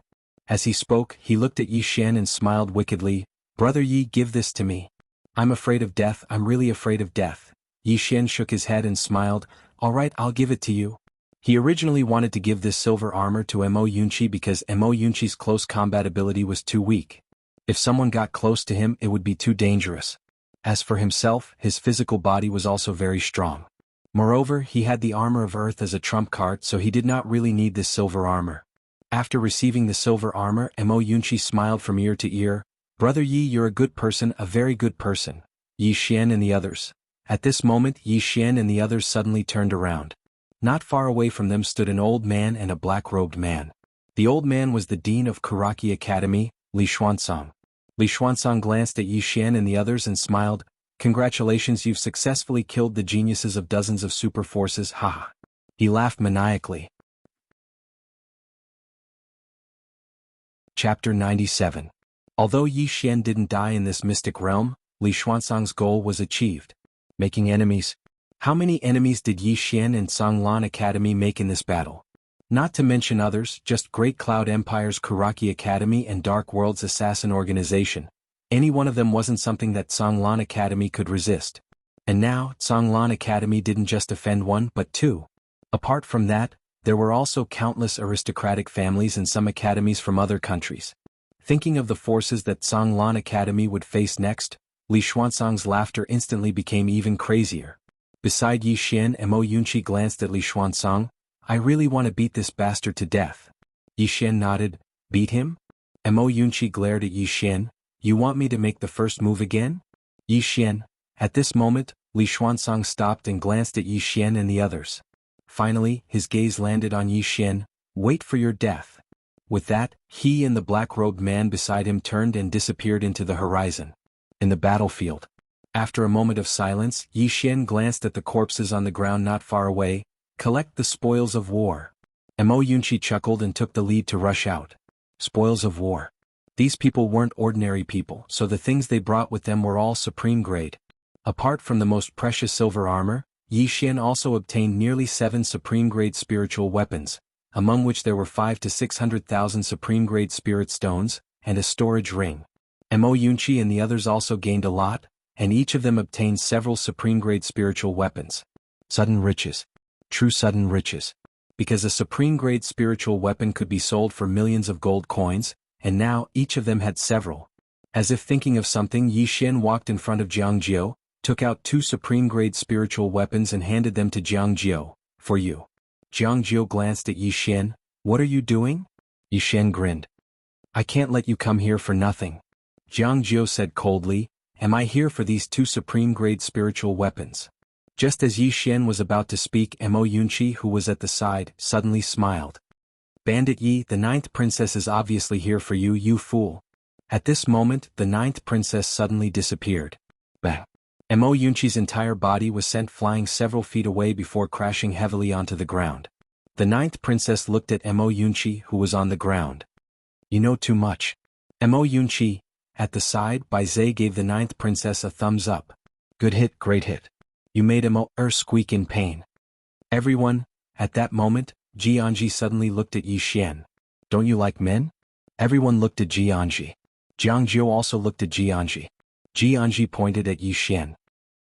As he spoke, he looked at Yi Xian and smiled wickedly. Brother Yi, give this to me. I'm afraid of death, I'm really afraid of death. Yi Xian shook his head and smiled. Alright, I'll give it to you. He originally wanted to give this silver armor to Mo Yunqi because Mo Yunqi's close combat ability was too weak. If someone got close to him, it would be too dangerous. As for himself, his physical body was also very strong. Moreover, he had the armor of earth as a trump card, so he did not really need this silver armor. After receiving the silver armor, Mo Yunqi smiled from ear to ear. Brother Yi, you're a good person, a very good person. Yi Xian and the others. At this moment, Yi Xian and the others suddenly turned around. Not far away from them stood an old man and a black-robed man. The old man was the dean of Karaki Academy, Li Xuanzang. Li Xuanzang glanced at Yi Xian and the others and smiled. Congratulations, you've successfully killed the geniuses of dozens of super forces, haha. He laughed maniacally. Chapter 97. Although Yi Xian didn't die in this mystic realm, Li Xuanzang's goal was achieved. Making enemies. How many enemies did Yi Xian and Songlan Academy make in this battle? Not to mention others, just Great Cloud Empire's Karaki Academy and Dark World's Assassin Organization. Any one of them wasn't something that Songlan Academy could resist. And now, Songlan Academy didn't just offend one but two. Apart from that, there were also countless aristocratic families and some academies from other countries. Thinking of the forces that Songlan Academy would face next, Li Xuanzang's laughter instantly became even crazier. Beside Yi Xian, Mo Yunqi glanced at Li Xuanzang. I really want to beat this bastard to death. Yi Xian nodded. Beat him? Mo Yunqi glared at Yi Xian. You want me to make the first move again? Yi Xian. At this moment, Li Xuanzang stopped and glanced at Yi Xian and the others. Finally, his gaze landed on Yi Xian. Wait for your death. With that, he and the black-robed man beside him turned and disappeared into the horizon. In the battlefield. After a moment of silence, Yi Xian glanced at the corpses on the ground not far away. Collect the spoils of war. Mo Yunqi chuckled and took the lead to rush out. Spoils of war. These people weren't ordinary people, so the things they brought with them were all supreme grade. Apart from the most precious silver armor, Yi Xian also obtained nearly 7 supreme grade spiritual weapons, among which there were 5 to 600,000 supreme grade spirit stones, and a storage ring. Mo Yunqi and the others also gained a lot, and each of them obtained several supreme grade spiritual weapons. Sudden riches. True sudden riches. Because a supreme grade spiritual weapon could be sold for millions of gold coins, and now each of them had several. As if thinking of something, Yi Xian walked in front of Jiang Jiu, took out 2 supreme grade spiritual weapons and handed them to Jiang Jiu. For you. Jiang Jiu glanced at Yi Xian. What are you doing? Yi Xian grinned. I can't let you come here for nothing. Jiang Jiu said coldly. Am I here for these 2 supreme grade spiritual weapons? Just as Yi Xian was about to speak, Mo Yunqi, who was at the side, suddenly smiled. Bandit Yi, the 9th princess is obviously here for you, you fool. At this moment, the 9th princess suddenly disappeared. Bang. Mo Yunqi's entire body was sent flying several feet away before crashing heavily onto the ground. The 9th princess looked at Mo Yunqi, who was on the ground. You know too much. Mo Yunqi. At the side, Bai Zhe gave the 9th princess a thumbs up. Good hit, great hit. You made Mo squeak in pain. Everyone. At that moment, Jianji suddenly looked at Yi Xian. Don't you like men? Everyone looked at Jianji. Jiang Jiu also looked at Jianji. Jianji pointed at Yi Xian.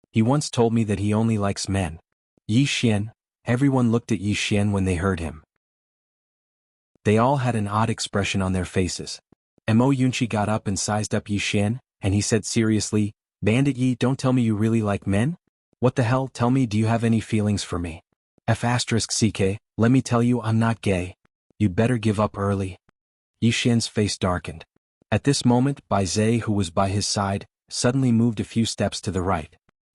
He once told me that he only likes men. Yi Xian. Everyone looked at Yi Xian when they heard him. They all had an odd expression on their faces. Mo Yunqi got up and sized up Yi Xian, and he said seriously, Bandit Yi, don't tell me you really like men? What the hell, tell me, do you have any feelings for me? *CK, let me tell you I'm not gay. You'd better give up early. Yi Xian's face darkened. At this moment, Bai Zhe, who was by his side, suddenly moved a few steps to the right.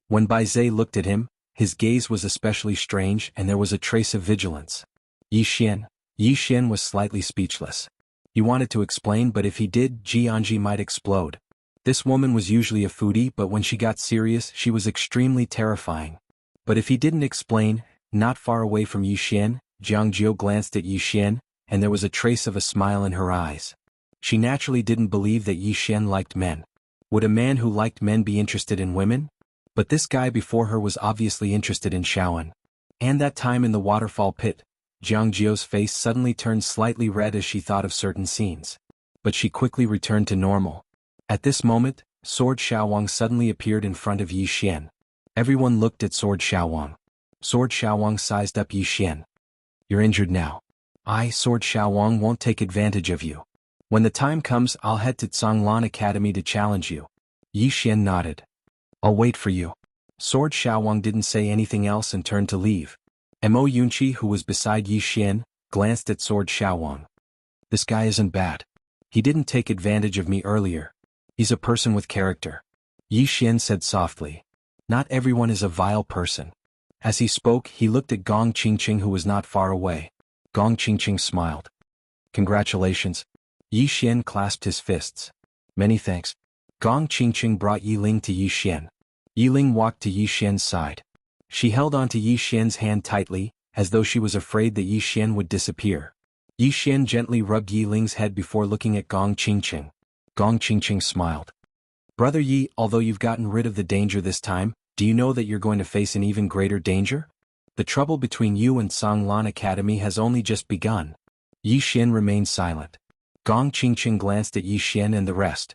When Bai Zhe looked at him, his gaze was especially strange and there was a trace of vigilance. Yi Xian was slightly speechless. He wanted to explain, but if he did, Jianji might explode. This woman was usually a foodie, but when she got serious, she was extremely terrifying. But if he didn't explain, not far away from Yixian, Jiang Jiu glanced at Yixian, and there was a trace of a smile in her eyes. She naturally didn't believe that Yixian liked men. Would a man who liked men be interested in women? But this guy before her was obviously interested in Shaoan. And that time in the waterfall pit, Jiang Jiu's face suddenly turned slightly red as she thought of certain scenes. But she quickly returned to normal. At this moment, Sword Xiaowang suddenly appeared in front of Yixian. Everyone looked at Sword Xiaowang. Sword Xiaowang sized up Yixian. You're injured now. I, Sword Xiaowang, won't take advantage of you. When the time comes, I'll head to Canglan Academy to challenge you. Yixian nodded. I'll wait for you. Sword Xiaowang didn't say anything else and turned to leave. Mo Yunqi, who was beside Yixian, glanced at Sword Xiaowang. This guy isn't bad. He didn't take advantage of me earlier. He's a person with character. Yixian said softly. Not everyone is a vile person. As he spoke, he looked at Gong Qingqing, who was not far away. Gong Qingqing smiled. Congratulations. Yixian clasped his fists. Many thanks. Gong Qingqing brought Yiling to Yixian. Yiling walked to Yixian's side. She held onto Yixian's hand tightly, as though she was afraid that Yixian would disappear. Yixian gently rubbed Yiling's head before looking at Gong Qingqing. Gong Qingqing smiled. Brother Yi, although you've gotten rid of the danger this time, do you know that you're going to face an even greater danger? The trouble between you and Canglan Academy has only just begun. Yixian remained silent. Gong Qingqing glanced at Yixian and the rest.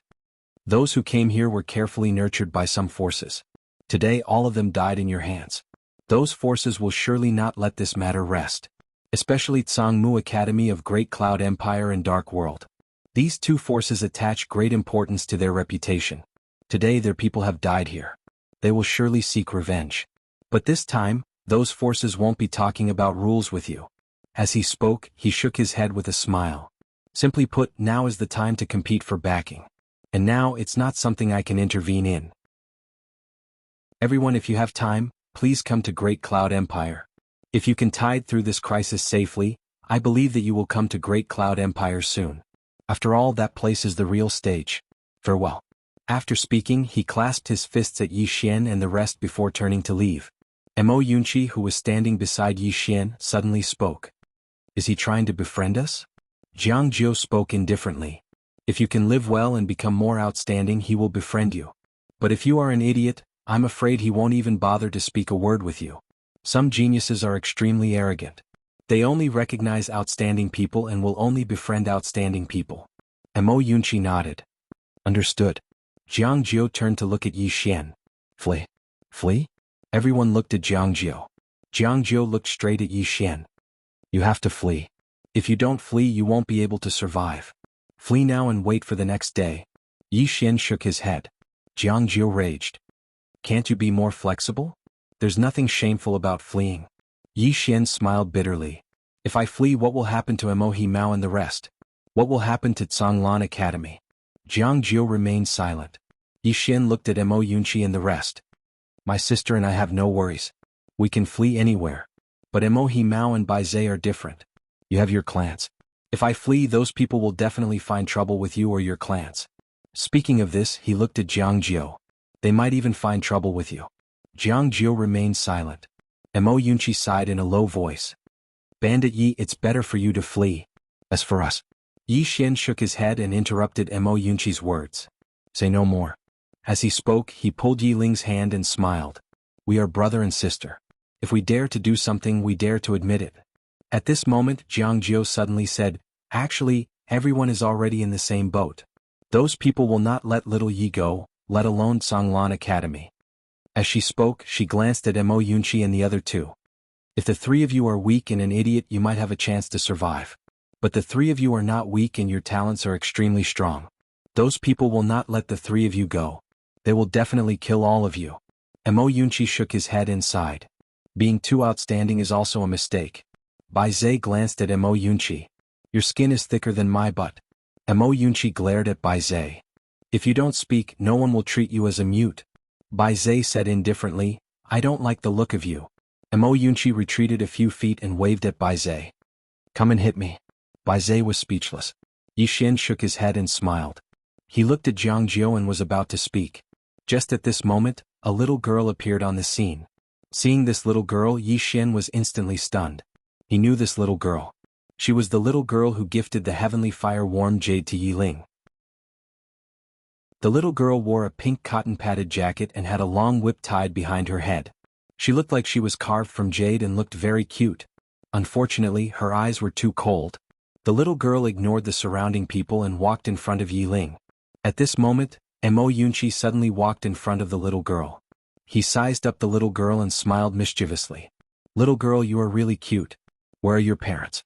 Those who came here were carefully nurtured by some forces. Today all of them died in your hands. Those forces will surely not let this matter rest. Especially Cangmu Academy of Great Cloud Empire and Dark World. These two forces attach great importance to their reputation. Today their people have died here. They will surely seek revenge. But this time, those forces won't be talking about rules with you. As he spoke, he shook his head with a smile. Simply put, now is the time to compete for backing. And now it's not something I can intervene in. Everyone, if you have time, please come to Great Cloud Empire. If you can tide through this crisis safely, I believe that you will come to Great Cloud Empire soon. After all, that place is the real stage. Farewell. After speaking, he clasped his fists at Yixian and the rest before turning to leave. Mo Yunqi, who was standing beside Yixian, suddenly spoke. Is he trying to befriend us? Jiang Jiu spoke indifferently. If you can live well and become more outstanding, he will befriend you. But if you are an idiot, I'm afraid he won't even bother to speak a word with you. Some geniuses are extremely arrogant. They only recognize outstanding people and will only befriend outstanding people. Mo Yunqi nodded. Understood. Jiang Jiu turned to look at Yixian. Flee? Flee? Everyone looked at Jiang Jiu. Jiang Jiu looked straight at Yixian. You have to flee. If you don't flee, you won't be able to survive. Flee now and wait for the next day. Yixian shook his head. Jiang Jiu raged. Can't you be more flexible? There's nothing shameful about fleeing. Yixian smiled bitterly. If I flee, what will happen to Mo Himao and the rest? What will happen to Canglan Academy? Jiang Jiu remained silent. Yixian looked at Mo Yunqi and the rest. My sister and I have no worries. We can flee anywhere. But Mo Himao and Bai Zhe are different. You have your clans. If I flee, those people will definitely find trouble with you or your clans. Speaking of this, he looked at Jiang Jiu. They might even find trouble with you. Jiang Jiu remained silent. Mo Yunqi sighed in a low voice. Bandit Yi, it's better for you to flee. As for us. Yixian shook his head and interrupted Mo Yunqi's words. Say no more. As he spoke, he pulled Yiling's hand and smiled. We are brother and sister. If we dare to do something, we dare to admit it. At this moment, Jiang Jiu suddenly said, Actually, everyone is already in the same boat. Those people will not let little Yi go, let alone Canglan Academy. As she spoke, she glanced at Mo Yunqi and the other two. If the three of you are weak and an idiot, you might have a chance to survive. But the three of you are not weak and your talents are extremely strong. Those people will not let the three of you go. They will definitely kill all of you. Mo Yunqi shook his head and sighed. Being too outstanding is also a mistake. Bai Zhe glanced at Mo Yunqi. Your skin is thicker than my butt. Mo Yunqi glared at Bai Zhe. If you don't speak, no one will treat you as a mute. Bai Zhe said indifferently, I don't like the look of you. Mo Yunqi retreated a few feet and waved at Bai Zhe. Come and hit me. Bai Zhe was speechless. Yi Xian shook his head and smiled. He looked at Jiang Jiao and was about to speak. Just at this moment, a little girl appeared on the scene. Seeing this little girl, Yi Xian was instantly stunned. He knew this little girl. She was the little girl who gifted the heavenly fire-warm jade to Yi Ling. The little girl wore a pink cotton-padded jacket and had a long whip tied behind her head. She looked like she was carved from jade and looked very cute. Unfortunately, her eyes were too cold. The little girl ignored the surrounding people and walked in front of Yi Ling. At this moment, Mo Yunqi suddenly walked in front of the little girl. He sized up the little girl and smiled mischievously. "Little girl, you are really cute. Where are your parents?"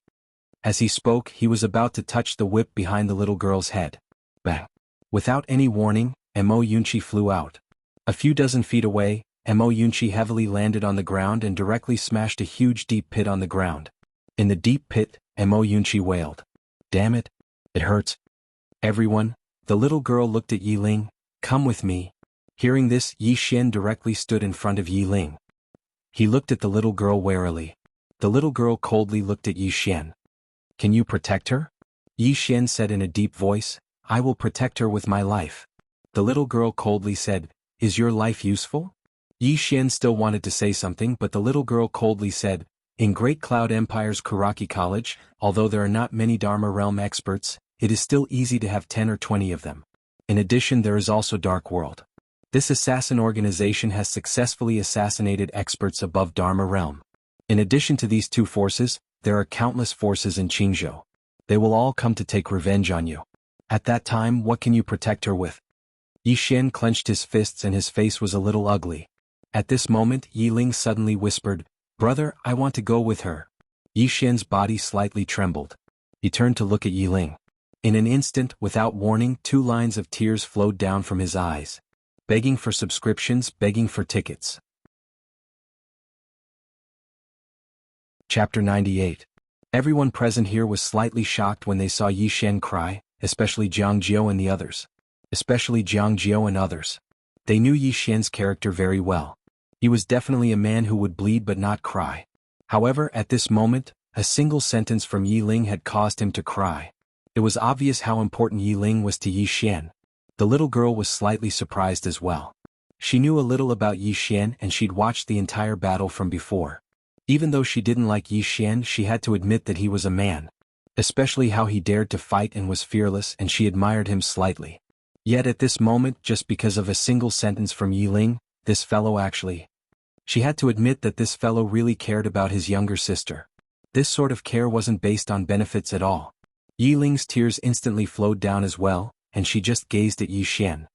As he spoke, he was about to touch the whip behind the little girl's head. Bang! Without any warning, Mo Yunqi flew out. A few dozen feet away, Mo Yunqi heavily landed on the ground and directly smashed a huge deep pit on the ground. In the deep pit, Mo Yunqi wailed. "Damn it! It hurts." "Everyone," the little girl looked at Yi Ling. "Come with me." Hearing this, Yi Xian directly stood in front of Yi Ling. He looked at the little girl warily. The little girl coldly looked at Yi Xian. "Can you protect her?" Yi Xian said in a deep voice. "I will protect her with my life." The little girl coldly said, "Is your life useful?" Yi Xian still wanted to say something, but the little girl coldly said, "In Great Cloud Empire's Kuraki College, although there are not many Dharma realm experts, it is still easy to have 10 or 20 of them. In addition, there is also Dark World. This assassin organization has successfully assassinated experts above Dharma realm. In addition to these two forces, there are countless forces in Qingzhou. They will all come to take revenge on you. At that time, what can you protect her with?" Yi Xian clenched his fists and his face was a little ugly. At this moment, Yi Ling suddenly whispered, "Brother, I want to go with her." Yi Xian's body slightly trembled. He turned to look at Yi Ling. In an instant, without warning, 2 lines of tears flowed down from his eyes. Begging for subscriptions, begging for tickets. Chapter 98. Everyone present here was slightly shocked when they saw Yi Xian cry, especially Jiang Jiao and the others. They knew Yi Xian's character very well. He was definitely a man who would bleed but not cry. However, at this moment, a single sentence from Yi Ling had caused him to cry. It was obvious how important Yi Ling was to Yi Xian. The little girl was slightly surprised as well. She knew a little about Yi Xian and she'd watched the entire battle from before. Even though she didn't like Yi Xian, she had to admit that he was a man. Especially how he dared to fight and was fearless, and she admired him slightly. Yet at this moment, just because of a single sentence from Yi Ling, this fellow actually. She had to admit that this fellow really cared about his younger sister. This sort of care wasn't based on benefits at all. Yi Ling's tears instantly flowed down as well, and she just gazed at Yi Xian.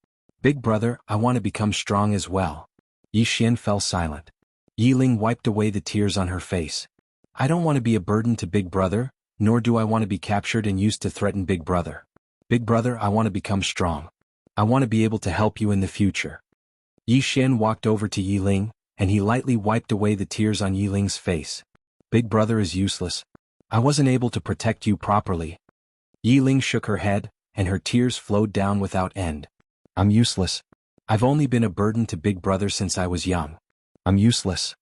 "Big brother, I want to become strong as well." Yi Xian fell silent. Yi Ling wiped away the tears on her face. "I don't want to be a burden to Big brother, nor do I want to be captured and used to threaten Big brother. Big brother, I want to become strong. I want to be able to help you in the future." Yi Xian walked over to Yi Ling, and he lightly wiped away the tears on Yi Ling's face. "Big brother is useless. I wasn't able to protect you properly." Yi Ling shook her head, and her tears flowed down without end. "I'm useless. I've only been a burden to Big brother since I was young. I'm useless."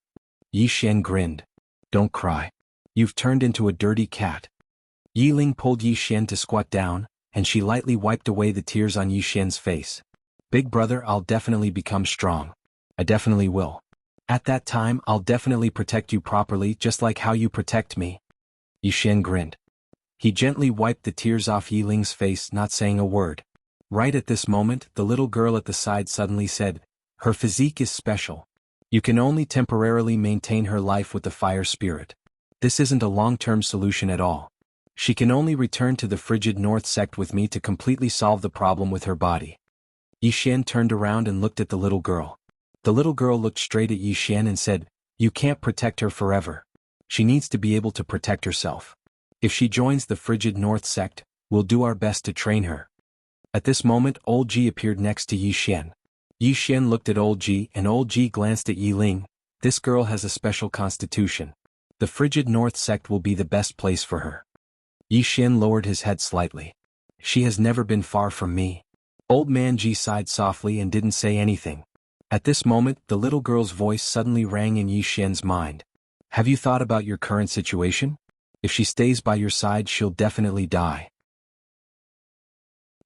Yi Xian grinned. "Don't cry. You've turned into a dirty cat." Yi Ling pulled Yi Xian to squat down, and she lightly wiped away the tears on Yi Xian's face. "Big brother, I'll definitely become strong. I definitely will. At that time, I'll definitely protect you properly, just like how you protect me." Yi Xian grinned. He gently wiped the tears off Yi Ling's face, not saying a word. Right at this moment, the little girl at the side suddenly said, "Her physique is special. You can only temporarily maintain her life with the fire spirit. This isn't a long-term solution at all. She can only return to the frigid north sect with me to completely solve the problem with her body." Yi Xian turned around and looked at the little girl. The little girl looked straight at Yi Xian and said, "You can't protect her forever. She needs to be able to protect herself. If she joins the frigid north sect, we'll do our best to train her." At this moment, Old Ji appeared next to Yi Xian. Yi Xian looked at Old Ji and Old Ji glanced at Yi Ling. This girl has a special constitution. The frigid north sect will be the best place for her. Yi Xian lowered his head slightly. "She has never been far from me." Old man Ji sighed softly and didn't say anything. At this moment, the little girl's voice suddenly rang in Yi Xian's mind. "Have you thought about your current situation? If she stays by your side, she'll definitely die."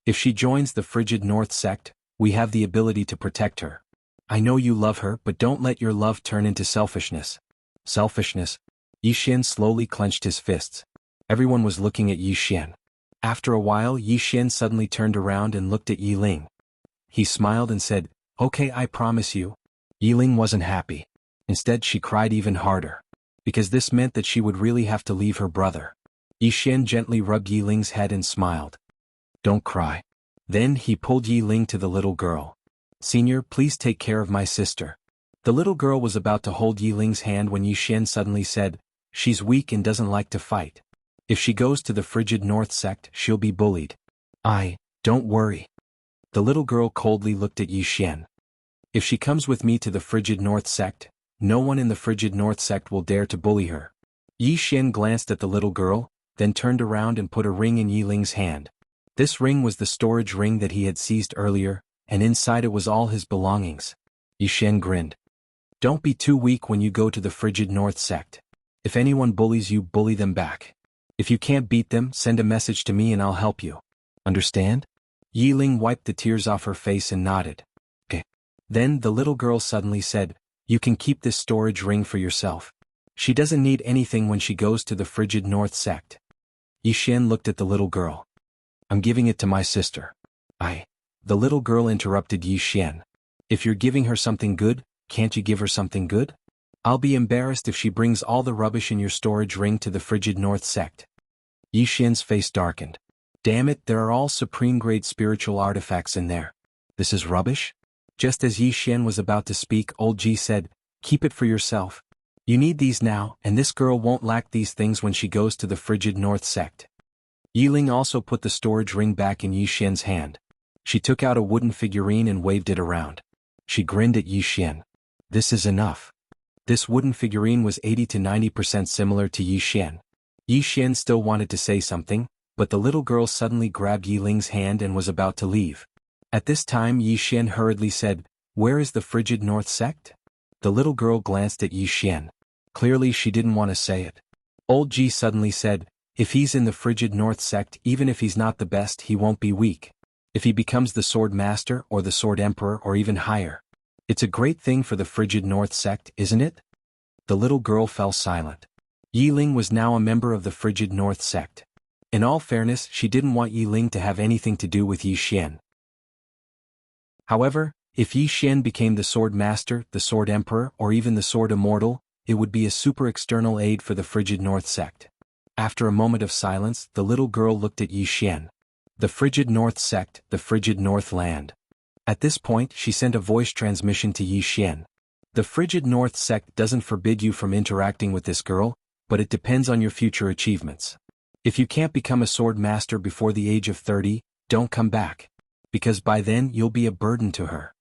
If she joins the frigid North sect, we have the ability to protect her. I know you love her, but don't let your love turn into selfishness. Selfishness? Yi Xian slowly clenched his fists. Everyone was looking at Yi Xian. After a while, Yi Xian suddenly turned around and looked at Yi Ling. He smiled and said, "Okay, I promise you." Yi Ling wasn't happy. Instead, she cried even harder. Because this meant that she would really have to leave her brother. Yi Xian gently rubbed Yi Ling's head and smiled. "Don't cry." Then he pulled Yi Ling to the little girl. "Senior, please take care of my sister." The little girl was about to hold Yi Ling's hand when Yi Xian suddenly said, "She's weak and doesn't like to fight. If she goes to the frigid North sect, she'll be bullied." Don't worry." The little girl coldly looked at Yi Xian. "If she comes with me to the frigid North sect, no one in the frigid North sect will dare to bully her." Yi Xian glanced at the little girl, then turned around and put a ring in Yi Ling's hand. This ring was the storage ring that he had seized earlier, and inside it was all his belongings. Yi Xian grinned. "Don't be too weak when you go to the frigid North sect. If anyone bullies you, bully them back. If you can't beat them, send a message to me and I'll help you. Understand?" Yi Ling wiped the tears off her face and nodded. "Okay." Then the little girl suddenly said, "You can keep this storage ring for yourself. She doesn't need anything when she goes to the frigid North sect." Yi Xian looked at the little girl. "I'm giving it to my sister." The little girl interrupted Yi Xian. "If you're giving her something good, can't you give her something good? I'll be embarrassed if she brings all the rubbish in your storage ring to the frigid North sect." Yi Xian's face darkened. "Damn it, there are all supreme-grade spiritual artifacts in there. This is rubbish?" Just as Yi Xian was about to speak, Old Ji said, "Keep it for yourself. You need these now, and this girl won't lack these things when she goes to the frigid North sect." Yi Ling also put the storage ring back in Yi Xian's hand. She took out a wooden figurine and waved it around. She grinned at Yi Xian. "This is enough." This wooden figurine was 80 to 90% similar to Yi Xian. Yi Xian still wanted to say something, but the little girl suddenly grabbed Yi Ling's hand and was about to leave. At this time Yi Xian hurriedly said, "Where is the frigid North sect?" The little girl glanced at Yi Xian. Clearly she didn't want to say it. Old Ji suddenly said, "If he's in the frigid North sect, even if he's not the best, he won't be weak. If he becomes the Sword Master or the Sword Emperor or even higher. It's a great thing for the frigid North sect, isn't it?" The little girl fell silent. Yi Ling was now a member of the frigid North sect. In all fairness, she didn't want Yi Ling to have anything to do with Yi Xian. However, if Yi Xian became the Sword Master, the Sword Emperor, or even the Sword Immortal, it would be a super external aid for the frigid North sect. After a moment of silence, the little girl looked at Yi Xian. "The frigid North sect, the frigid North land." At this point, she sent a voice transmission to Yi Xian. "The frigid North sect doesn't forbid you from interacting with this girl, but it depends on your future achievements. If you can't become a sword master before the age of 30, don't come back. Because by then you'll be a burden to her."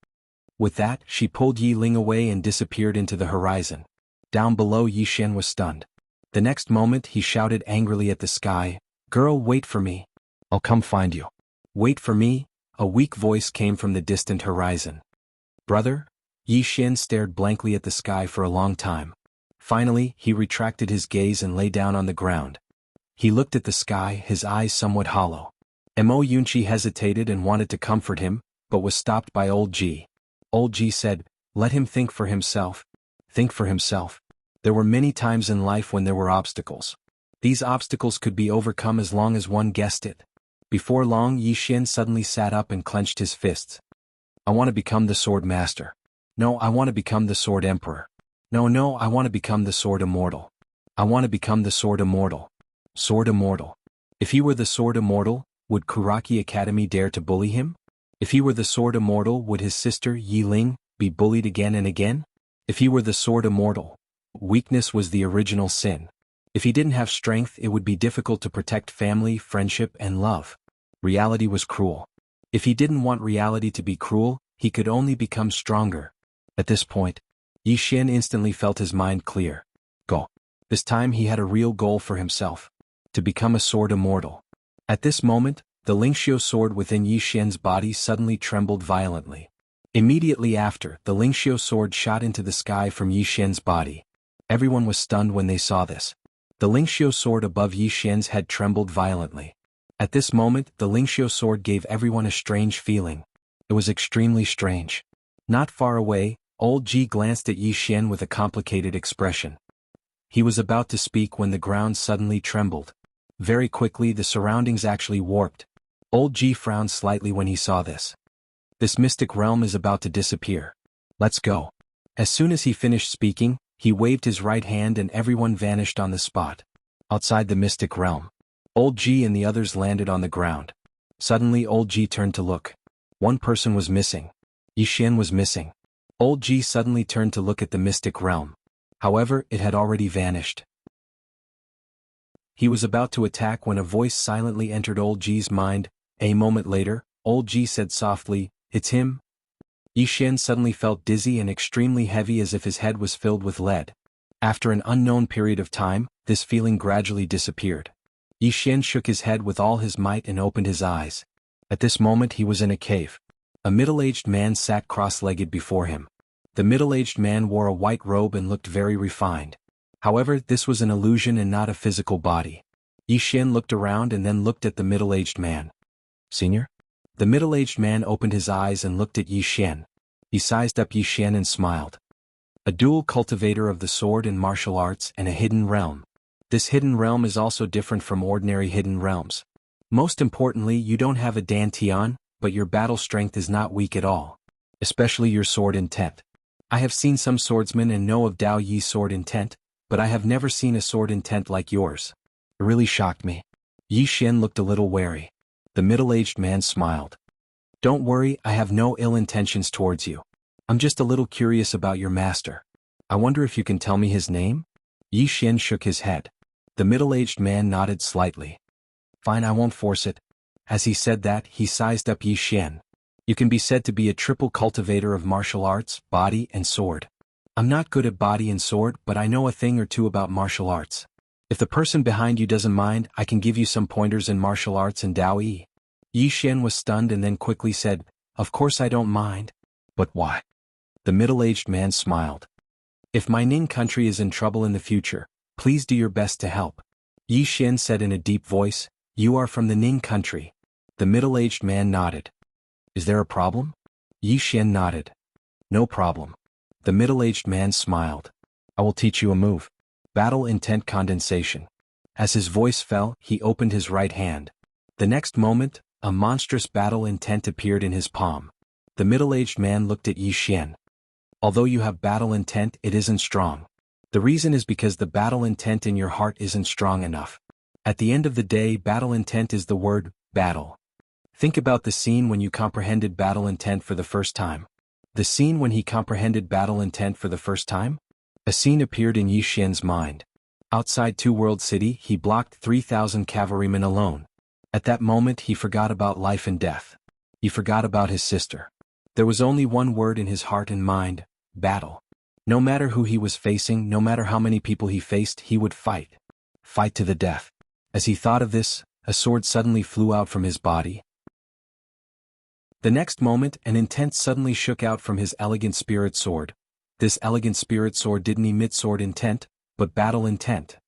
With that, she pulled Yi Ling away and disappeared into the horizon. Down below, Yi Xian was stunned. The next moment he shouted angrily at the sky, "Girl, wait for me. I'll come find you." "Wait for me?" A weak voice came from the distant horizon. "Brother?" Yi Xian stared blankly at the sky for a long time. Finally, he retracted his gaze and lay down on the ground. He looked at the sky, his eyes somewhat hollow. Mo Yunqi hesitated and wanted to comfort him, but was stopped by Old Ji. Old Ji said, "Let him think for himself." Think for himself. There were many times in life when there were obstacles. These obstacles could be overcome as long as one guessed it. Before long, Yi Xian suddenly sat up and clenched his fists. "I want to become the Sword Master. No, I want to become the Sword Emperor. No, I want to become the Sword Immortal. I want to become the Sword Immortal." Sword Immortal. If he were the Sword Immortal, would Kuraki Academy dare to bully him? If he were the Sword Immortal, would his sister, Yi Ling, be bullied again and again? If he were the Sword Immortal, weakness was the original sin. If he didn't have strength, it would be difficult to protect family, friendship, and love. Reality was cruel. If he didn't want reality to be cruel, he could only become stronger. At this point, Yi Xian instantly felt his mind clear. Go. This time he had a real goal for himself. To become a Sword Immortal. At this moment, the Lingxiu sword within Yi Xian's body suddenly trembled violently. Immediately after, the Lingxiu sword shot into the sky from Yi Xian's body. Everyone was stunned when they saw this. The Lingxiu sword above Yi Xian's head trembled violently. At this moment, the Lingxiu sword gave everyone a strange feeling. It was extremely strange. Not far away, Old Ji glanced at Yi Xian with a complicated expression. He was about to speak when the ground suddenly trembled. Very quickly the surroundings actually warped. Old Ji frowned slightly when he saw this. This mystic realm is about to disappear. Let's go. As soon as he finished speaking, he waved his right hand and everyone vanished on the spot. Outside the mystic realm, Old Ji and the others landed on the ground. Suddenly Old Ji turned to look. One person was missing. Yi Xian was missing. Old Ji suddenly turned to look at the mystic realm. However, it had already vanished. He was about to attack when a voice silently entered Old Ji's mind. A moment later, Old Ji said softly, "It's him." Yi Xian suddenly felt dizzy and extremely heavy as if his head was filled with lead. After an unknown period of time, this feeling gradually disappeared. Yi Xian shook his head with all his might and opened his eyes. At this moment he was in a cave. A middle-aged man sat cross-legged before him. The middle-aged man wore a white robe and looked very refined. However, this was an illusion and not a physical body. Yi Xian looked around and then looked at the middle-aged man. "Senior?" The middle-aged man opened his eyes and looked at Yi Xian. He sized up Yi Xian and smiled. A dual cultivator of the sword and martial arts and a hidden realm. This hidden realm is also different from ordinary hidden realms. Most importantly, you don't have a dantian, but your battle strength is not weak at all. Especially your sword intent. I have seen some swordsmen and know of Dao Yi's sword intent, but I have never seen a sword intent like yours. It really shocked me. Yi Xian looked a little wary. The middle-aged man smiled. "Don't worry, I have no ill intentions towards you. I'm just a little curious about your master. I wonder if you can tell me his name?" Yi Xian shook his head. The middle-aged man nodded slightly. "Fine, I won't force it." As he said that, he sized up Yi Xian. "You can be said to be a triple cultivator of martial arts, body and sword. I'm not good at body and sword, but I know a thing or two about martial arts. If the person behind you doesn't mind, I can give you some pointers in martial arts and Dao Yi." Yi Xian was stunned and then quickly said, "Of course I don't mind. But why?" The middle-aged man smiled. "If my Ning country is in trouble in the future, please do your best to help." Yi Xian said in a deep voice, "You are from the Ning country." The middle-aged man nodded. "Is there a problem?" Yi Xian nodded. "No problem." The middle-aged man smiled. "I will teach you a move. Battle intent condensation." As his voice fell, he opened his right hand. The next moment, a monstrous battle intent appeared in his palm. The middle-aged man looked at Yi Xian. "Although you have battle intent, it isn't strong. The reason is because the battle intent in your heart isn't strong enough. At the end of the day, battle intent is the word, battle. Think about the scene when you comprehended battle intent for the first time. The scene when he comprehended battle intent for the first time? A scene appeared in Yi Xian's mind. Outside Two World City, he blocked 3,000 cavalrymen alone. At that moment he forgot about life and death. He forgot about his sister. There was only one word in his heart and mind, battle. No matter who he was facing, no matter how many people he faced, he would fight. Fight to the death. As he thought of this, a sword suddenly flew out from his body. The next moment, an intent suddenly shook out from his elegant spirit sword. This elegant spirit sword didn't emit sword intent, but battle intent.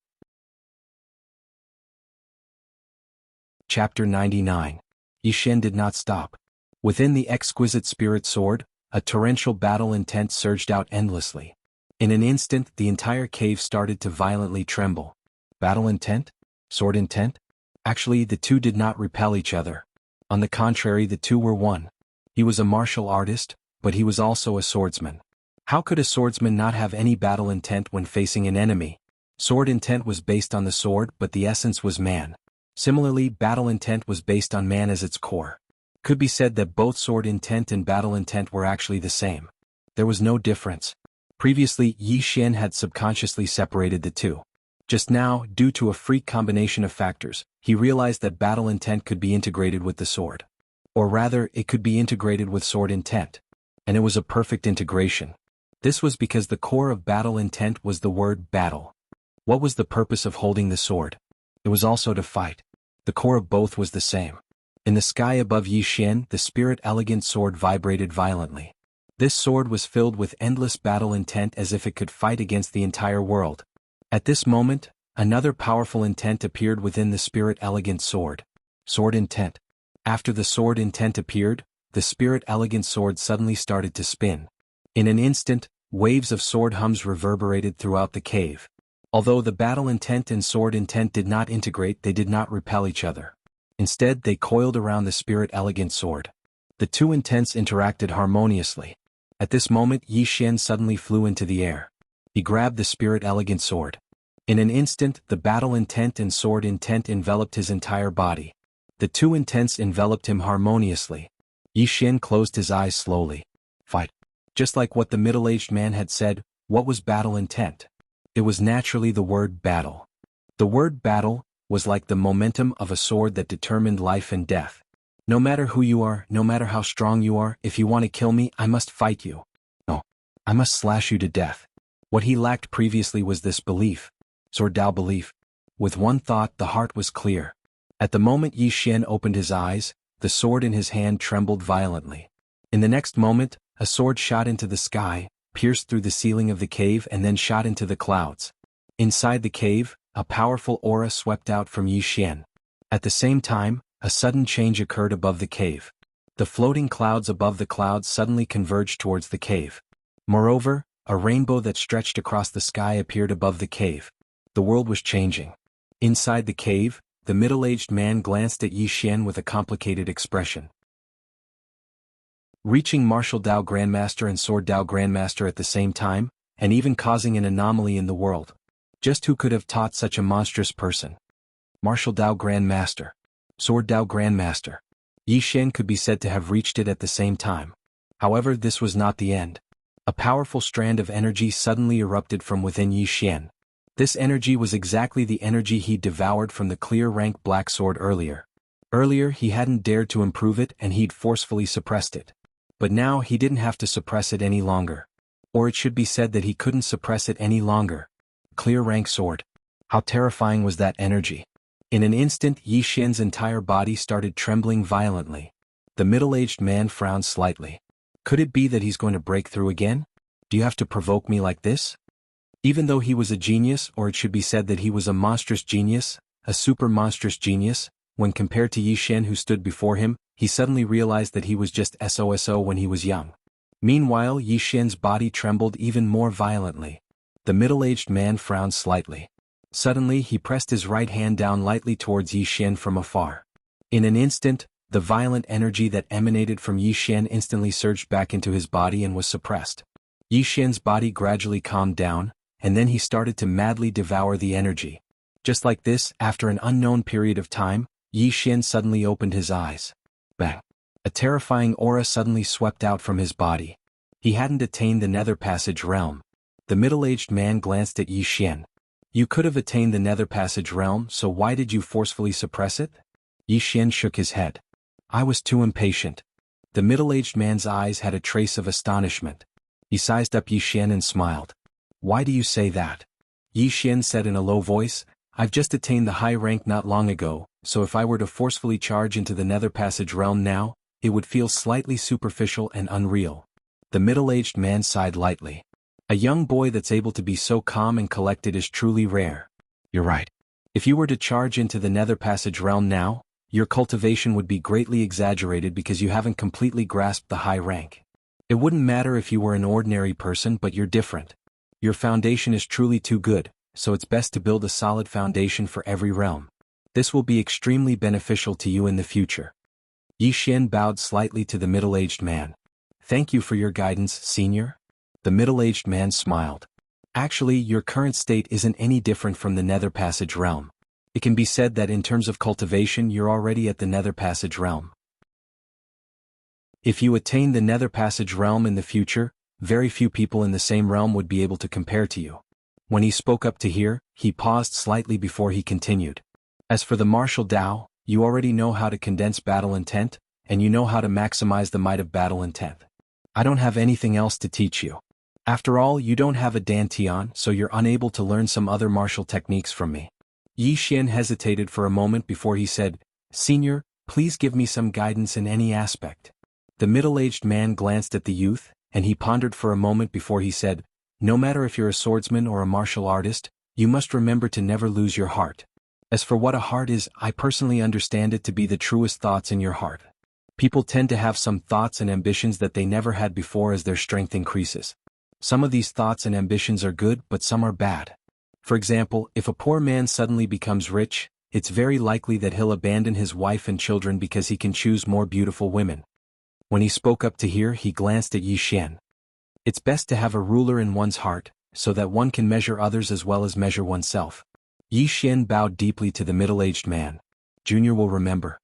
Chapter 99. Yi Xian did not stop. Within the exquisite spirit sword, a torrential battle intent surged out endlessly. In an instant, the entire cave started to violently tremble. Battle intent? Sword intent? Actually, the two did not repel each other. On the contrary, the two were one. He was a martial artist, but he was also a swordsman. How could a swordsman not have any battle intent when facing an enemy? Sword intent was based on the sword, but the essence was man. Similarly, battle intent was based on man as its core. Could be said that both sword intent and battle intent were actually the same. There was no difference. Previously, Yi Xian had subconsciously separated the two. Just now, due to a freak combination of factors, he realized that battle intent could be integrated with the sword. Or rather, it could be integrated with sword intent. And it was a perfect integration. This was because the core of battle intent was the word battle. What was the purpose of holding the sword? It was also to fight. The core of both was the same. In the sky above Yi Xian, the spirit elegant sword vibrated violently. This sword was filled with endless battle intent as if it could fight against the entire world. At this moment, another powerful intent appeared within the spirit elegant sword. Sword intent. After the sword intent appeared, the spirit elegant sword suddenly started to spin. In an instant, waves of sword hums reverberated throughout the cave. Although the battle intent and sword intent did not integrate, they did not repel each other. Instead, they coiled around the spirit elegant sword. The two intents interacted harmoniously. At this moment, Yi Xian suddenly flew into the air. He grabbed the spirit elegant sword. In an instant, the battle intent and sword intent enveloped his entire body. The two intents enveloped him harmoniously. Yi Xian closed his eyes slowly. Fight. Just like what the middle-aged man had said, what was battle intent? It was naturally the word battle. The word battle was like the momentum of a sword that determined life and death. No matter who you are, no matter how strong you are, if you want to kill me, I must fight you. No, I must slash you to death. What he lacked previously was this belief. Sword Dao belief. With one thought, the heart was clear. At the moment Yi Xian opened his eyes, the sword in his hand trembled violently. In the next moment, a sword shot into the sky, pierced through the ceiling of the cave and then shot into the clouds. Inside the cave, a powerful aura swept out from Yi Xian. At the same time, a sudden change occurred above the cave. The floating clouds above the clouds suddenly converged towards the cave. Moreover, a rainbow that stretched across the sky appeared above the cave. The world was changing. Inside the cave, the middle-aged man glanced at Yi Xian with a complicated expression. Reaching Martial Dao Grandmaster and Sword Dao Grandmaster at the same time, and even causing an anomaly in the world. Just who could have taught such a monstrous person? Martial Dao Grandmaster. Sword Dao Grandmaster. Yi Xian could be said to have reached it at the same time. However, this was not the end. A powerful strand of energy suddenly erupted from within Yi Xian. This energy was exactly the energy he devoured from the clear rank black sword earlier. Earlier he hadn't dared to improve it and he'd forcefully suppressed it. But now he didn't have to suppress it any longer. Or it should be said that he couldn't suppress it any longer. Clear rank sword. How terrifying was that energy? In an instant Yi Xian's entire body started trembling violently. The middle-aged man frowned slightly. Could it be that he's going to break through again? Do you have to provoke me like this? Even though he was a genius, or it should be said that he was a monstrous genius, a super monstrous genius, when compared to Yi Xian who stood before him, he suddenly realized that he was just SOSO when he was young. Meanwhile, Yi Xian's body trembled even more violently. The middle-aged man frowned slightly. Suddenly he pressed his right hand down lightly towards Yi Xian from afar. In an instant, the violent energy that emanated from Yi Xian instantly surged back into his body and was suppressed. Yi Xian's body gradually calmed down, and then he started to madly devour the energy. Just like this, after an unknown period of time, Yi Xian suddenly opened his eyes. Bang! A terrifying aura suddenly swept out from his body. He hadn't attained the Nether Passage realm. The middle-aged man glanced at Yi Xian. You could have attained the Nether Passage realm, so why did you forcefully suppress it? Yi Xian shook his head. I was too impatient. The middle-aged man's eyes had a trace of astonishment. He sized up Yi Xian and smiled. Why do you say that? Yi Xian said in a low voice, I've just attained the high rank not long ago, so if I were to forcefully charge into the Nether Passage realm now, it would feel slightly superficial and unreal. The middle-aged man sighed lightly. A young boy that's able to be so calm and collected is truly rare. You're right. If you were to charge into the Nether Passage realm now, your cultivation would be greatly exaggerated because you haven't completely grasped the high rank. It wouldn't matter if you were an ordinary person, but you're different. Your foundation is truly too good, so it's best to build a solid foundation for every realm. This will be extremely beneficial to you in the future. Yi Xian bowed slightly to the middle-aged man. Thank you for your guidance, senior. The middle-aged man smiled. Actually, your current state isn't any different from the Nether Passage realm. It can be said that in terms of cultivation you're already at the Nether Passage realm. If you attain the Nether Passage realm in the future, very few people in the same realm would be able to compare to you. When he spoke up to here, he paused slightly before he continued. As for the martial Dao, you already know how to condense battle intent, and you know how to maximize the might of battle intent. I don't have anything else to teach you. After all, you don't have a Dantian, so you're unable to learn some other martial techniques from me. Yi Xian hesitated for a moment before he said, Senior, please give me some guidance in any aspect. The middle-aged man glanced at the youth, and he pondered for a moment before he said, No matter if you're a swordsman or a martial artist, you must remember to never lose your heart. As for what a heart is, I personally understand it to be the truest thoughts in your heart. People tend to have some thoughts and ambitions that they never had before as their strength increases. Some of these thoughts and ambitions are good, but some are bad. For example, if a poor man suddenly becomes rich, it's very likely that he'll abandon his wife and children because he can choose more beautiful women. When he spoke up to hear, he glanced at Yi Xian. It's best to have a ruler in one's heart, so that one can measure others as well as measure oneself. Yi Xian bowed deeply to the middle-aged man. Junior will remember.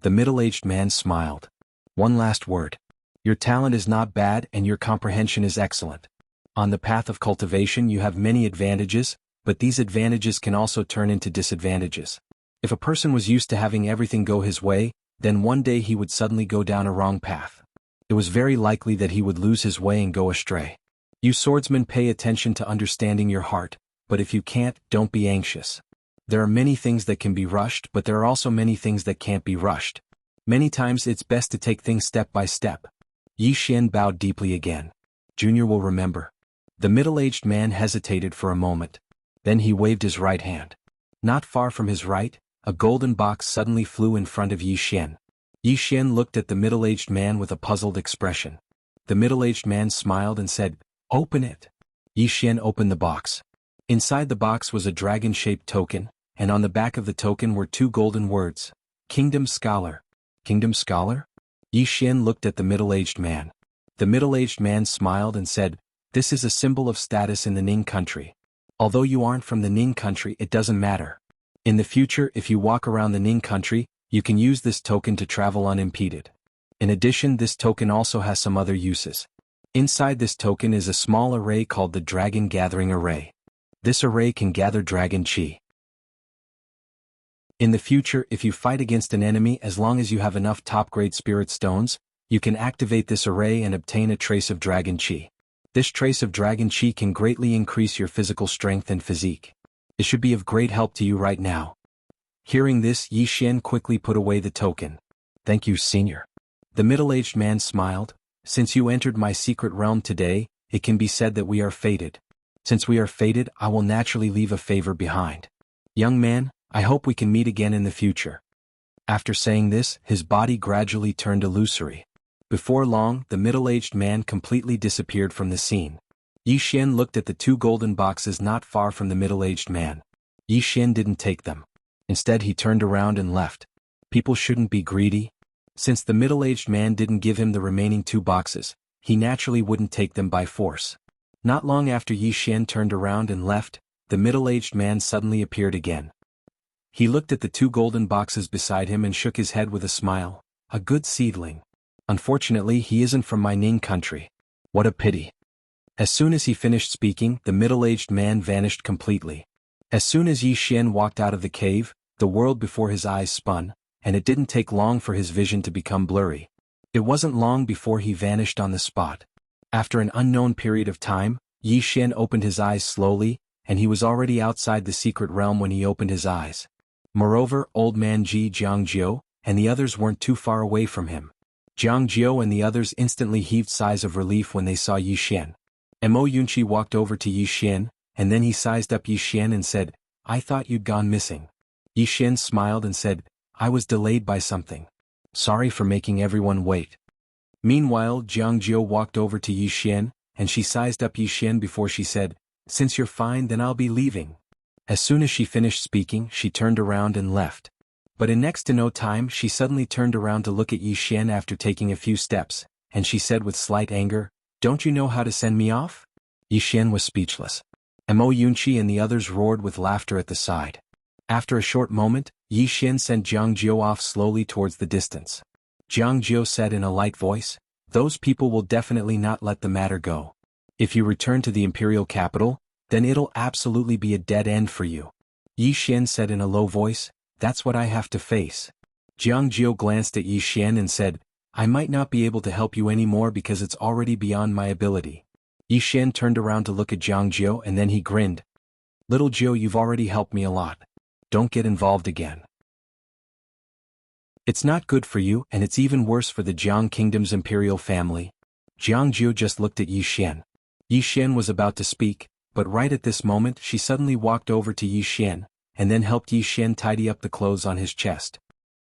The middle-aged man smiled. One last word. Your talent is not bad and your comprehension is excellent. On the path of cultivation you have many advantages, but these advantages can also turn into disadvantages. If a person was used to having everything go his way, then one day he would suddenly go down a wrong path. It was very likely that he would lose his way and go astray. You swordsmen, pay attention to understanding your heart, but if you can't, don't be anxious. There are many things that can be rushed, but there are also many things that can't be rushed. Many times it's best to take things step by step. Yi Xian bowed deeply again. Junior will remember. The middle-aged man hesitated for a moment. Then he waved his right hand. Not far from his right, a golden box suddenly flew in front of Yi Xian. Yi Xian looked at the middle-aged man with a puzzled expression. The middle-aged man smiled and said, "Open it." Yi Xian opened the box. Inside the box was a dragon-shaped token, and on the back of the token were two golden words. Kingdom Scholar. Kingdom Scholar? Yi Xian looked at the middle-aged man. The middle-aged man smiled and said, "This is a symbol of status in the Ning country. Although you aren't from the Ning country, it doesn't matter. In the future, if you walk around the Ning country, you can use this token to travel unimpeded. In addition, this token also has some other uses. Inside this token is a small array called the Dragon Gathering Array. This array can gather dragon chi. In the future, if you fight against an enemy, as long as you have enough top-grade spirit stones, you can activate this array and obtain a trace of dragon chi. This trace of dragon chi can greatly increase your physical strength and physique. It should be of great help to you right now." Hearing this, Yi Xian quickly put away the token. "Thank you, senior." The middle-aged man smiled. "Since you entered my secret realm today, it can be said that we are fated. Since we are fated, I will naturally leave a favor behind. Young man, I hope we can meet again in the future." After saying this, his body gradually turned illusory. Before long, the middle-aged man completely disappeared from the scene. Yi Xian looked at the two golden boxes not far from the middle-aged man. Yi Xian didn't take them. Instead, he turned around and left. People shouldn't be greedy. Since the middle-aged man didn't give him the remaining two boxes, he naturally wouldn't take them by force. Not long after Yi Xian turned around and left, the middle-aged man suddenly appeared again. He looked at the two golden boxes beside him and shook his head with a smile. "A good seedling. Unfortunately, he isn't from my Ning country. What a pity." As soon as he finished speaking, the middle-aged man vanished completely. As soon as Yi Xian walked out of the cave, the world before his eyes spun, and it didn't take long for his vision to become blurry. It wasn't long before he vanished on the spot. After an unknown period of time, Yi Xian opened his eyes slowly, and he was already outside the secret realm when he opened his eyes. Moreover, old man Ji Jiangjiu and the others weren't too far away from him. Jiangjiu and the others instantly heaved sighs of relief when they saw Yi Xian. Mo Yunqi walked over to Yi Xian, and then he sized up Yi Xian and said, "I thought you'd gone missing." Yi Xian smiled and said, "I was delayed by something. Sorry for making everyone wait." Meanwhile, Jiangjiu walked over to Yi Xian, and she sized up Yi Xian before she said, "Since you're fine, then I'll be leaving." As soon as she finished speaking, she turned around and left. But in next to no time, she suddenly turned around to look at Yi Xian after taking a few steps, and she said with slight anger, "Don't you know how to send me off?" Yi Xian was speechless. Mo Yunqi and the others roared with laughter at the side. After a short moment, Yi Xian sent Jiangjiu off slowly towards the distance. Jiangjiu said in a light voice, "Those people will definitely not let the matter go. If you return to the imperial capital, then it'll absolutely be a dead end for you." Yi Xian said in a low voice, "That's what I have to face." Jiangjiu glanced at Yi Xian and said, "I might not be able to help you anymore because it's already beyond my ability." Yi Xian turned around to look at Jiangjiu and then he grinned. "Little Jiu, you've already helped me a lot. Don't get involved again. It's not good for you, and it's even worse for the Jiang Kingdom's imperial family." Jiangjiu just looked at Yi Xian. Yi Xian was about to speak, but right at this moment she suddenly walked over to Yi Xian, and then helped Yi Xian tidy up the clothes on his chest.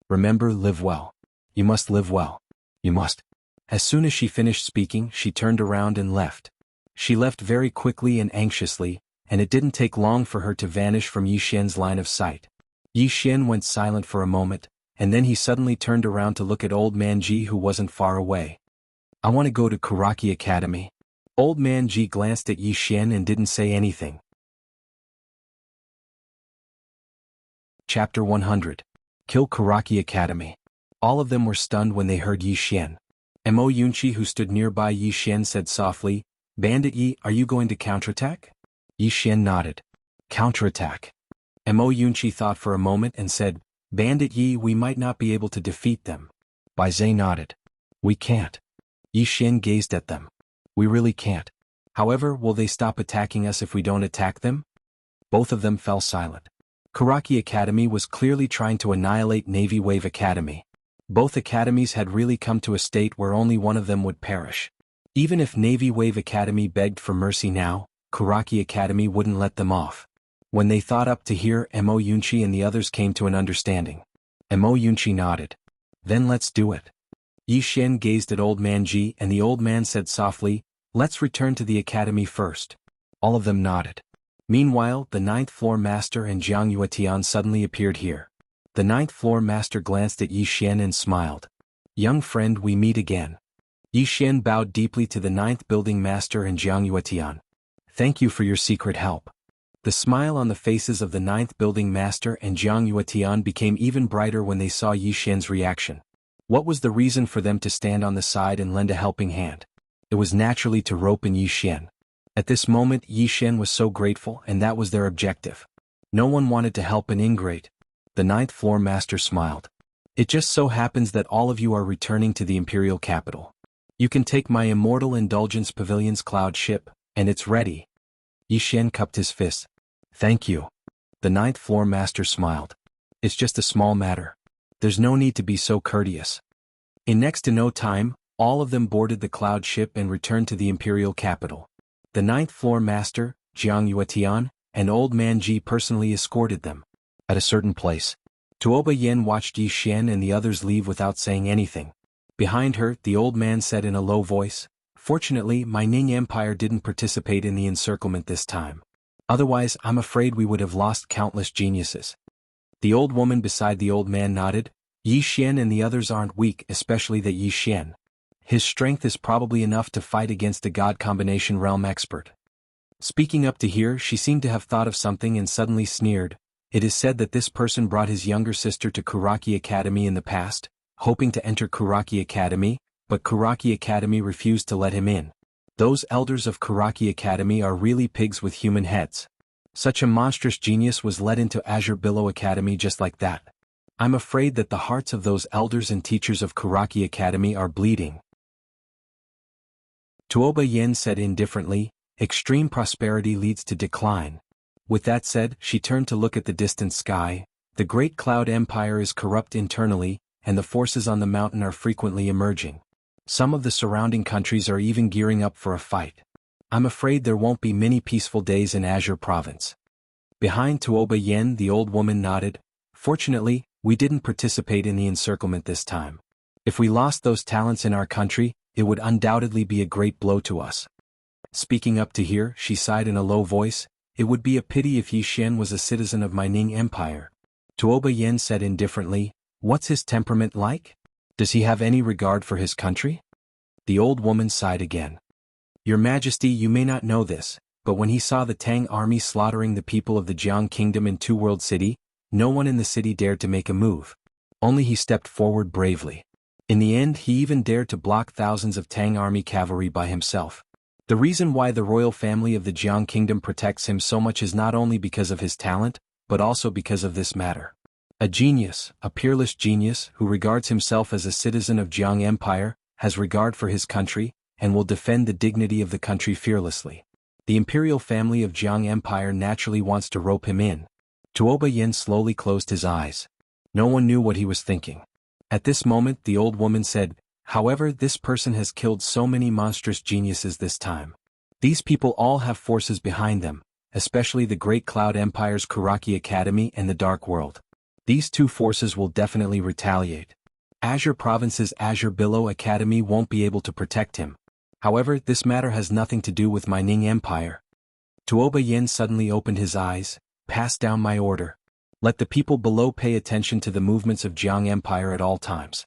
Remember, live well. You must live well. You must. As soon as she finished speaking, she turned around and left. She left very quickly and anxiously, and it didn't take long for her to vanish from Yi Xian's line of sight. Yi Xian went silent for a moment, and then he suddenly turned around to look at Old Man Ji, who wasn't far away. I want to go to Karaki Academy. Old Man Ji glanced at Yi Xian and didn't say anything. Chapter 100. Kill Karaki Academy. All of them were stunned when they heard Yi Xian. Mo Yunqi, who stood nearby Yi Xian, said softly, Bandit Yi, are you going to counterattack? Yi Xian nodded. Counterattack. Mo Yunqi thought for a moment and said, Bandit Yi, we might not be able to defeat them. Bai Zhe nodded. We can't. Yi Xian gazed at them. We really can't. However, will they stop attacking us if we don't attack them? Both of them fell silent. Karaki Academy was clearly trying to annihilate Navy Wave Academy. Both academies had really come to a state where only one of them would perish. Even if Navy Wave Academy begged for mercy now, Karaki Academy wouldn't let them off. When they thought up to here, Mo Yunqi and the others came to an understanding. Mo Yunqi nodded. Then let's do it. Yi Xian gazed at Old Man Ji, and the old man said softly, Let's return to the academy first. All of them nodded. Meanwhile, the 9th floor master and Jiang Yuetian suddenly appeared here. The 9th floor master glanced at Yi Xian and smiled. Young friend, we meet again. Yi Xian bowed deeply to the 9th building master and Jiang Yuetian. Thank you for your secret help. The smile on the faces of the 9th building master and Jiang Yuetian became even brighter when they saw Yi Xian's reaction. What was the reason for them to stand on the side and lend a helping hand? It was naturally to rope in Yi Xian. At this moment, Yi Xian was so grateful, and that was their objective. No one wanted to help an ingrate. The 9th floor master smiled. It just so happens that all of you are returning to the imperial capital. You can take my immortal indulgence pavilion's cloud ship, and it's ready. Yi Xian cupped his fist. Thank you. The 9th floor master smiled. It's just a small matter. There's no need to be so courteous. In next to no time, all of them boarded the cloud ship and returned to the imperial capital. The 9th floor master, Jiang Yuetian, and Old Man Ji personally escorted them. At a certain place, Tuoba Yen watched Yi Xian and the others leave without saying anything. Behind her, the old man said in a low voice, Fortunately, my Ning Empire didn't participate in the encirclement this time. Otherwise, I'm afraid we would have lost countless geniuses. The old woman beside the old man nodded. Yi Xian and the others aren't weak, especially that Yi Xian. His strength is probably enough to fight against a god combination realm expert. Speaking up to here, she seemed to have thought of something and suddenly sneered. It is said that this person brought his younger sister to Karaki Academy in the past, hoping to enter Karaki Academy, but Karaki Academy refused to let him in. Those elders of Karaki Academy are really pigs with human heads. Such a monstrous genius was led into Azure Billow Academy just like that. I'm afraid that the hearts of those elders and teachers of Karaki Academy are bleeding. Tuoba Yen said indifferently, extreme prosperity leads to decline. With that said, she turned to look at the distant sky. The great cloud empire is corrupt internally, and the forces on the mountain are frequently emerging. Some of the surrounding countries are even gearing up for a fight. I'm afraid there won't be many peaceful days in Azure Province. Behind Tuoba Yen, the old woman nodded. Fortunately, we didn't participate in the encirclement this time. If we lost those talents in our country, it would undoubtedly be a great blow to us. Speaking up to here, she sighed in a low voice. It would be a pity if Yi Xian was a citizen of my Ning Empire. Tuoba Yen said indifferently, What's his temperament like? Does he have any regard for his country? The old woman sighed again. Your Majesty, you may not know this, but when he saw the Tang army slaughtering the people of the Jiang Kingdom in Two World City, no one in the city dared to make a move. Only he stepped forward bravely. In the end, he even dared to block thousands of Tang army cavalry by himself. The reason why the royal family of the Jiang Kingdom protects him so much is not only because of his talent, but also because of this matter. A genius, a peerless genius, who regards himself as a citizen of Jiang Empire, has regard for his country, and will defend the dignity of the country fearlessly. The imperial family of Jiang Empire naturally wants to rope him in. Tuoba Yen slowly closed his eyes. No one knew what he was thinking. At this moment, the old woman said, However, this person has killed so many monstrous geniuses this time. These people all have forces behind them, especially the Great Cloud Empire's Kuraki Academy and the Dark World. These two forces will definitely retaliate. Azure Province's Azure Billow Academy won't be able to protect him. However, this matter has nothing to do with my Ning Empire. Tuoba Yin suddenly opened his eyes. Pass down my order. Let the people below pay attention to the movements of Jiang Empire at all times.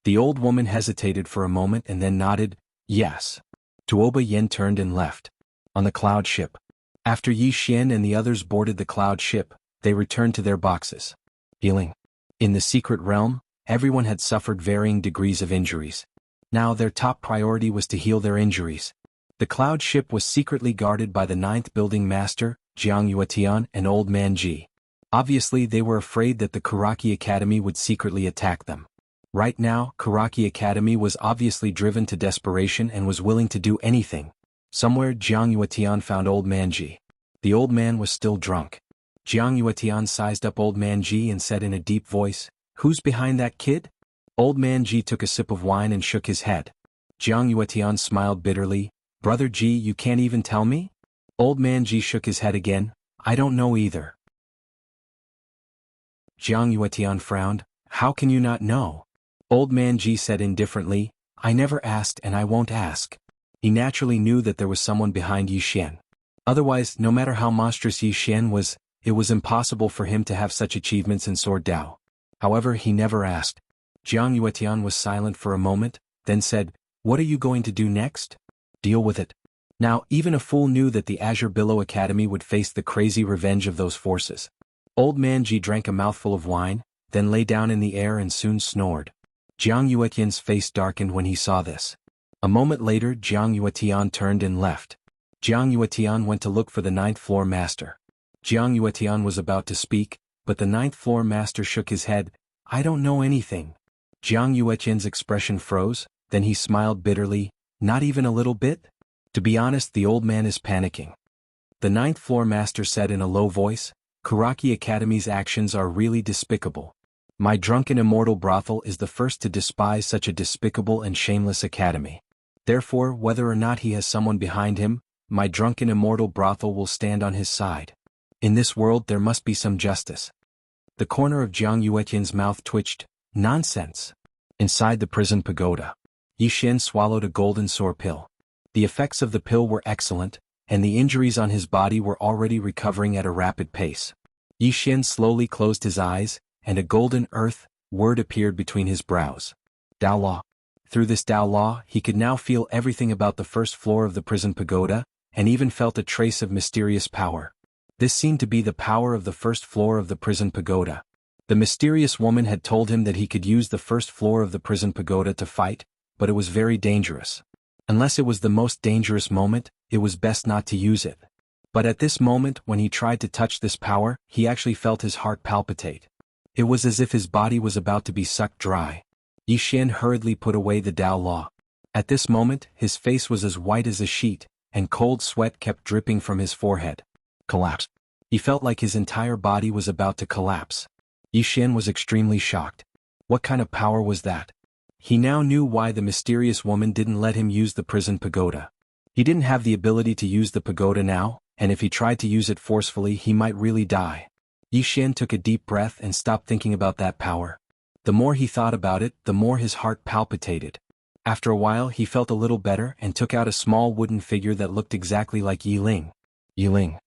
The old woman hesitated for a moment and then nodded, yes. Tuoba Yin turned and left. On the cloud ship. After Yi Xian and the others boarded the cloud ship, they returned to their boxes. Healing. In the secret realm, everyone had suffered varying degrees of injuries. Now their top priority was to heal their injuries. The cloud ship was secretly guarded by the 9th Building Master, Jiang Yuetian and Old Man Ji. Obviously they were afraid that the Kuraki Academy would secretly attack them. Right now, Kuraki Academy was obviously driven to desperation and was willing to do anything. Somewhere Jiang Yuetian found Old Man Ji. The old man was still drunk. Jiang Yuetian sized up Old Man Ji and said in a deep voice, "Who's behind that kid?" Old Man Ji took a sip of wine and shook his head. Jiang Yuetian smiled bitterly, "Brother Ji, you can't even tell me?" Old Man Ji shook his head again, "I don't know either." Jiang Yuetian frowned, "How can you not know?" Old Man Ji said indifferently, "I never asked and I won't ask." He naturally knew that there was someone behind Yi Xian. Otherwise, no matter how monstrous Yi Xian was, it was impossible for him to have such achievements in Sword Dao. However, he never asked. Jiang Yuetian was silent for a moment, then said, "What are you going to do next?" "Deal with it." Now, even a fool knew that the Azure Billow Academy would face the crazy revenge of those forces. Old Man Ji drank a mouthful of wine, then lay down in the air and soon snored. Jiang Yuetian's face darkened when he saw this. A moment later Jiang Yuetian turned and left. Jiang Yuetian went to look for the 9th floor master. Jiang Yuetian was about to speak, but the 9th floor master shook his head, "I don't know anything." Jiang Yuetian's expression froze, then he smiled bitterly, "Not even a little bit?" To be honest, the old man is panicking. The 9th floor master said in a low voice, "Kuraki Academy's actions are really despicable. My drunken immortal brothel is the first to despise such a despicable and shameless academy. Therefore, whether or not he has someone behind him, my drunken immortal brothel will stand on his side. In this world there must be some justice." The corner of Jiang Yuetian's mouth twitched, "Nonsense." Inside the prison pagoda, Yi Xian swallowed a golden sore pill. The effects of the pill were excellent, and the injuries on his body were already recovering at a rapid pace. Yi Xian slowly closed his eyes, and a golden earth word appeared between his brows. Dao Law. Through this Dao Law, he could now feel everything about the first floor of the prison pagoda, and even felt a trace of mysterious power. This seemed to be the power of the first floor of the prison pagoda. The mysterious woman had told him that he could use the first floor of the prison pagoda to fight, but it was very dangerous. Unless it was the most dangerous moment, it was best not to use it. But at this moment, when he tried to touch this power, he actually felt his heart palpitate. It was as if his body was about to be sucked dry. Yi Xian hurriedly put away the Dao Law. At this moment, his face was as white as a sheet, and cold sweat kept dripping from his forehead. Collapsed. He felt like his entire body was about to collapse. Yi Xian was extremely shocked. What kind of power was that? He now knew why the mysterious woman didn't let him use the prison pagoda. He didn't have the ability to use the pagoda now, and if he tried to use it forcefully he might really die. Yi Xian took a deep breath and stopped thinking about that power. The more he thought about it, the more his heart palpitated. After a while he felt a little better and took out a small wooden figure that looked exactly like Yi Ling. Yi Ling.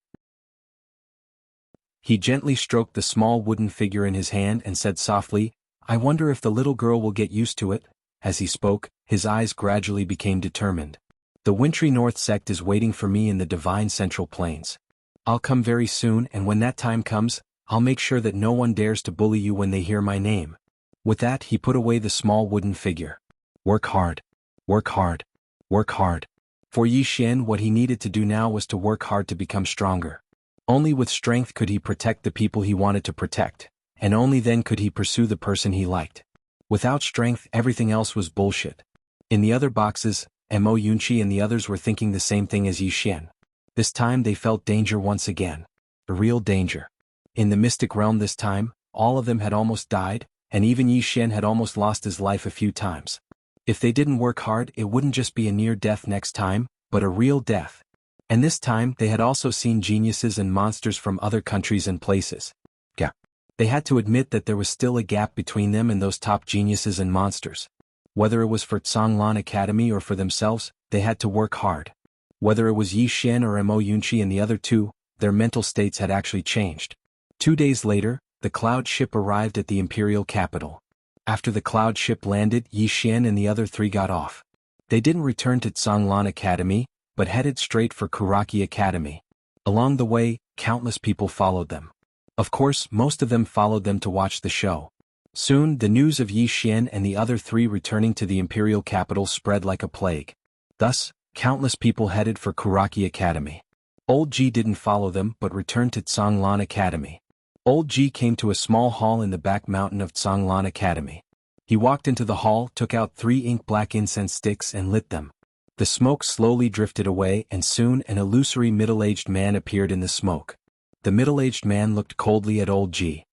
He gently stroked the small wooden figure in his hand and said softly, "I wonder if the little girl will get used to it." As he spoke, his eyes gradually became determined. "The wintry North sect is waiting for me in the divine Central Plains. I'll come very soon, and when that time comes, I'll make sure that no one dares to bully you when they hear my name." With that he put away the small wooden figure. Work hard. Work hard. Work hard. For Yi Xian, what he needed to do now was to work hard to become stronger. Only with strength could he protect the people he wanted to protect, and only then could he pursue the person he liked. Without strength, everything else was bullshit. In the other boxes, Mo Yunqi and the others were thinking the same thing as Yi Xian. This time they felt danger once again. A real danger. In the mystic realm this time, all of them had almost died, and even Yi Xian had almost lost his life a few times. If they didn't work hard, it wouldn't just be a near death next time, but a real death. And this time they had also seen geniuses and monsters from other countries and places. Yeah. They had to admit that there was still a gap between them and those top geniuses and monsters. Whether it was for Zhonglan Academy or for themselves, they had to work hard. Whether it was Yi Xian or Mo Yunqi and the other two, their mental states had actually changed. 2 days later, the cloud ship arrived at the imperial capital. After the cloud ship landed, Yi Xian and the other three got off. They didn't return to Zhonglan Academy, but headed straight for Kuraki Academy. Along the way, countless people followed them. Of course, most of them followed them to watch the show. Soon, the news of Yi Xian and the other three returning to the imperial capital spread like a plague. Thus, countless people headed for Kuraki Academy. Old Ji didn't follow them but returned to Zhonglan Academy. Old Ji came to a small hall in the back mountain of Zhonglan Academy. He walked into the hall, took out 3 ink-black incense sticks and lit them. The smoke slowly drifted away and soon an illusory middle-aged man appeared in the smoke. The middle-aged man looked coldly at Old Ji.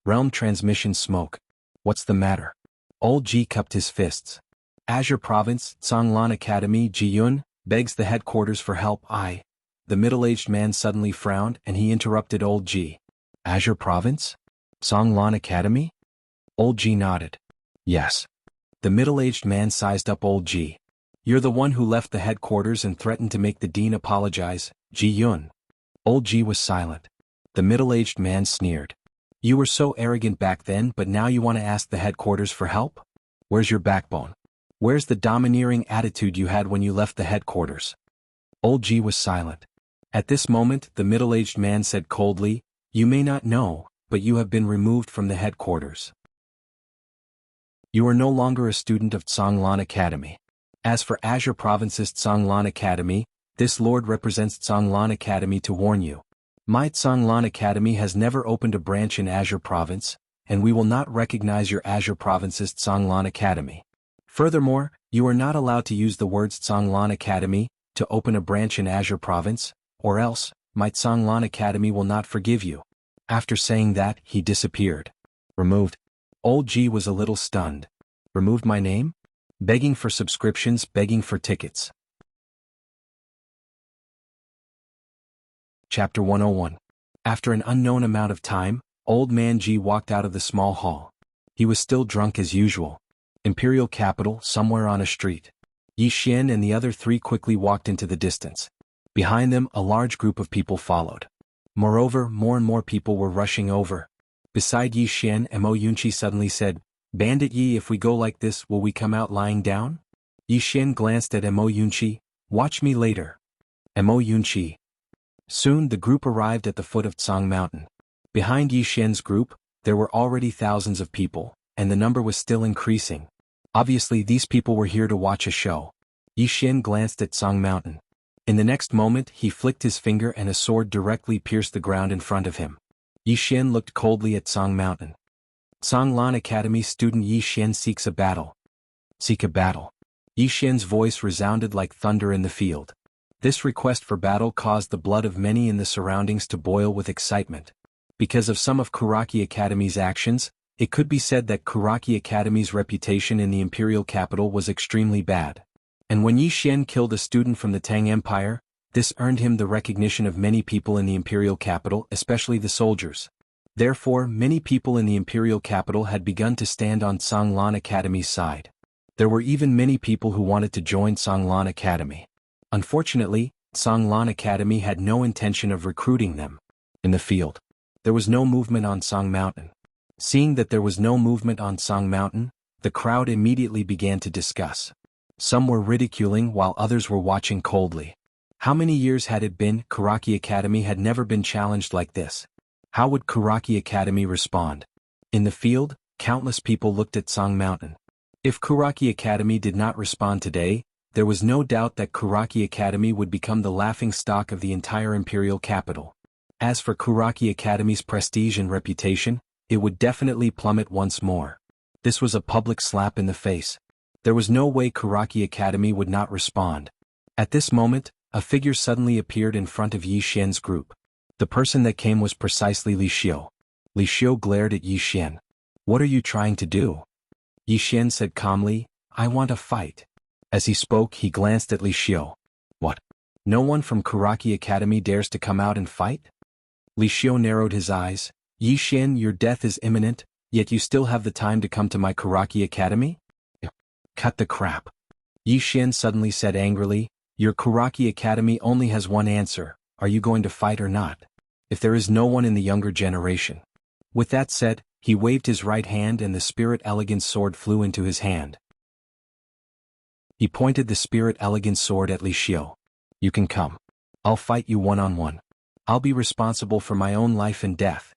Realm transmission smoke. What's the matter? Old Ji cupped his fists. Azure Province, Zhonglan Academy, Ji-yun, begs the headquarters for help. The middle-aged man suddenly frowned and he interrupted Old Ji. Azure Province? Zhonglan Academy? Old Ji nodded. Yes. The middle-aged man sized up Old Ji. You're the one who left the headquarters and threatened to make the dean apologize, Ji-yun. Old Ji was silent. The middle-aged man sneered. You were so arrogant back then, but now you want to ask the headquarters for help? Where's your backbone? Where's the domineering attitude you had when you left the headquarters? Old Ji was silent. At this moment, the middle-aged man said coldly, You may not know, but you have been removed from the headquarters. You are no longer a student of Zhonglan Academy. As for Azure Province's Zhonglan Academy, this lord represents Zhonglan Academy to warn you. My Zhonglan Academy has never opened a branch in Azure Province, and we will not recognize your Azure Province's Zhonglan Academy. Furthermore, you are not allowed to use the words Zhonglan Academy to open a branch in Azure Province, or else, my Zhonglan Academy will not forgive you. After saying that, he disappeared. Removed. Old Ji was a little stunned. Removed my name? Begging for subscriptions, begging for tickets. Chapter 101. After an unknown amount of time, Old Man Ji walked out of the small hall. He was still drunk as usual. Imperial capital, somewhere on a street. Yi Xian and the other three quickly walked into the distance. Behind them, a large group of people followed. Moreover, more and more people were rushing over. Beside Yi Xian, Mo Yunqi suddenly said, Bandit Yi, if we go like this, will we come out lying down? Yi Xian glanced at Mo Yunqi. Watch me later. Mo Yunqi. Soon the group arrived at the foot of Tsang Mountain. Behind Yi Xian's group, there were already thousands of people, and the number was still increasing. Obviously these people were here to watch a show. Yi Xian glanced at Tsang Mountain. In the next moment he flicked his finger and a sword directly pierced the ground in front of him. Yi Xian looked coldly at Tsang Mountain. Zhonglan Academy student Yi Xian seeks a battle. Seek a battle. Yi Xian's voice resounded like thunder in the field. This request for battle caused the blood of many in the surroundings to boil with excitement. Because of some of Kuraki Academy's actions, it could be said that Kuraki Academy's reputation in the imperial capital was extremely bad. And when Yi Xian killed a student from the Tang Empire, this earned him the recognition of many people in the imperial capital, especially the soldiers. Therefore, many people in the imperial capital had begun to stand on Zhonglan Academy's side. There were even many people who wanted to join Zhonglan Academy. Unfortunately, Zhonglan Academy had no intention of recruiting them. In the field, there was no movement on Tsang Mountain. Seeing that there was no movement on Tsang Mountain, the crowd immediately began to discuss. Some were ridiculing while others were watching coldly. How many years had it been? Kuraki Academy had never been challenged like this. How would Kuraki Academy respond? In the field, countless people looked at Tsang Mountain. If Kuraki Academy did not respond today, there was no doubt that Kuraki Academy would become the laughingstock of the entire imperial capital. As for Kuraki Academy's prestige and reputation, it would definitely plummet once more. This was a public slap in the face. There was no way Kuraki Academy would not respond. At this moment, a figure suddenly appeared in front of Yi Xian's group. The person that came was precisely Li Xiu. Li Xiu glared at Yi Xian. What are you trying to do? Yi Xian said calmly, I want a fight. As he spoke, he glanced at Li Xiu. What? No one from Karaki Academy dares to come out and fight? Li Xiu narrowed his eyes. Yi Xian, your death is imminent, yet you still have the time to come to my Karaki Academy? Cut the crap. Yi Xian suddenly said angrily, your Karaki Academy only has one answer, are you going to fight or not? If there is no one in the younger generation. With that said, he waved his right hand and the Spirit Elegance sword flew into his hand. He pointed the Spirit Elegance sword at Li Xiu. You can come. I'll fight you one-on-one. I'll be responsible for my own life and death.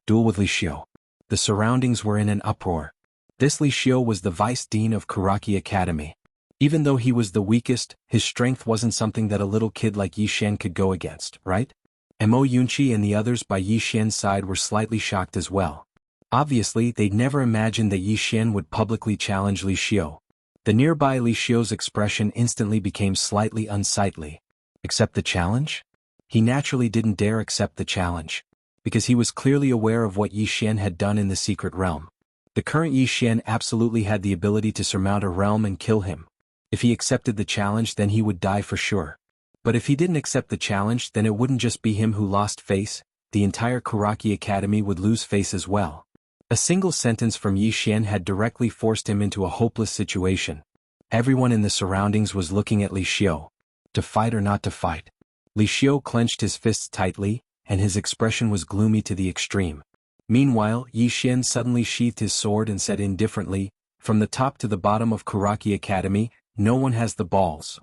Duel with Li Xiu. The surroundings were in an uproar. This Li Xiu was the Vice Dean of Karaki Academy. Even though he was the weakest, his strength wasn't something that a little kid like Yi Xian could go against, right? Mo Yunqi and the others by Yi Xian's side were slightly shocked as well. Obviously, they'd never imagined that Yi Xian would publicly challenge Li Xiu. The nearby Li Xiu's expression instantly became slightly unsightly. Accept the challenge? He naturally didn't dare accept the challenge, because he was clearly aware of what Yi Xian had done in the secret realm. The current Yi Xian absolutely had the ability to surmount a realm and kill him. If he accepted the challenge, then he would die for sure. But if he didn't accept the challenge, then it wouldn't just be him who lost face, the entire Karaki Academy would lose face as well. A single sentence from Yi Xian had directly forced him into a hopeless situation. Everyone in the surroundings was looking at Li Xiu. To fight or not to fight? Li Xiu clenched his fists tightly, and his expression was gloomy to the extreme. Meanwhile, Yi Xian suddenly sheathed his sword and said indifferently, from the top to the bottom of Karaki Academy, no one has the balls.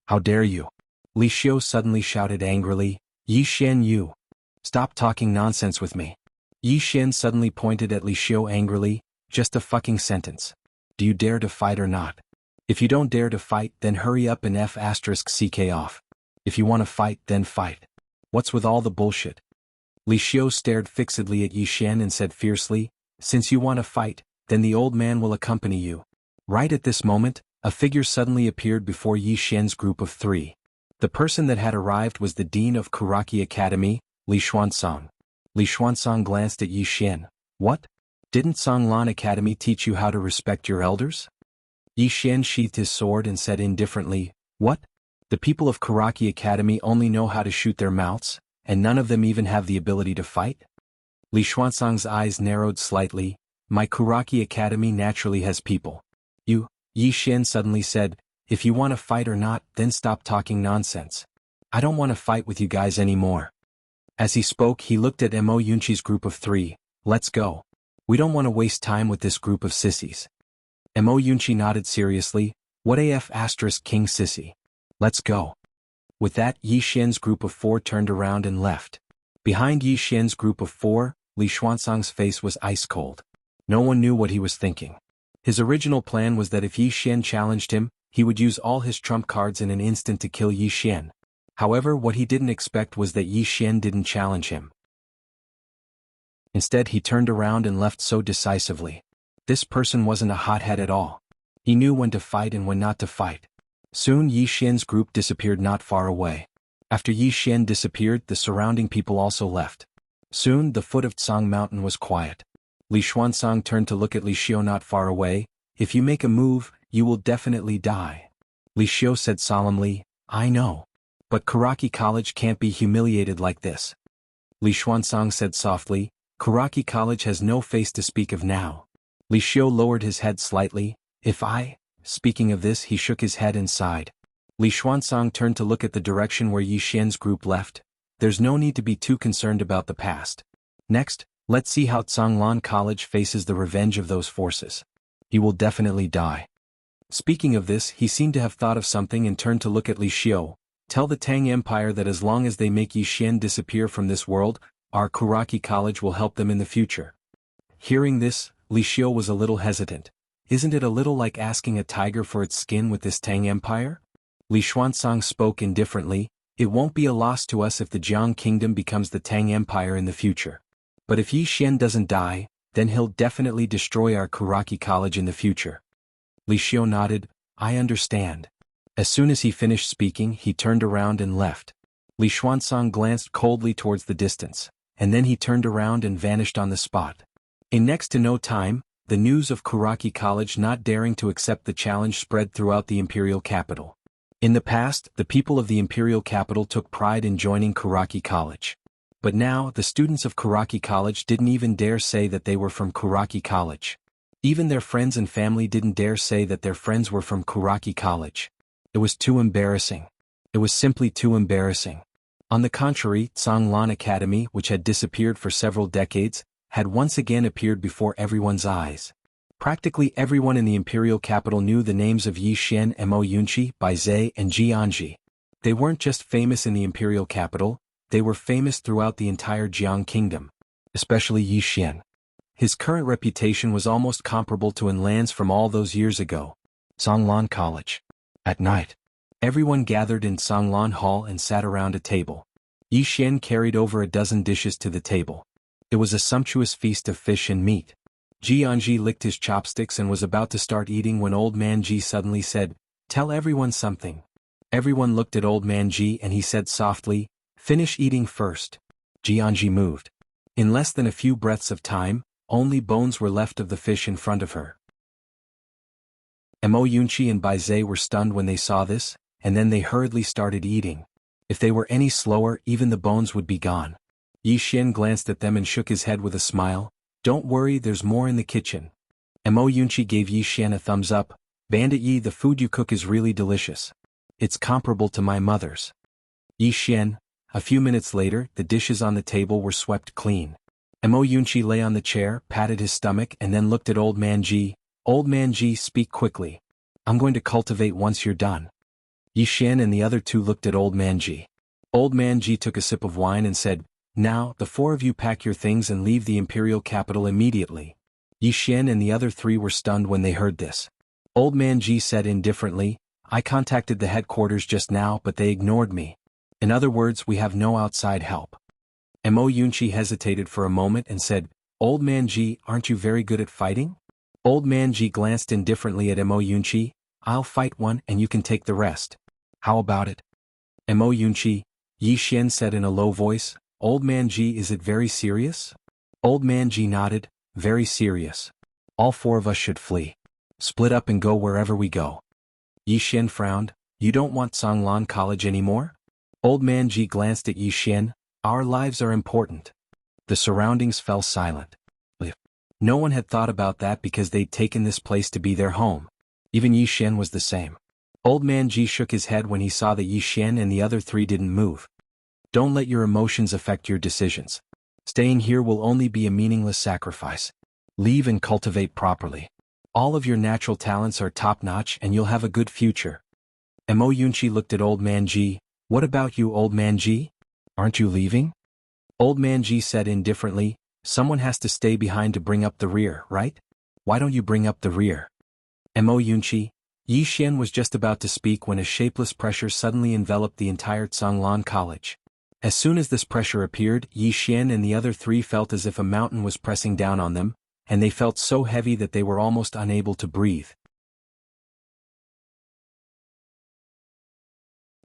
How dare you? Li Xiu suddenly shouted angrily, Yi Xian, you. Stop talking nonsense with me. Yi Xian suddenly pointed at Li Xiu angrily, just a fucking sentence. Do you dare to fight or not? If you don't dare to fight, then hurry up and *CK off. If you want to fight, then fight. What's with all the bullshit? Li Xiu stared fixedly at Yi Xian and said fiercely, since you want to fight, then the old man will accompany you. Right at this moment, a figure suddenly appeared before Yi Xian's group of three. The person that had arrived was the Dean of Karaki Academy, Li Xuansong. Li Xuansong glanced at Yi Xian. What? Didn't Songlan Academy teach you how to respect your elders? Yi Xian sheathed his sword and said indifferently, what? The people of Karaki Academy only know how to shoot their mouths, and none of them even have the ability to fight? Li Xuansong's eyes narrowed slightly. My Karaki Academy naturally has people. You, Yi Xian suddenly said, if you want to fight or not, then stop talking nonsense. I don't want to fight with you guys anymore. As he spoke, he looked at Mo Yunqi's group of three. Let's go. We don't want to waste time with this group of sissies. Mo Yunqi nodded seriously. What AF * King Sissy? Let's go. With that, Yi Xian's group of four turned around and left. Behind Yi Xian's group of four, Li Xuansong's face was ice cold. No one knew what he was thinking. His original plan was that if Yi Xian challenged him, he would use all his trump cards in an instant to kill Yi Xian. However, what he didn't expect was that Yi Xian didn't challenge him. Instead, he turned around and left so decisively. This person wasn't a hothead at all. He knew when to fight and when not to fight. Soon Yi Xian's group disappeared not far away. After Yi Xian disappeared, the surrounding people also left. Soon, the foot of Tsang Mountain was quiet. Li Xuansong turned to look at Li Xiu not far away. If you make a move, you will definitely die. Li Xiu said solemnly, I know. But Karaki College can't be humiliated like this. Li Xuansong said softly, Karaki College has no face to speak of now. Li Xiu lowered his head slightly. Speaking of this, he shook his head and sighed. Li Xuansong turned to look at the direction where Yi Xian's group left. There's no need to be too concerned about the past. Next, let's see how Tsanglan College faces the revenge of those forces. He will definitely die. Speaking of this, he seemed to have thought of something and turned to look at Li Xiu. Tell the Tang Empire that as long as they make Yi Xian disappear from this world, our Karaki College will help them in the future. Hearing this, Li Xiu was a little hesitant. Isn't it a little like asking a tiger for its skin with this Tang Empire? Li Xuansong spoke indifferently. It won't be a loss to us if the Jiang Kingdom becomes the Tang Empire in the future. But if Yi Xian doesn't die, then he'll definitely destroy our Karaki College in the future. Li Xiu nodded. I understand. As soon as he finished speaking, he turned around and left. Li Xuansong glanced coldly towards the distance, and then he turned around and vanished on the spot. In next to no time, the news of Karaki College not daring to accept the challenge spread throughout the imperial capital. In the past, the people of the imperial capital took pride in joining Kuraki College. But now, the students of Kuraki College didn't even dare say that they were from Kuraki College. Even their friends and family didn't dare say that their friends were from Kuraki College. It was too embarrassing. It was simply too embarrassing. On the contrary, Zhonglan Academy, which had disappeared for several decades, had once again appeared before everyone's eyes. Practically everyone in the imperial capital knew the names of Yi Xian, Mo Yunqi, Bai Zhe, and Jianji. They weren't just famous in the imperial capital, they were famous throughout the entire Jiang kingdom. Especially Yi Xian. His current reputation was almost comparable to Enlan's from all those years ago. Zhonglan College. At night, everyone gathered in Zhonglan Hall and sat around a table. Yi Xian carried over a dozen dishes to the table. It was a sumptuous feast of fish and meat. Jianji licked his chopsticks and was about to start eating when Old Man Ji suddenly said, "Tell everyone something." Everyone looked at Old Man Ji and he said softly, "Finish eating first." Jianji moved. In less than a few breaths of time, only bones were left of the fish in front of her. Mo Yunqi and Bai Zhe were stunned when they saw this, and then they hurriedly started eating. If they were any slower, even the bones would be gone. Yi Xian glanced at them and shook his head with a smile. "Don't worry, there's more in the kitchen." Mo Yunqi gave Yi Xian a thumbs up. "Bandit Yi, the food you cook is really delicious. It's comparable to my mother's." Yi Xian. A few minutes later, the dishes on the table were swept clean. Mo Yunqi lay on the chair, patted his stomach and then looked at Old Man Ji. "Old Man Ji, speak quickly. I'm going to cultivate once you're done." Yi Xian and the other two looked at Old Man Ji. Old Man Ji took a sip of wine and said, "Now, the four of you pack your things and leave the imperial capital immediately." Yi Xian and the other three were stunned when they heard this. Old Man Ji said indifferently, "I contacted the headquarters just now but they ignored me. In other words, we have no outside help." Mo Yunqi hesitated for a moment and said, "Old Man Ji, aren't you very good at fighting?" Old Man Ji glanced indifferently at Mo Yunqi. "I'll fight one and you can take the rest. How about it?" Mo Yunqi, Yi Xian said in a low voice. "Old Man Ji, is it very serious?" Old Man Ji nodded. "Very serious. All four of us should flee. Split up and go wherever we go." Yi Xian frowned. "You don't want Zhonglan College anymore?" Old Man Ji glanced at Yi Xian. "Our lives are important." The surroundings fell silent. No one had thought about that because they'd taken this place to be their home. Even Yi Xian was the same. Old Man Ji shook his head when he saw that Yi Xian and the other three didn't move. "Don't let your emotions affect your decisions. Staying here will only be a meaningless sacrifice. Leave and cultivate properly. All of your natural talents are top-notch and you'll have a good future." Mo Yunqi looked at Old Man Ji. "What about you, Old Man Ji? Aren't you leaving?" Old Man Ji said indifferently, "Someone has to stay behind to bring up the rear, right? Why don't you bring up the rear?" Mo Yunqi. Yi Xian was just about to speak when a shapeless pressure suddenly enveloped the entire Zhonglan College. As soon as this pressure appeared, Yi Xian and the other three felt as if a mountain was pressing down on them, and they felt so heavy that they were almost unable to breathe.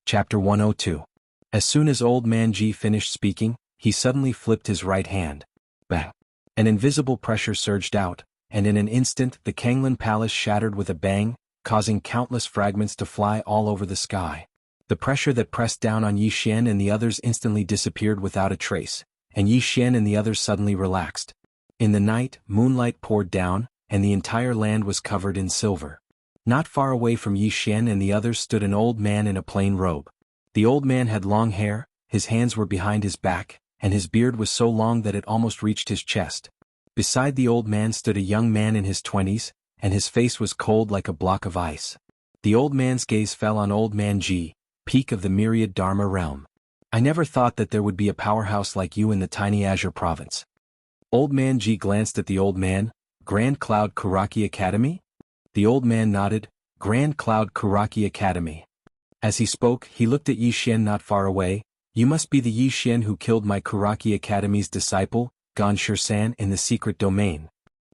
Chapter 102. As soon as Old Man Ji finished speaking, he suddenly flipped his right hand. Bang! An invisible pressure surged out, and in an instant the Kanglan Palace shattered with a bang, causing countless fragments to fly all over the sky. The pressure that pressed down on Yi Xian and the others instantly disappeared without a trace, and Yi Xian and the others suddenly relaxed. In the night, moonlight poured down, and the entire land was covered in silver. Not far away from Yi Xian and the others stood an old man in a plain robe. The old man had long hair, his hands were behind his back, and his beard was so long that it almost reached his chest. Beside the old man stood a young man in his 20s, and his face was cold like a block of ice. The old man's gaze fell on Old Man Ji, peak of the myriad Dharma realm. "I never thought that there would be a powerhouse like you in the tiny Azure province." Old Man Ji glanced at the old man. "Grand Cloud Kuraki Academy?" The old man nodded. "Grand Cloud Kuraki Academy." As he spoke, he looked at Yi Xian not far away. "You must be the Yi Xian who killed my Kuraki Academy's disciple, Gan Shisan, in the secret domain."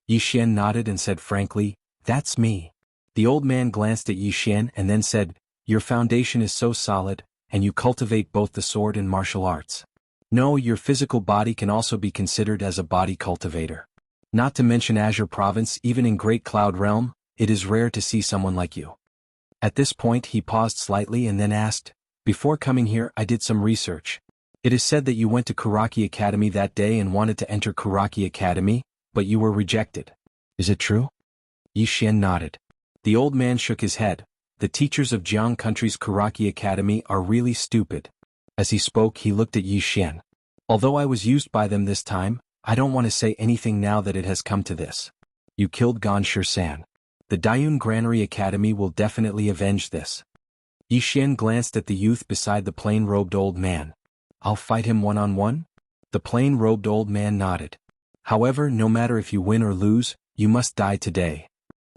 Yi Xian nodded and said frankly, "That's me." The old man glanced at Yi Xian and then said, "Your foundation is so solid, and you cultivate both the sword and martial arts. No, your physical body can also be considered as a body cultivator. Not to mention Azure Province, even in Great Cloud Realm, it is rare to see someone like you." At this point he paused slightly and then asked, "Before coming here I did some research. It is said that you went to Kuraki Academy that day and wanted to enter Kuraki Academy, but you were rejected. Is it true?" Yi Xian nodded. The old man shook his head. "The teachers of Jiang Country's Kuraki Academy are really stupid." As he spoke he looked at Yi Xian. "Although I was used by them this time, I don't want to say anything now that it has come to this. You killed Gan Shi-san. The Dayun Granary Academy will definitely avenge this." Yi Xian glanced at the youth beside the plain-robed old man. "I'll fight him one-on-one?" The plain-robed old man nodded. "However, no matter if you win or lose, you must die today."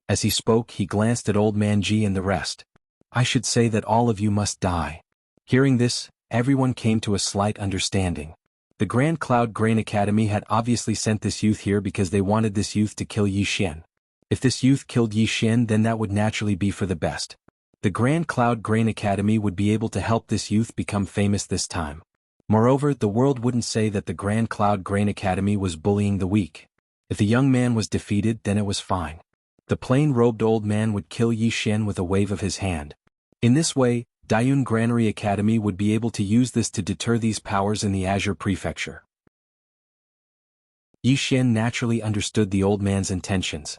As he spoke he glanced at Old Man Ji and the rest. "I should say that all of you must die." Hearing this, everyone came to a slight understanding. The Grand Cloud Grain Academy had obviously sent this youth here because they wanted this youth to kill Yi Xian. If this youth killed Yi Xian, then that would naturally be for the best. The Grand Cloud Grain Academy would be able to help this youth become famous this time. Moreover, the world wouldn't say that the Grand Cloud Grain Academy was bullying the weak. If the young man was defeated, then it was fine. The plain-robed old man would kill Yi Xian with a wave of his hand. In this way, Dayun Granary Academy would be able to use this to deter these powers in the Azure Prefecture. Yi Xian naturally understood the old man's intentions.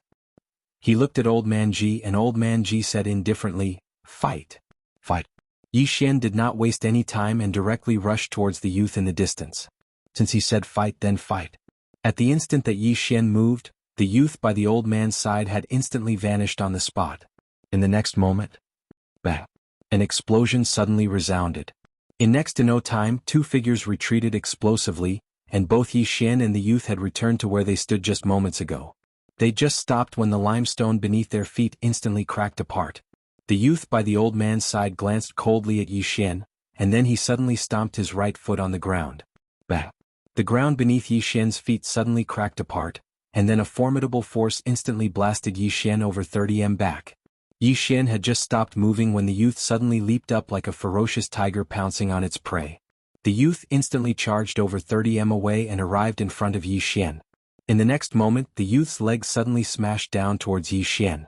He looked at Old Man Ji and Old Man Ji said indifferently, "Fight. Fight." Yi Xian did not waste any time and directly rushed towards the youth in the distance. Since he said fight, then fight. At the instant that Yi Xian moved, the youth by the old man's side had instantly vanished on the spot. In the next moment, bang! An explosion suddenly resounded. In next to no time, two figures retreated explosively, and both Yi Xian and the youth had returned to where they stood just moments ago. They just stopped when the limestone beneath their feet instantly cracked apart. The youth by the old man's side glanced coldly at Yi Xian, and then he suddenly stomped his right foot on the ground. Bang! The ground beneath Yi Xian's feet suddenly cracked apart, and then a formidable force instantly blasted Yi Xian over 30 m back. Yi Xian had just stopped moving when the youth suddenly leaped up like a ferocious tiger pouncing on its prey. The youth instantly charged over 30 m away and arrived in front of Yi Xian. In the next moment, the youth's leg suddenly smashed down towards Yi Xian.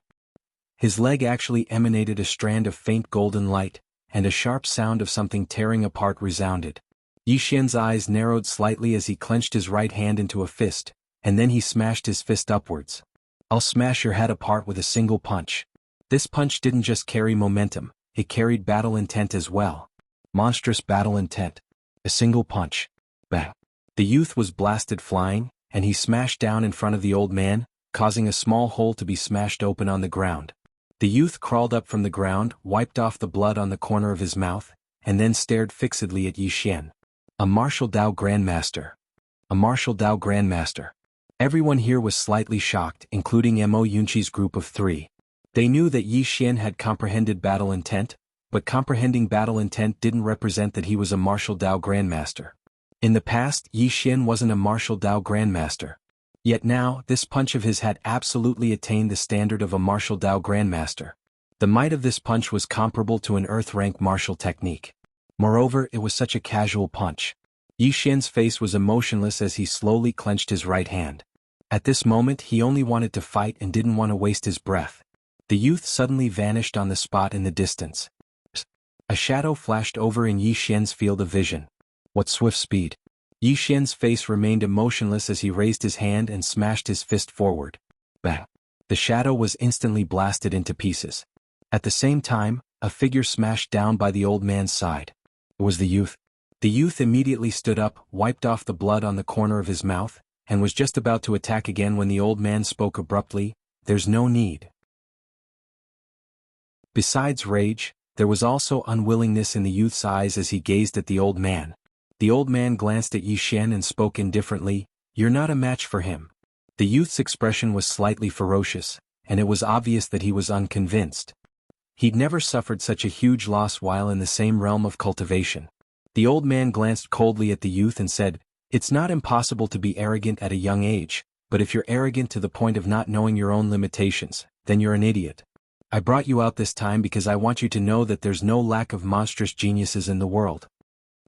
His leg actually emanated a strand of faint golden light, and a sharp sound of something tearing apart resounded. Yi Xian's eyes narrowed slightly as he clenched his right hand into a fist, and then he smashed his fist upwards. "I'll smash your head apart with a single punch." This punch didn't just carry momentum, it carried battle intent as well. Monstrous battle intent. A single punch. Bang! The youth was blasted flying, and he smashed down in front of the old man, causing a small hole to be smashed open on the ground. The youth crawled up from the ground, wiped off the blood on the corner of his mouth, and then stared fixedly at Yi Xian. A martial Dao Grandmaster. A martial Dao Grandmaster. Everyone here was slightly shocked, including Mo Yunqi's group of 3. They knew that Yi Xian had comprehended battle intent, but comprehending battle intent didn't represent that he was a martial Dao Grandmaster. In the past, Yi Xian wasn't a martial Dao Grandmaster. Yet now, this punch of his had absolutely attained the standard of a martial Dao Grandmaster. The might of this punch was comparable to an earth-rank martial technique. Moreover, it was such a casual punch. Yi Xian's face was emotionless as he slowly clenched his right hand. At this moment he only wanted to fight and didn't want to waste his breath. The youth suddenly vanished on the spot in the distance. A shadow flashed over in Yi Xian's field of vision. What swift speed! Yi Xian's face remained emotionless as he raised his hand and smashed his fist forward. Bang! The shadow was instantly blasted into pieces. At the same time, a figure smashed down by the old man's side. It was the youth. The youth immediately stood up, wiped off the blood on the corner of his mouth, and was just about to attack again when the old man spoke abruptly, "There's no need." Besides rage, there was also unwillingness in the youth's eyes as he gazed at the old man. The old man glanced at Yi Xian and spoke indifferently, "You're not a match for him." The youth's expression was slightly ferocious, and it was obvious that he was unconvinced. He'd never suffered such a huge loss while in the same realm of cultivation. The old man glanced coldly at the youth and said, "It's not impossible to be arrogant at a young age, but if you're arrogant to the point of not knowing your own limitations, then you're an idiot. I brought you out this time because I want you to know that there's no lack of monstrous geniuses in the world."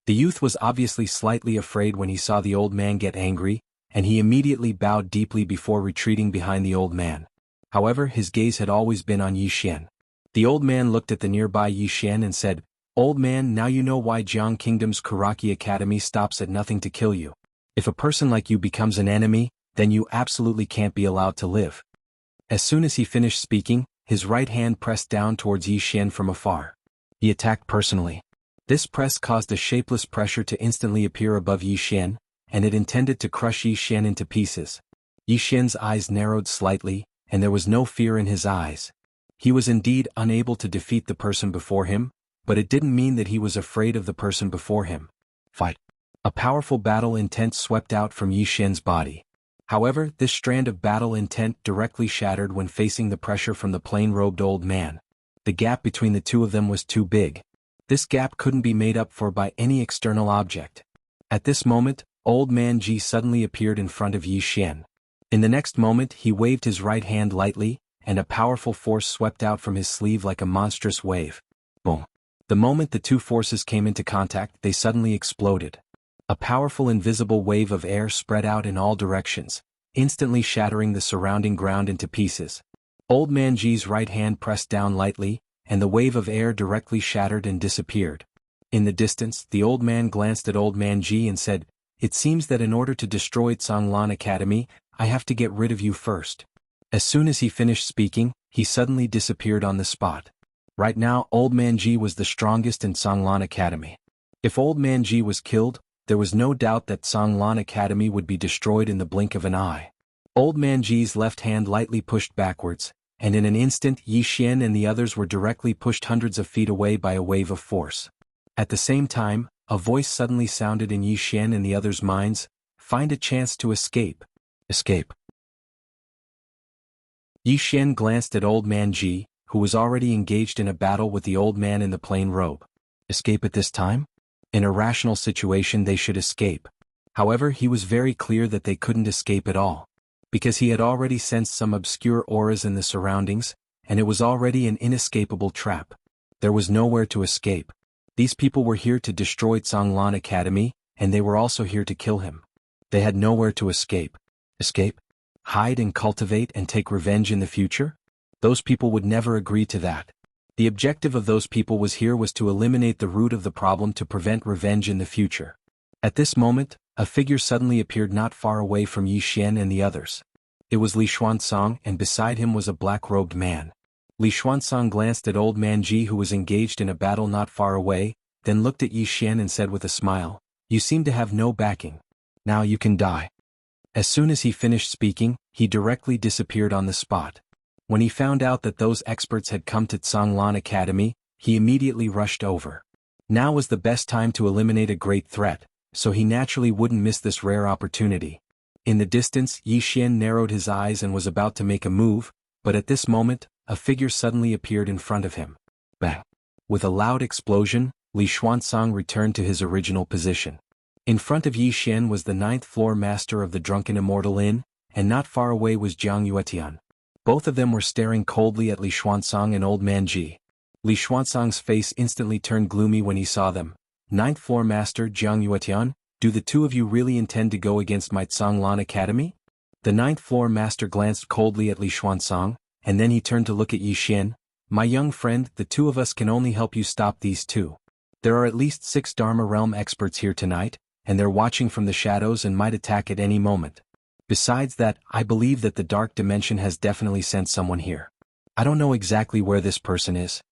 The youth was obviously slightly afraid when he saw the old man get angry, and he immediately bowed deeply before retreating behind the old man. However, his gaze had always been on Yi Xian. The old man looked at the nearby Yi Xian and said, "Old man, now you know why Jiang Kingdom's Karaki Academy stops at nothing to kill you. If a person like you becomes an enemy, then you absolutely can't be allowed to live." As soon as he finished speaking, his right hand pressed down towards Yi Xian from afar. He attacked personally. This press caused a shapeless pressure to instantly appear above Yi Xian, and it intended to crush Yi Xian into pieces. Yi Xian's eyes narrowed slightly, and there was no fear in his eyes. He was indeed unable to defeat the person before him, but it didn't mean that he was afraid of the person before him. Fight. A powerful battle intent swept out from Yi Xian's body. However, this strand of battle intent directly shattered when facing the pressure from the plain-robed old man. The gap between the two of them was too big. This gap couldn't be made up for by any external object. At this moment, Old Man Ji suddenly appeared in front of Yi Xian. In the next moment he waved his right hand lightly, and a powerful force swept out from his sleeve like a monstrous wave. Boom. The moment the two forces came into contact, they suddenly exploded. A powerful invisible wave of air spread out in all directions, instantly shattering the surrounding ground into pieces. Old Man Ji's right hand pressed down lightly, and the wave of air directly shattered and disappeared. In the distance, the old man glanced at Old Man Ji and said, "It seems that in order to destroy Tsanglan Academy, I have to get rid of you first." As soon as he finished speaking, he suddenly disappeared on the spot. Right now, Old Man Ji was the strongest in Tsanglan Academy. If Old Man Ji was killed, there was no doubt that Tsanglan Academy would be destroyed in the blink of an eye. Old Man Ji's left hand lightly pushed backwards, and in an instant Yi Xian and the others were directly pushed hundreds of feet away by a wave of force. At the same time, a voice suddenly sounded in Yi Xian and the others' minds, "Find a chance to escape. Escape." Yi Xian glanced at Old Man Ji, who was already engaged in a battle with the old man in the plain robe. Escape at this time? In a rational situation they should escape. However, he was very clear that they couldn't escape at all. Because he had already sensed some obscure auras in the surroundings, and it was already an inescapable trap. There was nowhere to escape. These people were here to destroy Tsanglan Academy, and they were also here to kill him. They had nowhere to escape. Escape? Hide and cultivate and take revenge in the future? Those people would never agree to that. The objective of those people was to eliminate the root of the problem to prevent revenge in the future. At this moment, a figure suddenly appeared not far away from Yi Xian and the others. It was Li Xuanzang, and beside him was a black-robed man. Li Xuanzang glanced at Old Man Ji, who was engaged in a battle not far away, then looked at Yi Xian and said with a smile, "You seem to have no backing. Now you can die." As soon as he finished speaking, he directly disappeared on the spot. When he found out that those experts had come to Tsanglan Academy, he immediately rushed over. Now was the best time to eliminate a great threat, so he naturally wouldn't miss this rare opportunity. In the distance, Yi Xian narrowed his eyes and was about to make a move, but at this moment, a figure suddenly appeared in front of him. Bang! With a loud explosion, Li Xuanzang returned to his original position. In front of Yi Xian was the 9th floor master of the Drunken Immortal Inn, and not far away was Jiang Yuetian. Both of them were staring coldly at Li Xuanzang and Old Man Ji. Li Xuanzang's face instantly turned gloomy when he saw them. "Ninth floor master Jiang Yuetian, do the two of you really intend to go against my Tsanglan Academy?" The 9th floor master glanced coldly at Li Xuanzang, and then he turned to look at Yi Xian. "My young friend, the two of us can only help you stop these two. There are at least 6 Dharma Realm experts here tonight, and they're watching from the shadows and might attack at any moment. Besides that, I believe that the Dark Dimension has definitely sent someone here. I don't know exactly where this person is."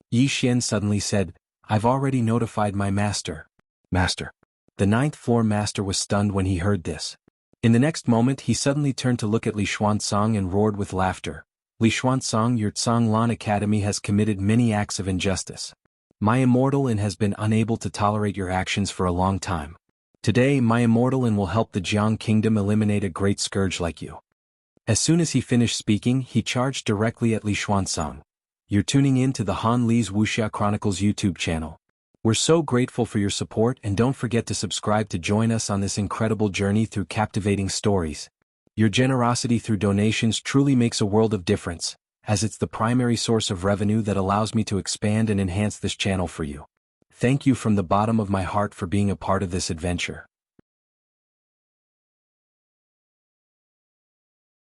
Yi Xian suddenly said, "I've already notified my master." "Master?" The 9th floor master was stunned when he heard this. In the next moment he suddenly turned to look at Li Xuanzang and roared with laughter. "Li Xuanzang, your Tsanglan Academy has committed many acts of injustice. My Immortal Inn has been unable to tolerate your actions for a long time. Today my Immortal Inn will help the Jiang Kingdom eliminate a great scourge like you." As soon as he finished speaking, he charged directly at Li Xuanzang. You're tuning in to the Han Li's Wuxia Chronicles YouTube channel. We're so grateful for your support, and don't forget to subscribe to join us on this incredible journey through captivating stories. Your generosity through donations truly makes a world of difference, as it's the primary source of revenue that allows me to expand and enhance this channel for you. Thank you from the bottom of my heart for being a part of this adventure.